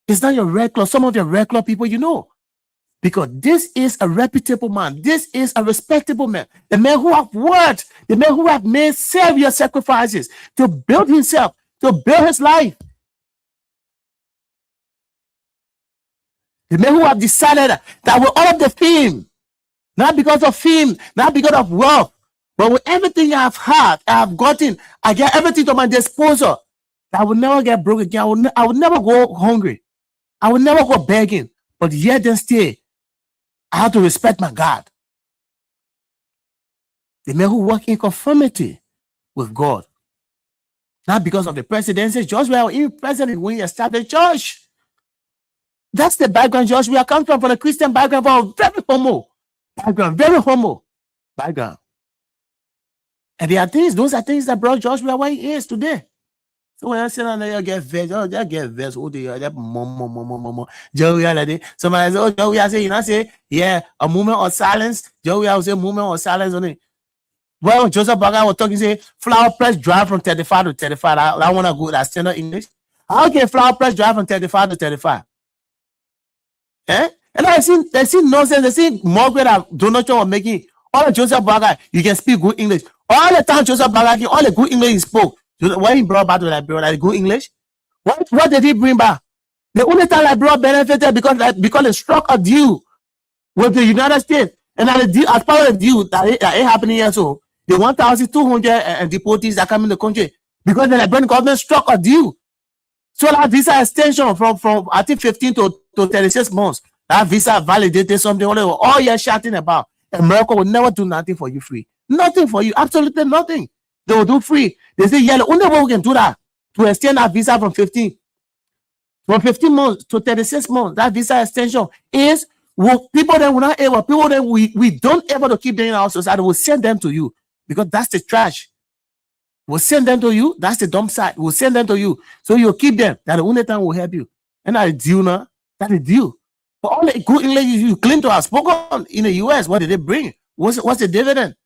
It's not your regular, some of your regular people you know. Because this is a reputable man. This is a respectable man. The man who have worked, the man who have made serious sacrifices to build himself, to build his life. The men who have decided that with all of the fame, not because of fame, not because of wealth, but with everything I have had, I have gotten, I get everything to my disposal. I will never get broke again. I will never go hungry. I will never go begging. But yet then still, I have to respect my God. The men who work in conformity with God. Not because of the presidency. George Weah, even president when he established the church. That's the background George Weah comes from a Christian background, from a very humble background, very humble background. And there are things, those are things that brought George Weah where he is today. So when I say that, you get vexed, you get vexed, oh, they are George Weah like that. Somebody say, oh, George Weah say, you know, say, yeah, a moment of silence. George Weah will say, moment of silence on it. Well, Joseph Boakai was talking, say, flower press drive from 35 to 35. I want to go that standard English. How can flower press drive from 35 to 35? Eh? And I see nonsense. They see Margaret and Donald Trump were making all of Joseph Boakai. You can speak good English. All the time Joseph Boakai, all the good English he spoke. When he brought back to Liberia, like good English, what did he bring back? The only time Liberia benefited because it struck a deal with the United States. And as part of the deal that it happening here, so the 1,200 deportees that come in the country, because the Liberian government struck a deal. So that visa extension from I think 15 to 36 months, that visa validated something all you're shouting about. America will never do nothing for you free. Nothing for you, absolutely nothing. They will do free. They say, yeah, the only way we can do that, to extend that visa from 15 months to 36 months, that visa extension is people that will not able, people that we don't able to keep them in our society, will send them to you, because that's the trash. We'll send them to you. That's the dump site. We'll send them to you. So you'll keep them. That's the only time we'll help you. And that's a deal now. That's a deal. But all the good English you claim to have spoken in the US, what did they bring? What's the dividend?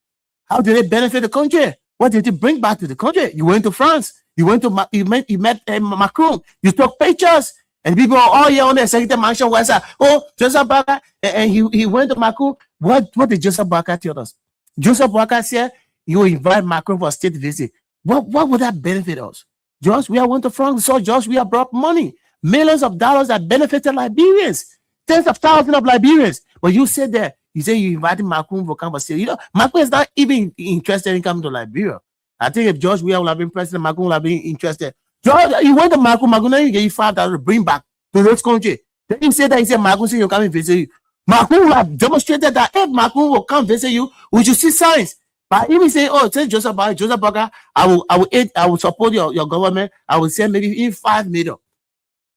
How did they benefit the country? What did you bring back to the country? You went to France. You went to you met Macron. You took pictures. And people are all here on the Secretary Mansion website. Oh, Joseph Boakai. And he went to Macron. What did Joseph Boakai tell us? Joseph Boakai said, you invite Macron for a state visit. What would that benefit us? George Weah went to France, so George Weah brought money, millions of dollars that benefited Liberians, tens of thousands of Liberians. But you sit there, You say you invited Macron for conversation. You know, Macron is not even interested in coming to Liberia. I think if George Weah would have been president, Macron would have been interested. George, you went to Macron, now you get you $5,000 to bring back to this country. Then you say that, he said, Macron say you come and visit you. Macron will have demonstrated that if Macron will come visit you, we should see signs. But if he say, oh, say Joseph Boakai, I will support your government, I will send maybe in $5 million.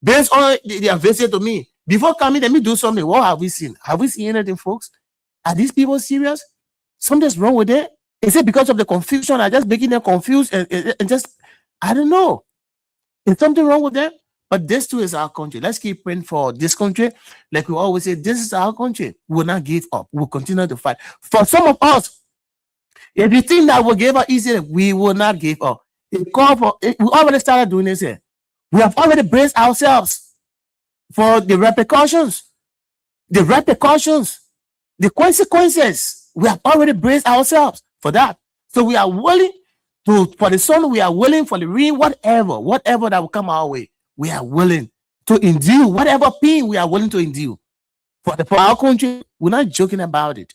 Based on their visit to me. Before coming, let me do something. What have we seen? Have we seen anything, folks? Are these people serious? Something's wrong with it? Is it because of the confusion? I'm just making them confused and just, I don't know. Is something wrong with them? But this too is our country. Let's keep praying for this country. Like we always say, this is our country. We will not give up. We'll continue to fight. For some of us, if you think that we'll give up easily, we will not give up. We already started doing this here. We have already braced ourselves for the repercussions, the consequences. We have already braced ourselves for that. So we are willing for the sun, we are willing for the rain, whatever that will come our way. We are willing to endure whatever pain we are willing to endure for our country. We're not joking about it.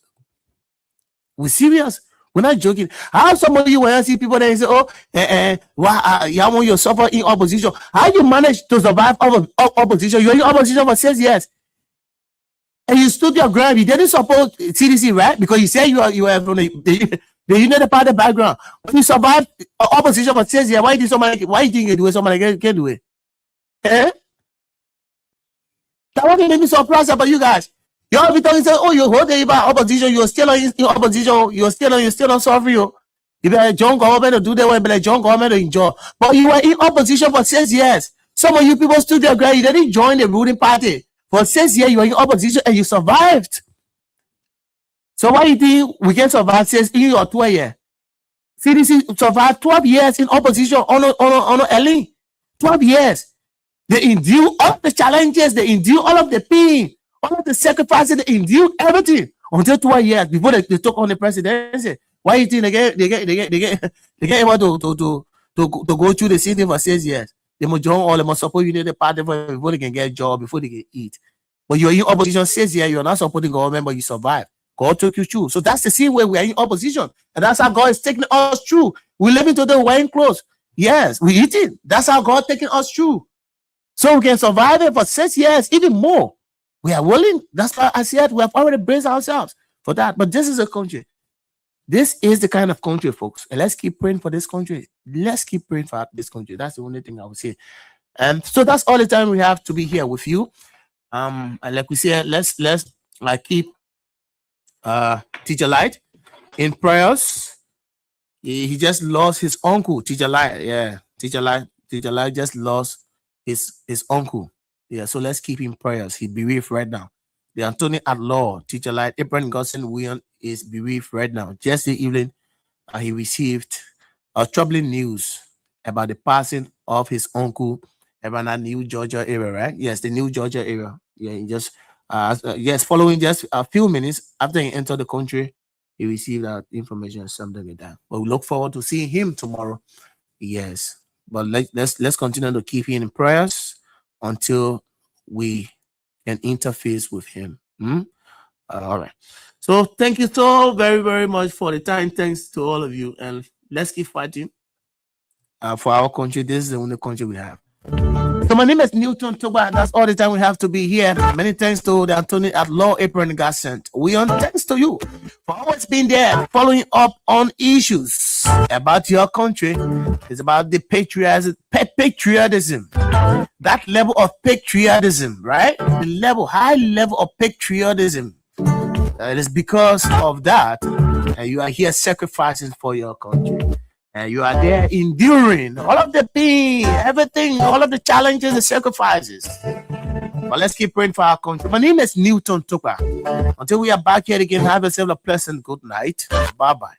We're serious. We're not joking. How some of you, when I see people that say, oh, you want to suffer in opposition. How you manage to survive opposition? You're in opposition for 6 years. And you stood your ground. You didn't support CDC, right? Because you said you are from the United Party background. When you survive opposition for 6 years, why you think you do it? Somebody can do it. Eh? That wasn't make me surprised about you guys. You all be talking, say, oh, you're holding about opposition, you're still in opposition, you're still on suffering. You be like John government to do that way, be like John government to enjoy. But you were in opposition for 6 years. Some of you people stood their ground, you didn't join the ruling party. For 6 years, you were in opposition and you survived. So why you think we can survive 6 years or 12 years? CDC survived 12 years in opposition on Ellie. 12 years. They endure all the challenges, they endure all of the pain, all of the sacrifices, they endure everything until 12 years before they took on the presidency. Why you think they get able to go through the same thing for 6 years? They must join all, they must support United Party before they can get a job, before they can eat. But you're in opposition 6 years, you're not supporting government, but you survive. God took you through. So that's the same way we are in opposition. And that's how God is taking us through. We live into the wine clothes. Yes, we eat it. That's how God taking us through. So we can survive it for 6 years, even more. We are willing. That's why I said we have already braced ourselves for that. But this is a country. This is the kind of country, folks. And let's keep praying for this country. Let's keep praying for this country. That's the only thing I would say. And so that's all the time we have to be here with you. And like we said, let's keep Teacher Light in prayers. He just lost his uncle, Teacher Light. Yeah, Teacher Light just lost his uncle. Yeah, so let's keep him prayers. He bereaved right now. The Anthony at Law, Teacher Light, Abraham Godson William is bereaved right now. Just the evening, he received troubling news about the passing of his uncle around that New Georgia area, right? Yes, the New Georgia area. Yeah, he just following just a few minutes after he entered the country, he received that information or something like that. But we look forward to seeing him tomorrow. Yes. But let's continue to keep him in prayers until we can interface with him. All right. So thank you so very, very much for the time. Thanks to all of you. And let's keep fighting for our country. This is the only country we have. So my name is Newton Toba. That's all the time we have to be here. Many thanks to the Anthony at Law Apron Godson. Thanks to you for always being there, following up on issues about your country. It's about the patriotism. That level of patriotism, right? The high level of patriotism. It is because of that, and you are here sacrificing for your country. And you are there enduring all of the pain, everything, all of the challenges and sacrifices. But let's keep praying for our country. My name is Newton Tupa. Until we are back here again, have yourself a pleasant good night. Bye-bye.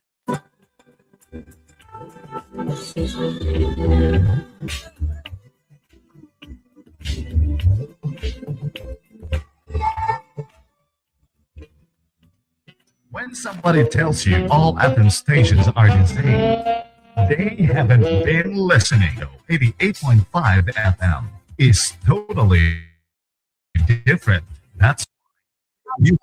When somebody tells you all FM stations are the same, they haven't been listening. 88.5 FM is totally different. That's why you